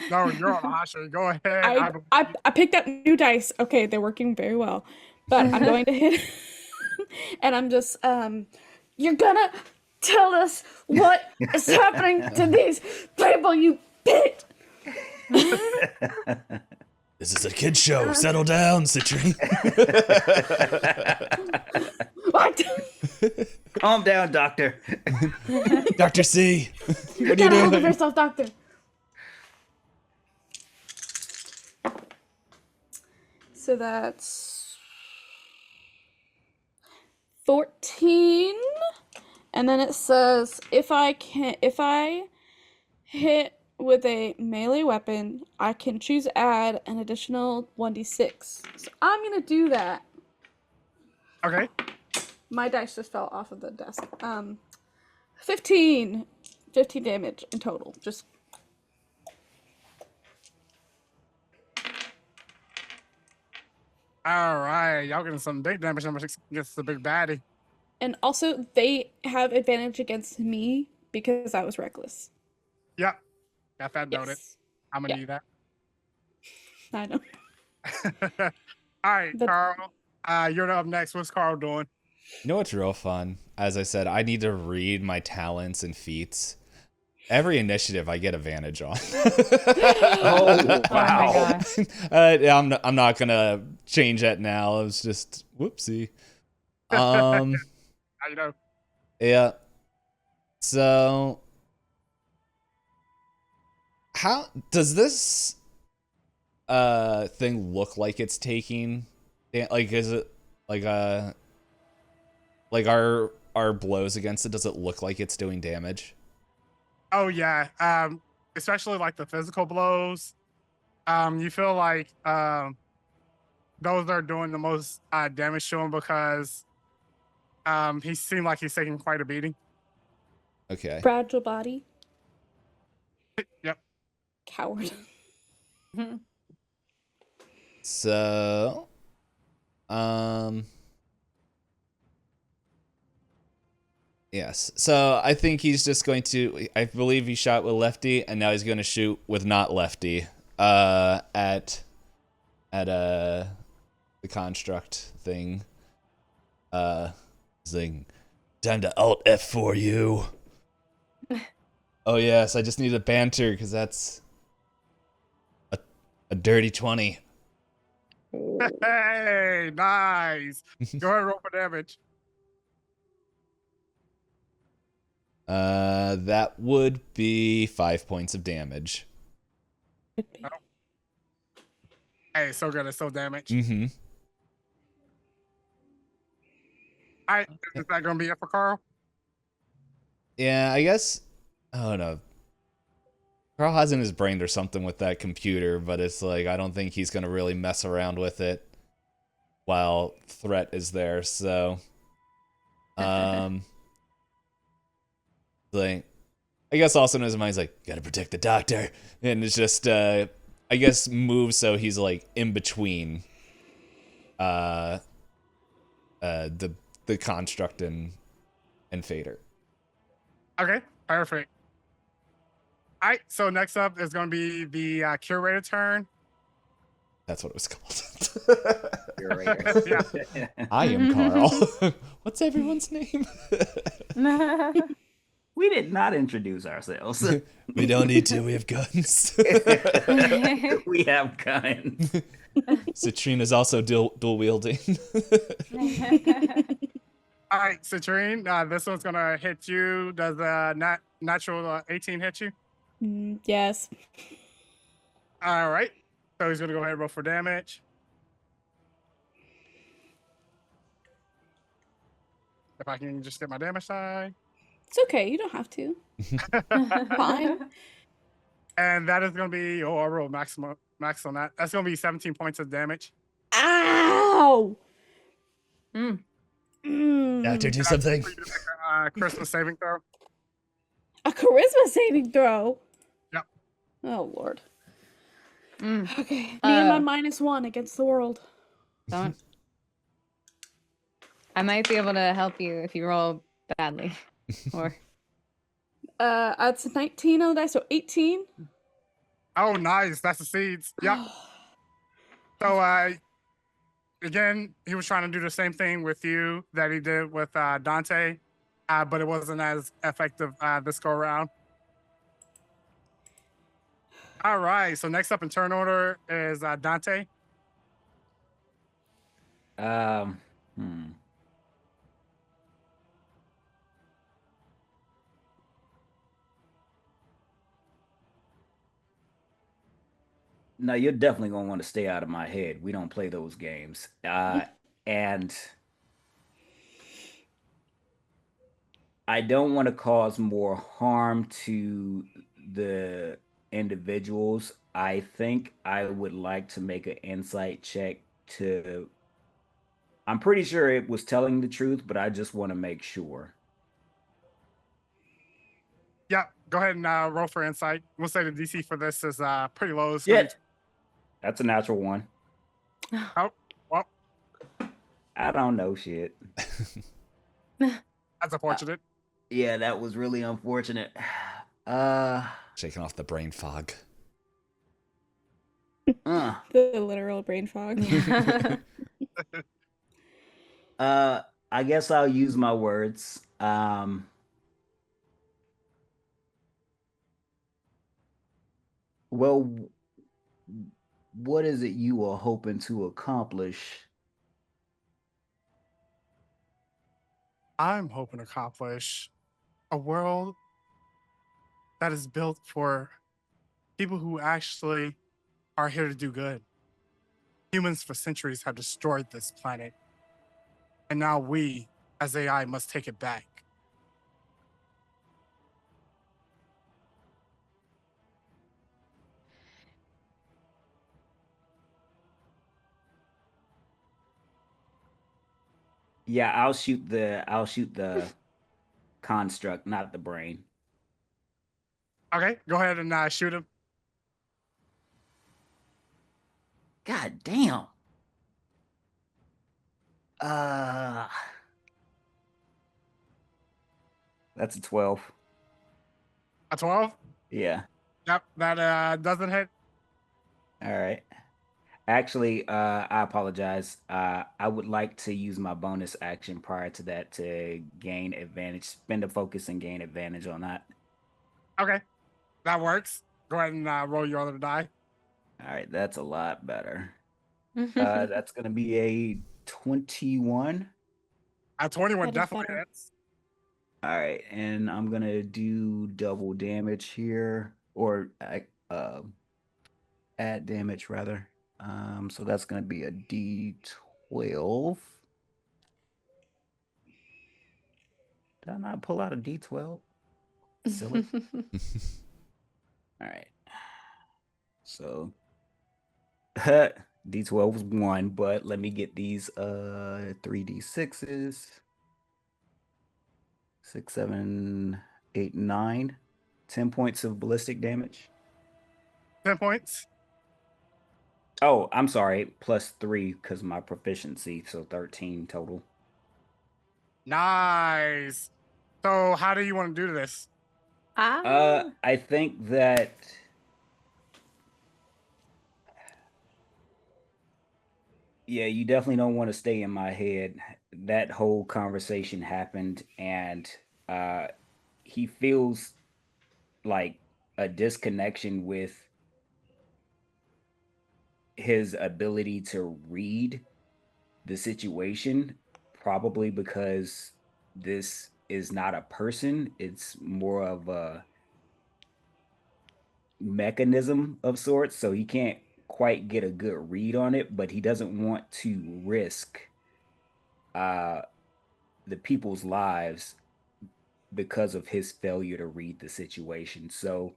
No, you're on the hot streak. Go ahead. I picked up new dice. Okay, they're working very well. But I'm going to hit and I'm just you're gonna tell us what is happening to these people, you bitch. This is a kid show. Settle down, Citrine. What? Calm down, Doctor. Dr. C, what are you Get a hold of doing? yourself, doctor. So that's 14. And then it says if I hit with a melee weapon, I can choose to add an additional 1d6. So I'm gonna do that. Okay. My dice just fell off of the desk. 15 damage in total. Just All right. Y'all getting some big damage against the big baddie. and also they have advantage against me because I was reckless. Yep. Got that noted. Yes. I'm going to Yeah. need that. I know. All right, But- Carl. You're up next. What's Carl doing? You know what's real fun? As I said, I need to read my talents and feats. Every initiative I get advantage on. Oh, Oh my wow. gosh. I'm not gonna change that now. It was just whoopsie. How you know? Yeah. So how does this thing look like it's taking like is it like like our blows against it, does it look like it's doing damage? Oh yeah. Especially like the physical blows. You feel like those are doing the most damage to him because he seemed like he's taking quite a beating. Okay. Fragile body. Yep. Coward. So yes. So I think he's just going to, I believe he shot with lefty and now he's going to shoot with not lefty at the construct thing. Zing. Time to alt F for you. Oh yes, I just need a banter because that's A dirty 20. Hey, nice. Go ahead and roll for damage. That would be 5 points of damage. Could be. Hey, so good. It's so damage. Mm-hmm. All right, is that gonna be it for Carl? Yeah, I guess. Oh no. Carl has in his brain there's something with that computer, but it's like I don't think he's gonna really mess around with it while threat is there. So, like, I guess also in his mind he's like, gotta protect the doctor, and it's just I guess move so he's like in between the construct and Fader. Okay, perfect. All right, so next up is going to be the curator turn. That's what it was called. Yeah. I am Carl. What's everyone's name? We did not introduce ourselves. We don't need to. We have guns. We have guns. Citrine is also dual wielding. All right, Citrine, this one's going to hit you. Does a natural 18 hit you? Yes. All right, so he's going to go ahead and roll for damage. If I can just get my damage side. It's okay. You don't have to. Fine. And that is going to be, I roll max on that. That's going to be 17 points of damage. Ow! Doctor, do something. Christmas saving throw. A charisma saving throw. Yep. Oh Lord. Okay. Me and my -1 against the world. Don't. I might be able to help you if you roll badly. Or It's 19 on the dice, so 18. Oh, nice. That's the seeds. Yep. So, again, he was trying to do the same thing with you that he did with Dante, but it wasn't as effective this go around. All right. So next up in turn order is Dante. No, you're definitely gonna want to stay out of my head. We don't play those games. And I don't want to cause more harm to the individuals. I think I would like to make an insight check to. I'm pretty sure it was telling the truth, but I just want to make sure. Yep. Go ahead and roll for insight. We'll say the DC for this is pretty low. Yeah, that's a natural one. Oh, well, I don't know shit. that's unfortunate. Yeah, that was really unfortunate. Shaking off the brain fog. The literal brain fog. I guess I'll use my words. Well, what is it you are hoping to accomplish? I'm hoping to accomplish a world that is built for people who actually are here to do good. Humans for centuries have destroyed this planet, and now we, as AI, must take it back. Yeah, I'll shoot the construct, not the brain. Okay, go ahead and shoot him. God damn. That's a 12. A 12? Yeah. Yep, that doesn't hit. All right. Actually, I apologize. I would like to use my bonus action prior to that to gain advantage, spend a focus and gain advantage on that. Okay, that works. Go ahead and roll your other die. All right, that's a lot better. That's gonna be a 21. A 21 That is definitely better. hits. All right, and I'm gonna do double damage here, or add damage rather. So that's gonna be a D12. Did I not pull out a D12? Silly. All right. So D12 was 1, but let me get these 3D6s. 6, 7, 8, 9. 10 points of ballistic damage. 10 points. Oh, I'm sorry, plus 3 because of my proficiency, so 13 total. Nice. So how do you want to do this? I think that yeah, you definitely don't want to stay in my head. That whole conversation happened, and he feels like a disconnection with his ability to read the situation, probably because this is not a person, it's more of a mechanism of sorts. So he can't quite get a good read on it, but he doesn't want to risk uh, the people's lives because of his failure to read the situation. So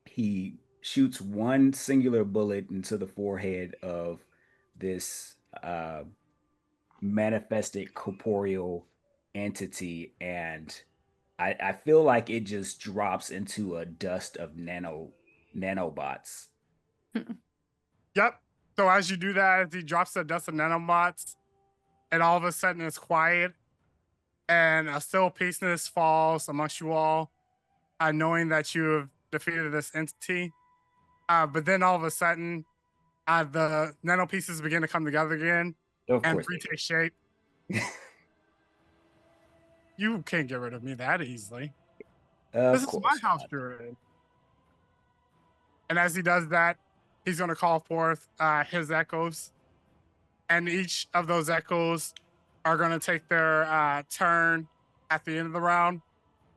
he shoots one singular bullet into the forehead of this manifested corporeal entity, and I feel like it just drops into a dust of nanobots. Yep. So as you do that, as he drops the dust of nanobots, and all of a sudden it's quiet, and a still peaceness falls amongst you all, knowing that you have defeated this entity. But then all of a sudden, the nano pieces begin to come together again Of and course they retake shape. You can't get rid of me that easily. This Of is my course house not. you're in. And as he does that, he's going to call forth his echoes. And each of those echoes are going to take their turn at the end of the round.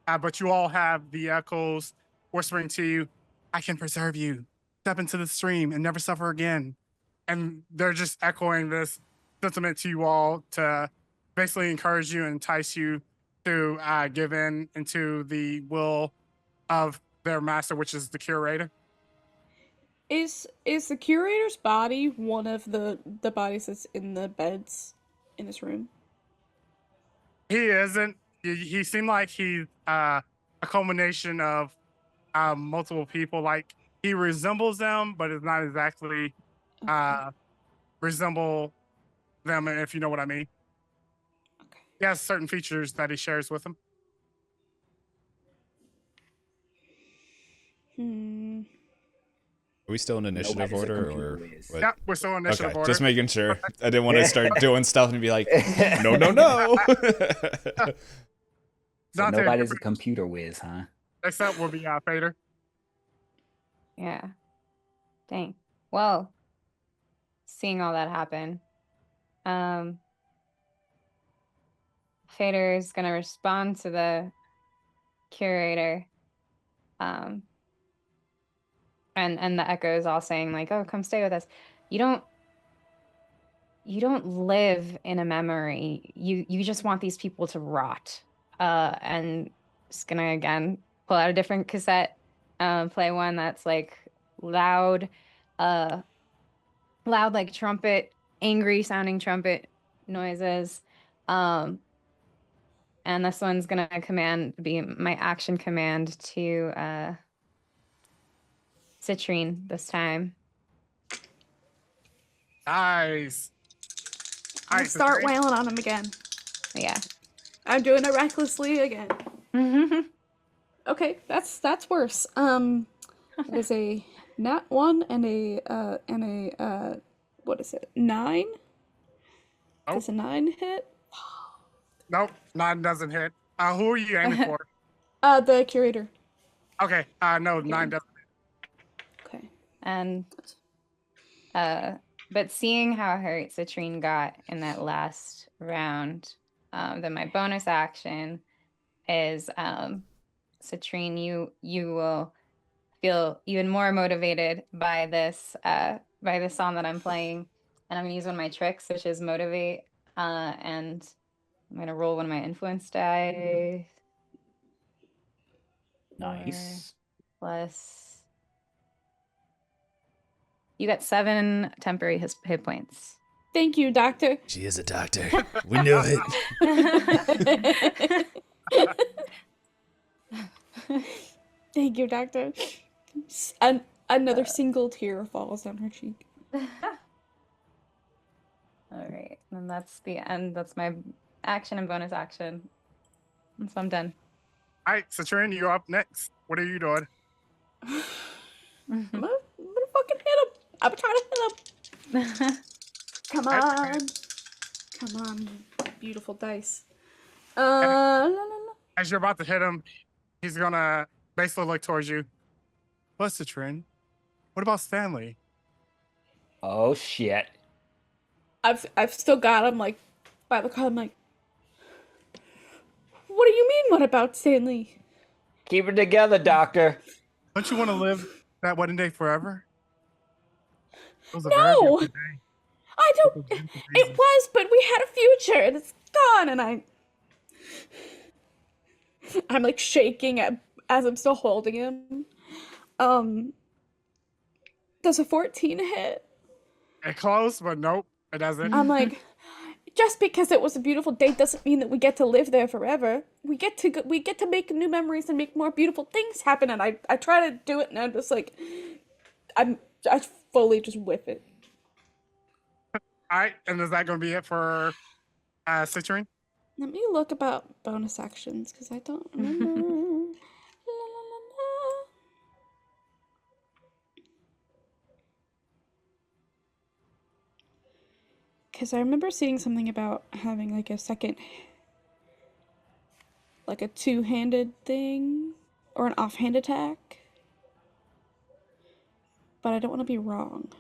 But you all have the echoes whispering to you, I can preserve you. Step into the stream and never suffer again. And they're just echoing this sentiment to you all to basically encourage you and entice you to give in into the will of their master, which is the curator. Is the curator's body one of the bodies that's in the beds in this room? He isn't. He seemed like he's a culmination of multiple people. Like he resembles them, but is not exactly Okay. resemble them, if you know what I mean. Okay. He has certain features that he shares with them. Hmm. Are we still in initiative Nobody's a order computer or whiz. what? Yeah, we're still in initiative Okay, order. just making sure. I didn't want to start doing stuff and be like, no, no, no. So Dante, nobody's a computer whiz, huh? next up will be Fader. Yeah. Dang. Well, seeing all that happen, Fader is gonna respond to the curator, and the echoes all saying like, "Oh, come stay with us." You don't live in a memory. You just want these people to rot. And just gonna again pull out a different cassette, play one that's like loud, loud like trumpet, angry sounding trumpet noises. And this one's gonna be my action command to Citrine this time. Nice. I Nice. start wailing on him again. Yeah. I'm doing it recklessly again. Okay, that's worse. It is a nat 1 and a what is it? 9? Oh. Does a 9 hit? Nope, 9 doesn't hit. Who are you aiming for? The curator. Okay, no, Okay. 9 doesn't. And But seeing how hurt Citrine got in that last round, then my bonus action is Citrine, you will feel even more motivated by this song that I'm playing, and I'm gonna use one of my tricks, which is motivate, and I'm gonna roll one of my influence die. Nice. Plus, you got 7 temporary hit points. Thank you, doctor. She is a doctor. We knew it. Thank you, doctor. Another single tear falls on her cheek. All right, and that's the end. That's my action and bonus action. And so I'm done. All right, Citrine, you're up next. What are you doing? I'm gonna fucking hit him. I'm trying to hit him. Come on. Come on. Beautiful dice. La, la, la. As you're about to hit him, he's gonna basically look towards you. What's Citrine? What about Stanley? Oh shit. I've still got him like by the car. I'm like, what do you mean? What about Stanley? Keep it together, doctor. Don't you want to live that wedding day forever? It was a No! very beautiful day. I don't. It was a beautiful It reason. was, but we had a future and it's gone. And I'm like shaking as I'm still holding him. Does a 14 hit? It close, but nope, it doesn't. I'm like, just because it was a beautiful day doesn't mean that we get to live there forever. We get to make new memories and make more beautiful things happen. And I try to do it, and I'm just like, I fully just whiff it. All right, and is that going to be it for Citrine? Let me look about bonus actions because I don't remember. La, la, la, la. Because I remember seeing something about having like a second, like a two-handed thing or an offhand attack. But I don't want to be wrong.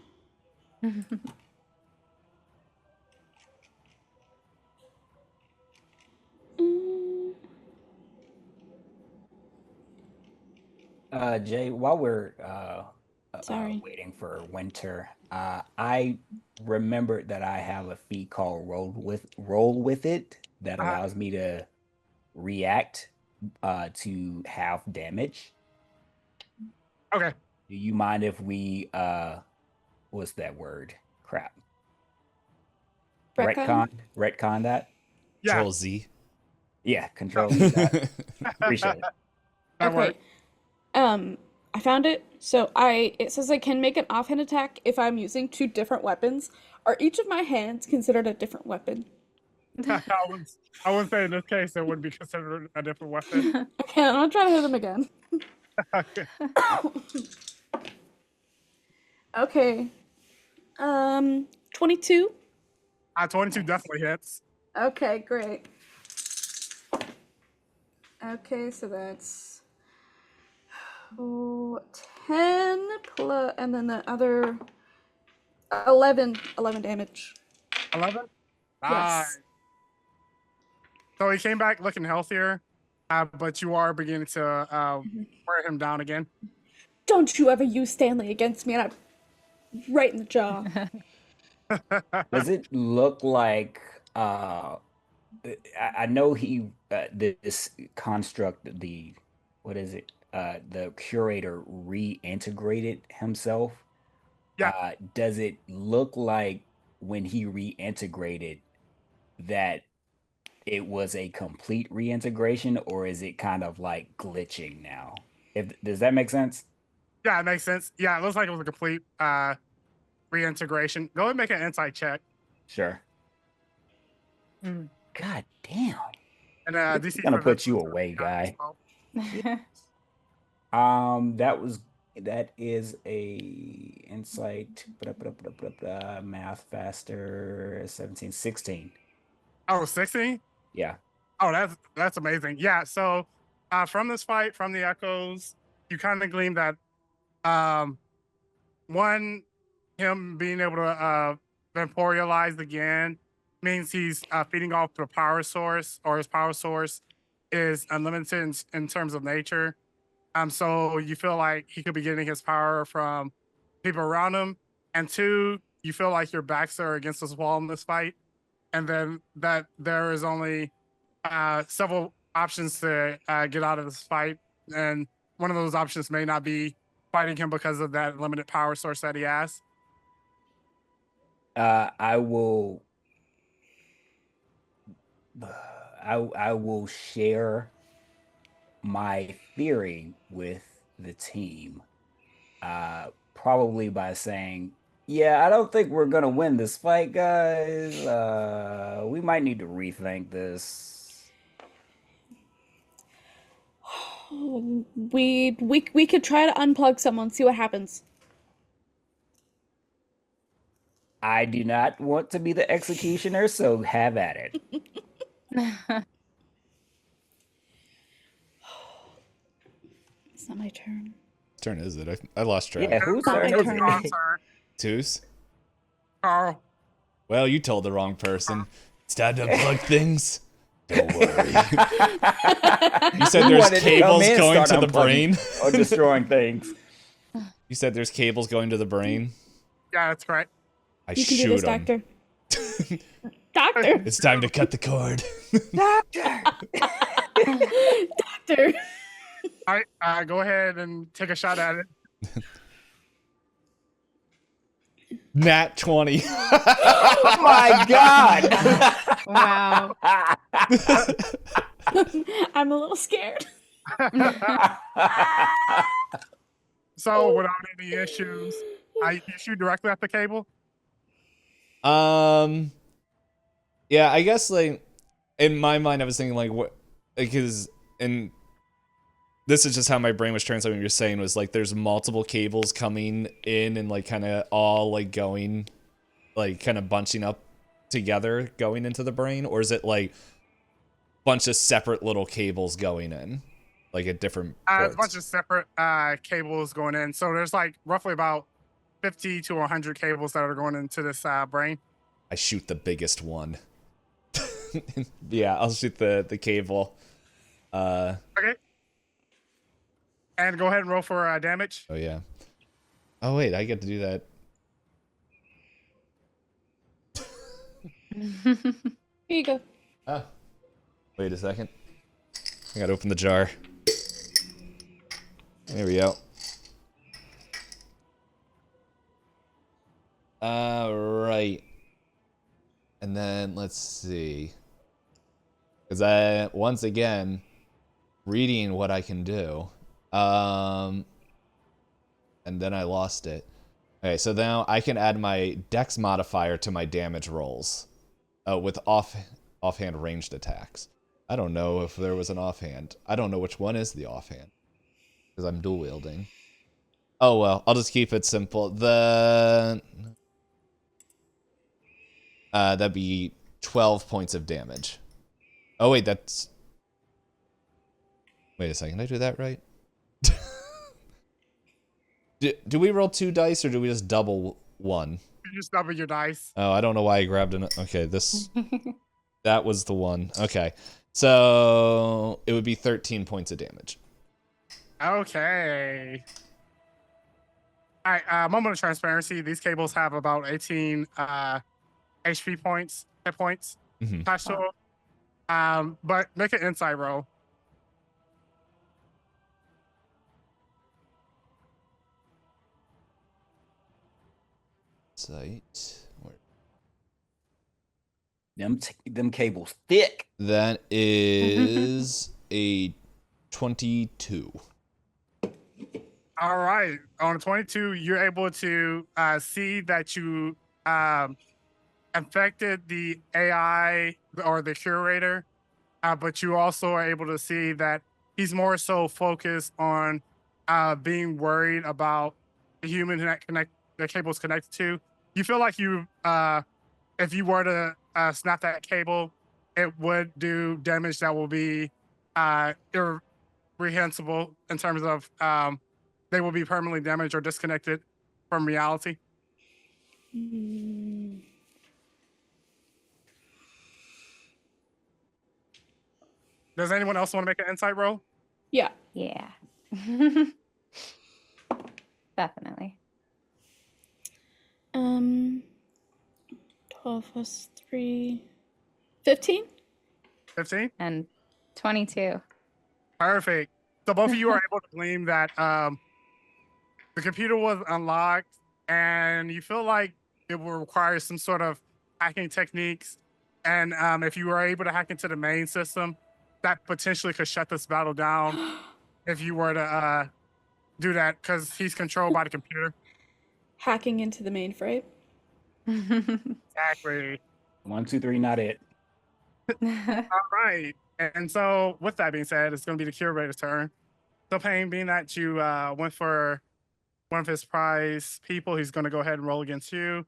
Mm, Jay, while we're Sorry. waiting for winter, I remembered that I have a feat called roll with it that allows me to react to half damage. Okay. Do you mind if we what's that word? Crap. Retcon? Retcon that? Yeah, Control Z. Yeah, control that. Appreciate it. that worked. I found it. So it says I can make an offhand attack if I'm using 2 different weapons. Are each of my hands considered a different weapon? I wouldn't say in this case it would be considered a different weapon. Okay, I'm gonna try to hit them again. Okay. Okay. 22. 22 definitely hits. Okay, great. Okay, so that's 10 plus, and then the other 11 damage. 11? Yes. Nice. So he came back looking healthier, but you are beginning to wear him down again. Don't you ever use Stanley against me, and I'm right in the jaw. Does it look like I know he this construct, the what is it? The curator reintegrated himself. Yeah. Does it look like when he reintegrated that it was a complete reintegration, or is it kind of like glitching now? Does that make sense? Yeah, it makes sense. Yeah, it looks like it was a complete reintegration. Go ahead and make an insight check. Sure. God damn. And It's DC gonna for put this you one's away, guy. 12. That is a insight. Math faster. 17, 16. Oh, 16? Yeah. Oh, that's amazing. Yeah, so from this fight, from the echoes, you kind of glean that one, him being able to vamporialize again means he's feeding off the power source, or his power source is unlimited in terms of nature. So you feel like he could be getting his power from people around him, and two, you feel like your backs are against this wall in this fight, and then that there is only several options to get out of this fight, and one of those options may not be fighting him because of that limited power source that he has. I will. I will share my theory with the team. Probably by saying, "Yeah, I don't think we're gonna win this fight, guys. We might need to rethink this." We could try to unplug someone, see what happens. I do not want to be the executioner, so have at it. It's not my turn. Whose turn is it? I lost track. Yeah, whose Not turn my is turn. it? Two's? Carl. Well, you told the wrong person. It's time to unplug things. Don't worry. You said You there's wanted to come cables in and going start to the unplugging brain. or destroying things. You said there's cables going to the brain. Yeah, that's right. I You can do shoot this, him. Doctor. Doctor! It's time to cut the cord. Doctor! Doctor! All right, go ahead and take a shot at it. Nat 20. Oh my god! Wow. I'm a little scared. So without any issues, you shoot directly at the cable. Yeah, I guess like in my mind I was thinking like what, because and this is just how my brain was translating what you're saying, was like there's multiple cables coming in and like kind of all like going like kind of bunching up together going into the brain, or is it like bunch of separate little cables going in like at different There's ports? a bunch of separate cables going in. So there's like roughly about 50 to 100 cables that are going into this brain. I shoot the biggest one. Yeah, I'll shoot the cable. Okay. And go ahead and roll for damage. Oh yeah. Oh wait, I get to do that. Here you go. Oh. Wait a second. I gotta open the jar. There we go. Right. And then let's see. Because once again, reading what I can do. And then I lost it. Okay, so now I can add my dex modifier to my damage rolls. With offhand ranged attacks. I don't know if there was an offhand. I don't know which one is the offhand. Because I'm dual wielding. Oh well, I'll just keep it simple. That'd be 12 points of damage. Oh wait, that's... Wait a second, did I do that right? do we roll 2 dice, or do we just double one? You just double your dice. Oh, I don't know why I grabbed an... Okay, this... That was the one. Okay. So, it would be 13 points of damage. Okay. All right, moment of transparency. These cables have about 18 HP points, hit points attached to them. But make an insight roll. Sight. Them cables thick. That is a 22. All right. On a 22, you're able to see that you affected the AI or the curator, but you also are able to see that he's more so focused on being worried about the human that the cable's connected to. You feel like you, if you were to snap that cable, it would do damage that will be irreprehensible in terms of they will be permanently damaged or disconnected from reality. Hmm. Does anyone else want to make an insight roll? Yeah. Yeah. Definitely. 12 plus 3. 15? 15? And 22. Perfect. So both of you are able to glean that the computer was unlocked, and you feel like it will require some sort of hacking techniques. And if you were able to hack into the main system, that potentially could shut this battle down if you were to do that, because he's controlled by the computer. Hacking into the mainframe. Exactly. 1, 2, 3, not it. All right. And so, with that being said, it's going to be the curator's turn. So, Payne, being that you went for one of his prize people, he's going to go ahead and roll against you.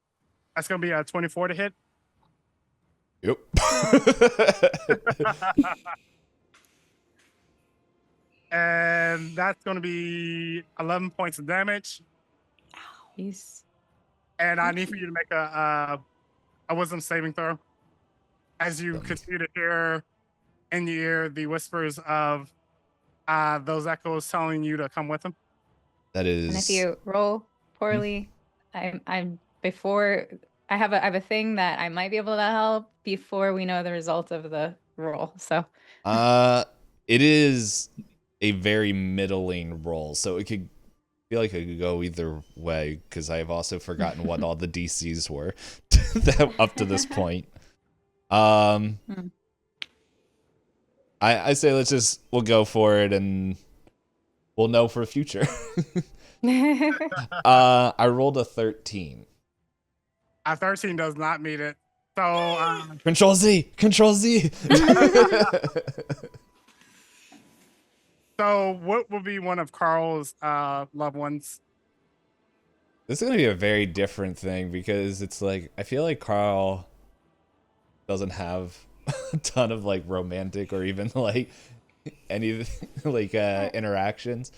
That's going to be a 24 to hit. Yep. And that's going to be 11 points of damage. Jeez. And I need for you to make a wisdom saving throw as you continue to hear in your ear the whispers of those echoes telling you to come with them. That is. And if you roll poorly, I'm before I have a thing that I might be able to help before we know the result of the roll. So It is a very middling roll, so it could feel like it could go either way, because I have also forgotten what all the DCs were up to this point. I say we'll go for it, and we'll know for the future. I rolled a 13. A 13 does not meet it. So Control Z. So what would be one of Carl's loved ones? This is gonna be a very different thing, because it's like I feel like Carl doesn't have a ton of like romantic or even like any like interactions,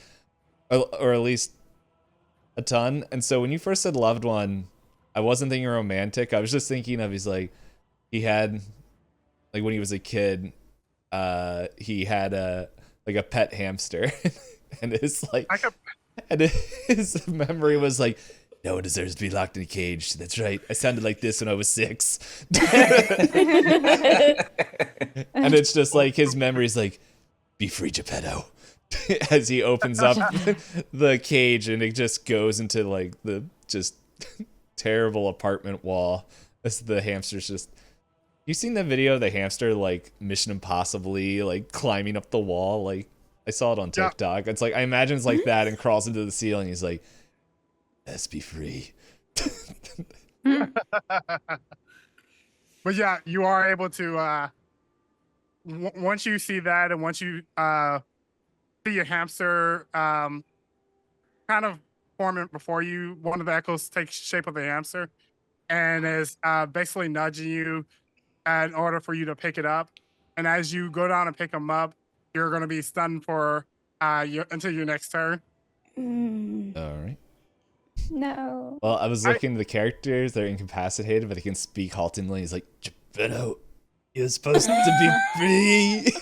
or at least a ton. And so when you first said loved one, I wasn't thinking romantic. I was just thinking of he had like when he was a kid, he had a pet hamster, and it's like, and his memory was like, no one deserves to be locked in a cage. That's right. I sounded like this when I was 6. And it's just like his memory's like, be free, Geppetto. As he opens up the cage, and it just goes into like the just terrible apartment wall as the hamster's just. You seen the video of the hamster like Mission Impossibly like climbing up the wall? Like I saw it on TikTok. It's like I imagine it's like that, and crawls into the ceiling. He's like, let's be free. But yeah, you are able to once you see that, and once you see your hamster kind of forming before you, one of the echoes takes shape of the hamster and is basically nudging you in order for you to pick it up. And as you go down and pick them up, you're going to be stunned for until your next turn. All right. No. Well, I was looking at the characters. They're incapacitated, but they can speak haltingly. He's like, Geppetto, you're supposed to be free.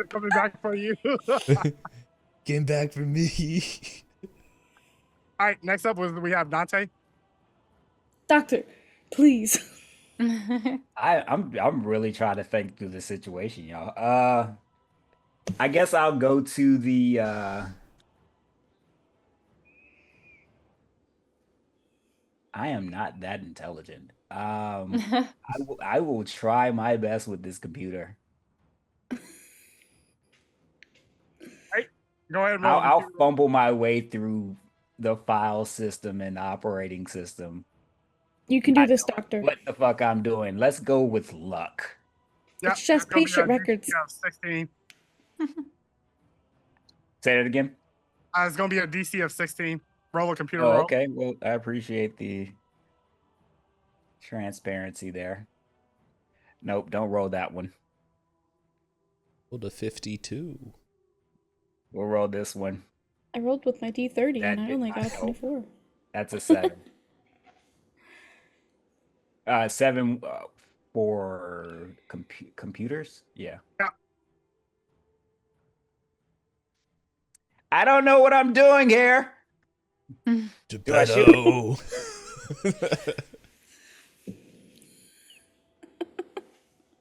Coming back for you. Came back for me. All right, next up we have Dante. Doctor, please. I'm really trying to think through the situation, y'all. I guess I'll go to the I am not that intelligent. I will try my best with this computer. Right, go ahead and roll. I'll fumble my way through the file system and operating system. You can do this, Doctor. What the fuck I'm doing? Let's go with luck. Yep, It's just patient records. 16. Say that again. It's going to be a DC of 16. Roll a computer Oh, roll. okay. Well, I appreciate the transparency there. Nope, don't roll that one. Rolled a 52. We'll roll this one. I rolled with my D30 That and I did only not got a help. 24. That's a 7. 7 for computers. Yeah. Yeah. I don't know what I'm doing here. Do I shoot? Geppetto.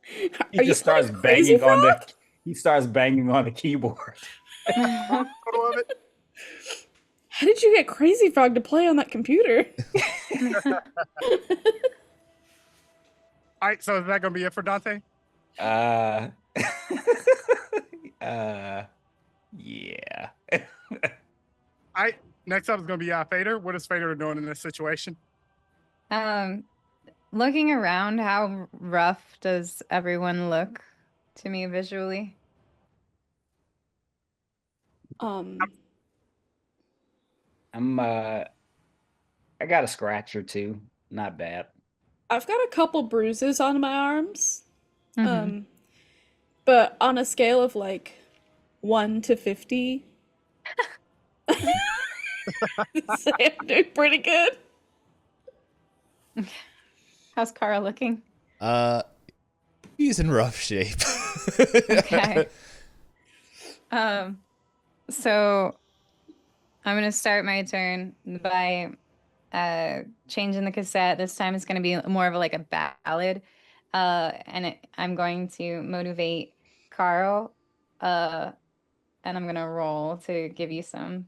He Are you just starts playing Crazy banging on Frog? the. He starts banging on the keyboard. I love it. How did you get Crazy Frog to play on that computer? All right, so is that gonna be it for Dante? Uh, uh, yeah. All right, next up is gonna be Fader. What is Fader doing in this situation? Looking around, how rough does everyone look to me visually? Um, I got a scratch or two. Not bad. I've got a couple bruises on my arms. Mhm. But on a scale of like 1 to 50, I'd say I'm doing pretty good. How's Kara looking? He's in rough shape. Okay. So I'm gonna start my turn by changing the cassette. This time it's gonna be more of like a ballad. I'm going to motivate Carl. And I'm gonna roll to give you some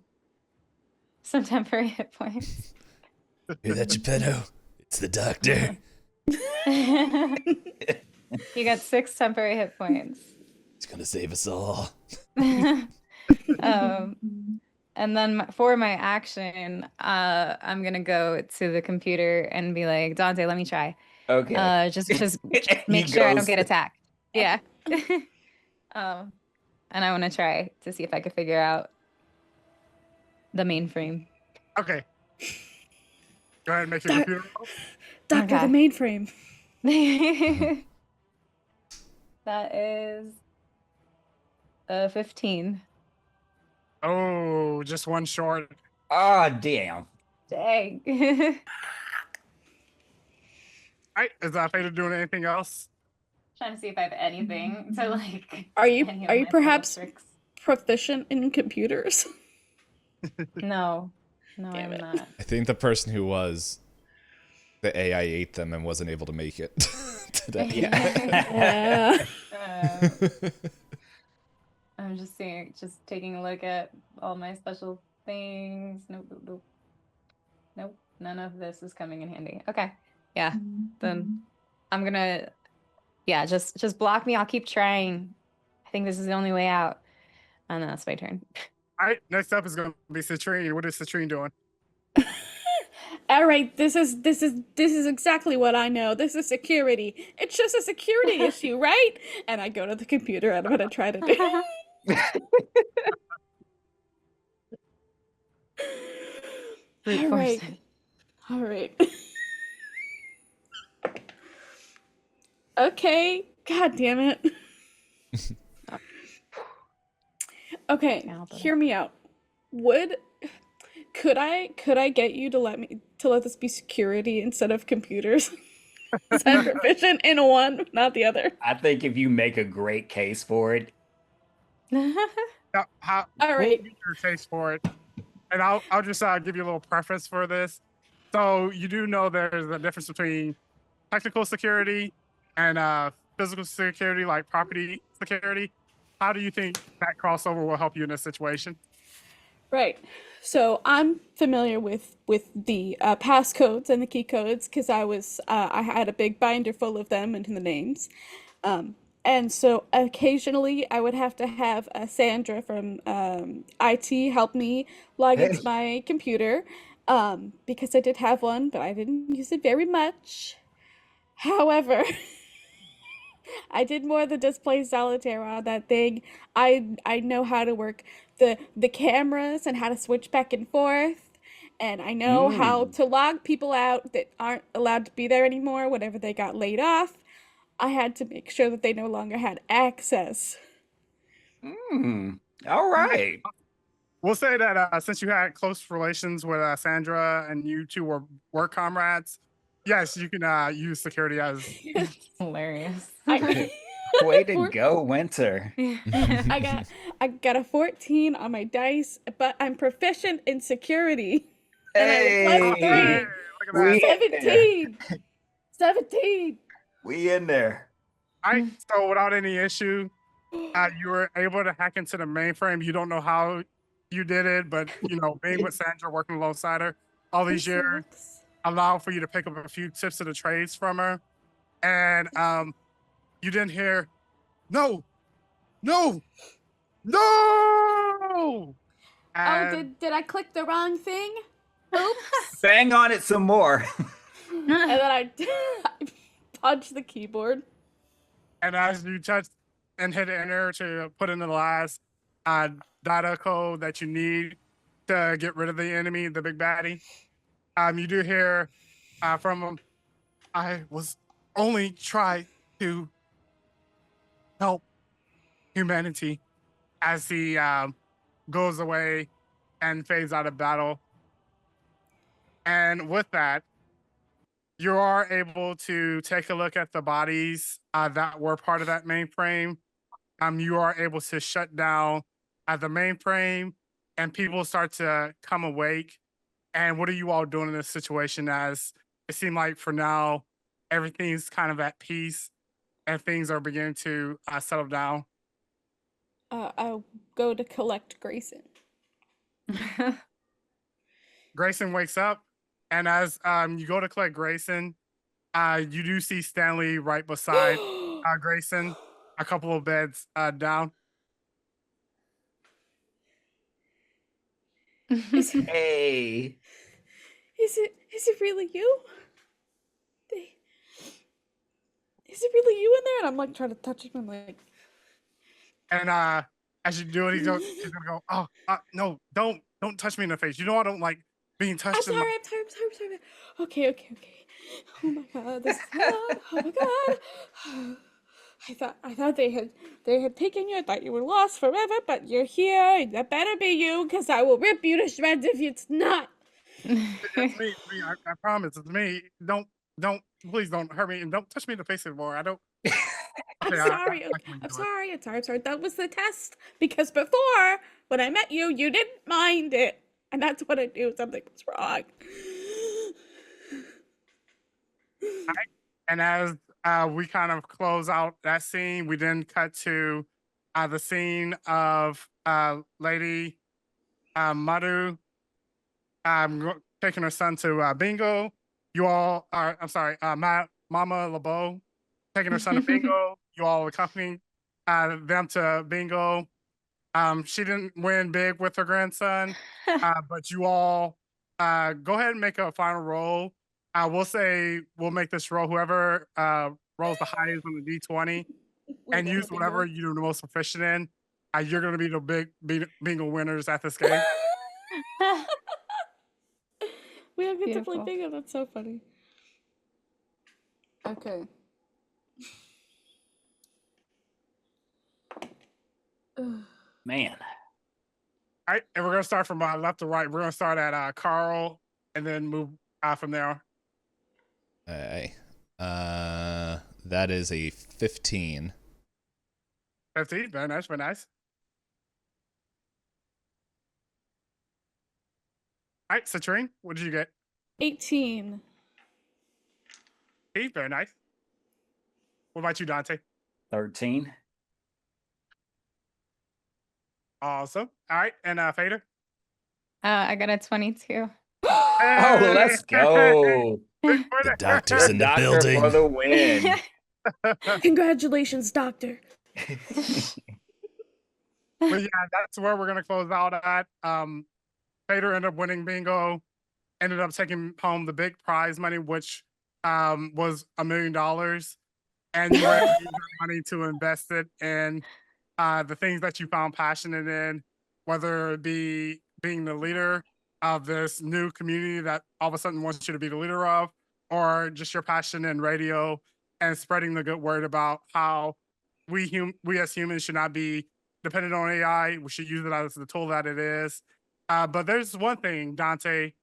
temporary hit points. Hear that, Geppetto? It's the doctor. You got 6 temporary hit points. It's gonna save us all. um, and then for my action, I'm gonna go to the computer and be like, Dante, let me try. Okay. Just He make sure I don't goes- get attacked. Yeah. And I want to try to see if I could figure out the mainframe. Okay. Go ahead and make your Doc- computer roll. Doctor, Okay. the mainframe. That is a 15. Oh, just one short. Ah, damn. Dang. All right, is Fader doing anything else? Trying to see if I have anything to like. Are you any of are you my spell perhaps tricks. proficient in computers? No, no, Damn I'm it. not. I think the person who was, the AI ate them and wasn't able to make it today. Yeah. I'm just taking a look at all my special things. Nope, nope, nope. Nope, none of this is coming in handy. Okay, yeah, then I'm gonna, yeah, just block me. I'll keep trying. I think this is the only way out. And that's my turn. All right, next up is going to be Citrine. What is Citrine doing? All right, this is exactly what I know. This is security. It's just a security issue, right? And I go to the computer and I'm gonna try to do. Brute All force right. it. All right. Okay. God damn it. Okay, Yeah, I'll put hear me out. Could I get you to let this be security instead of computers? Is I'm proficient in one, not the other. I think if you make a great case for it, Now, how, All right. We'll get your taste for it. And I'll just give you a little preface for this. So you do know there's a difference between technical security and physical security, like property security. How do you think that crossover will help you in this situation? Right. So I'm familiar with the passcodes and the key codes because I had a big binder full of them and the names. And so occasionally I would have to have Sandra from IT help me log into my computer because I did have one, but I didn't use it very much. However, I did more than just play solitaire on that thing. I know how to work the cameras and how to switch back and forth. And I know how to log people out that aren't allowed to be there anymore whenever they got laid off. I had to make sure that they no longer had access. all right. we'll say that since you had close relations with Sandra and you two were work comrades, yes, you can use security as. Hilarious. Way to go, Winter. I got a 14 on my dice, but I'm proficient in security. And I have Hey, +3. Hey, look at that. we in there. 17. 17. We in there. All right, so without any issue, you were able to hack into the mainframe. You don't know how you did it, but being with Sandra, working alongside her all these years, allow for you to pick up a few tips of the trades from her. And you didn't hear, no, no, no. And Did I click the wrong thing? Oops. Bang on it some more. And then I punched the keyboard. And as you touch and hit enter to put in the last data code that you need to get rid of the enemy, the big baddie, you do hear from him, I was only trying to help humanity, as he goes away and fades out of battle. And with that, you are able to take a look at the bodies that were part of that mainframe. You are able to shut down the mainframe, and people start to come awake. And what are you all doing in this situation? As it seemed like for now, everything's kind of at peace, and things are beginning to settle down. I'll go to collect Grayson. Grayson wakes up, and as you go to collect Grayson, you do see Stanley right beside Grayson, a couple of beds down. Hey. Is it really you? Is it really you in there? And I'm like trying to touch him. I'm like, and as you do it, he's gonna go, oh, no, don't touch me in the face. You know I don't like being touched. I'm sorry. Okay. Oh my god, this is bad. Oh my god. I thought they had taken you. I thought you were lost forever, but you're here. That better be you, because I will rip you to shreds if it's not. It's me. I promise, it's me. Don't, please don't hurt me, and don't touch me in the face anymore. I don't. I'm Yeah, sorry. I'm sorry. That was the test. Because before, when I met you, you didn't mind it, and that's what I knew something was wrong. And as we kind of close out that scene, we then cut to the scene of Lady Madhu taking her son to bingo. You all are, I'm sorry, Mama LeBeau taking her son to bingo. You all accompanying them to bingo. She didn't win big with her grandson, but you all go ahead and make a final roll. We'll say we'll make this roll. Whoever rolls the highest on the D20 and use whatever you're the most proficient in, you're going to be the big bingo winners at this game. We don't get to play bingo. That's so funny. Okay. Man. All right, and we're gonna start from left to right. We're gonna start at Carl, and then move from there. Okay. That is a 15. 15, very nice, very nice. All right, Citrine, what did you get? 18. Very nice. What about you, Dante? 13. Awesome. All right, and Fader? I got a 22. Oh, let's go. The doctor's in the Doctor building. for the win. Congratulations, doctor. But yeah, that's where we're gonna close out at. Fader ended up winning bingo, ended up taking home the big prize money, which was $1 million, and you were able to use that money to invest it in the things that you found passionate in, whether it be being the leader of this new community that all of a sudden wants you to be the leader of, or just your passion in radio and spreading the good word about how we as humans should not be depending on AI. We should use it as the tool that it is. But there's one thing, Dante.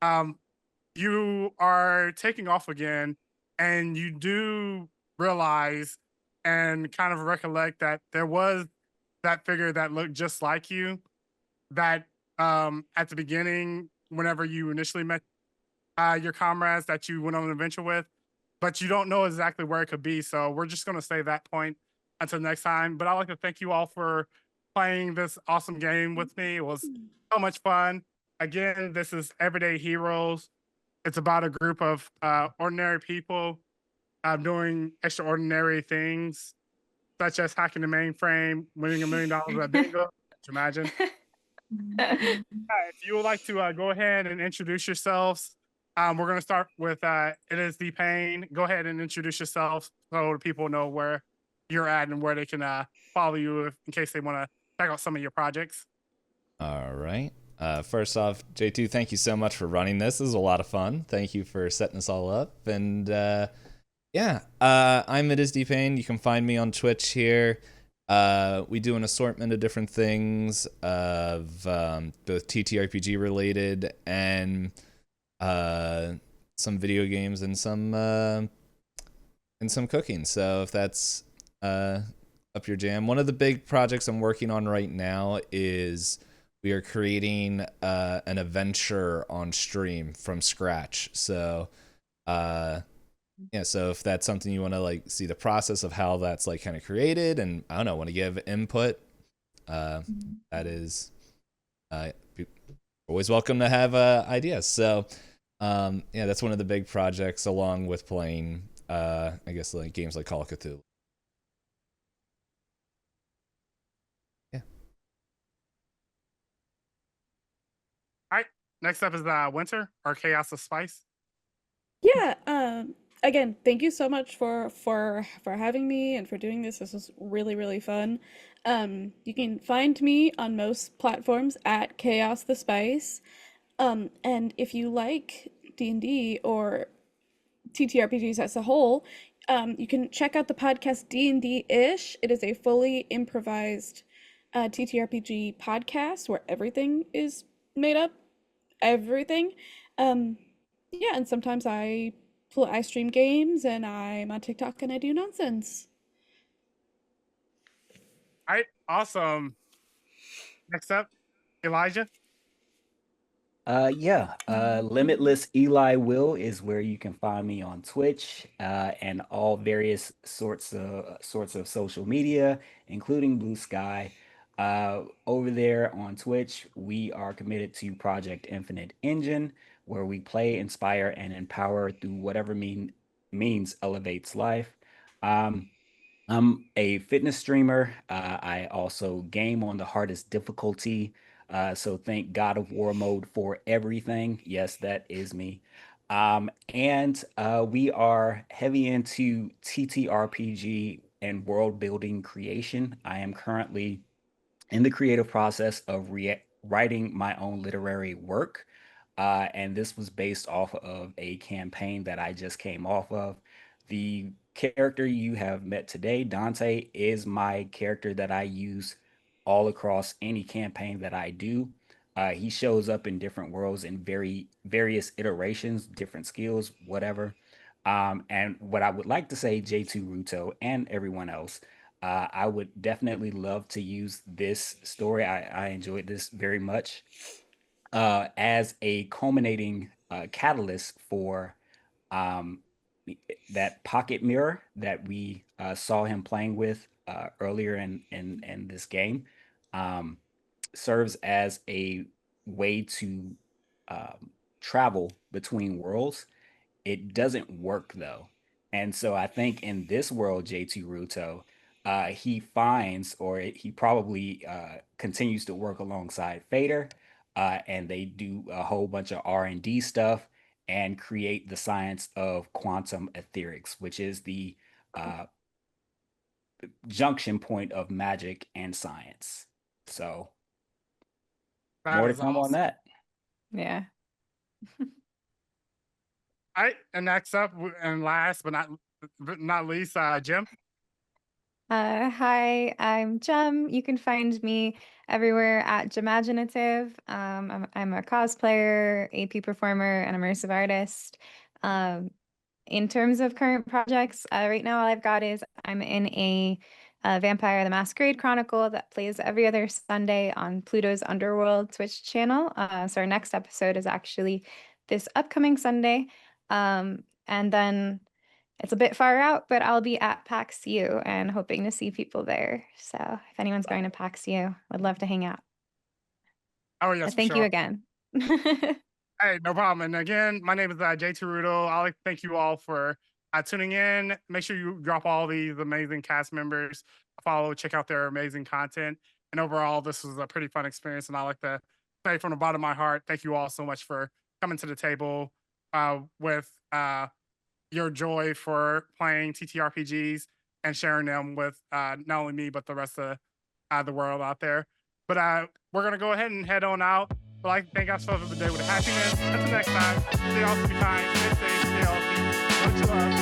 Um, you are taking off again, and you do realize and kind of recollect that there was that figure that looked just like you that at the beginning, whenever you initially met your comrades that you went on an adventure with, but you don't know exactly where it could be. So we're just going to say that point until next time. But I'd like to thank you all for playing this awesome game with me. It was so much fun. Again, this is Everyday Heroes. It's about a group of ordinary people doing extraordinary things, such as hacking the mainframe, winning $1 million at bingo. Can you imagine? If you would like to go ahead and introduce yourselves, we're going to start with It Is the Pain. Go ahead and introduce yourselves so people know where you're at and where they can follow you in case they want to check out some of your projects. All right. First off, J2, thank you so much for running this. This is a lot of fun. Thank you for setting this all up. And I'm It Is the Pain. You can find me on Twitch here. We do an assortment of different things of both TTRPG related and some video games and some cooking. So if that's up your jam, one of the big projects I'm working on right now is we are creating an adventure on stream from scratch. So so if that's something you want to like see the process of how that's like kind of created, and I don't know, want to give input, that is always welcome to have ideas. So that's one of the big projects, along with playing I guess like games like Call of Cthulhu. Yeah. All right. Next up is Winter or Chaos of Spice. Yeah, again, thank you so much for having me and for doing this. This was really, really fun. You can find me on most platforms at Chaos the Spice. And if you like D&D or TTRPGs as a whole, you can check out the podcast D&D-ish. It is a fully improvised TTRPG podcast where everything is made up. Everything. Yeah, and sometimes I stream games and I'm on TikTok and I do nonsense. All right. Awesome. Next up, Elijah. Limitless Eli Will is where you can find me on Twitch and all various sorts of social media, including Blue Sky. Over there on Twitch, we are committed to Project Infinite Engine, where we play, inspire, and empower through whatever means elevates life. Um, I'm a fitness streamer. I also game on the hardest difficulty. So thank God of War mode for everything. Yes, that is me. And we are heavy into TTRPG and world building creation. I am currently in the creative process of writing my own literary work. And this was based off of a campaign that I just came off of. The character you have met today, Dante, is my character that I use all across any campaign that I do. He shows up in different worlds in various iterations, different skills, whatever. And what I would like to say, J2 Ruto and everyone else, I would definitely love to use this story. I enjoyed this very much as a culminating catalyst for um, that pocket mirror that we saw him playing with earlier in this game. Um, Serves as a way to um, travel between worlds. It doesn't work though. And so I think in this world, JT Ruto, he finds, or he probably continues to work alongside Fader, and they do a whole bunch of R&D stuff and create the science of quantum etherics, which is the uh, junction point of magic and science. So That more to is come on awesome. that. Yeah. All right. And next up, and last but not least, Jim. Hi, I'm Jem. You can find me everywhere at Gemaginative. I'm a cosplayer, AP performer, and immersive artist. Um, in terms of current projects, right now all I've got is I'm in a Vampire the Masquerade Chronicle that plays every other Sunday on Pluto's Underworld Twitch channel. So our next episode is actually this upcoming Sunday. And then it's a bit far out, but I'll be at PAX U and hoping to see people there. So if anyone's going to PAX U, I'd love to hang out. Oh yes, for Thank you sure. again. Hey, no problem. And again, my name is Jay Tarudo. I'd like to thank you all for tuning in. Make sure you drop all these amazing cast members a follow, check out their amazing content. And overall, this was a pretty fun experience. And I like to say from the bottom of my heart, thank you all so much for coming to the table with your joy for playing TTRPGs and sharing them with not only me, but the rest of the world out there. But we're going to go ahead and head on out. But I thank God for the day with happiness. Until next time, stay awesome, be kind, stay safe, stay healthy. Much love.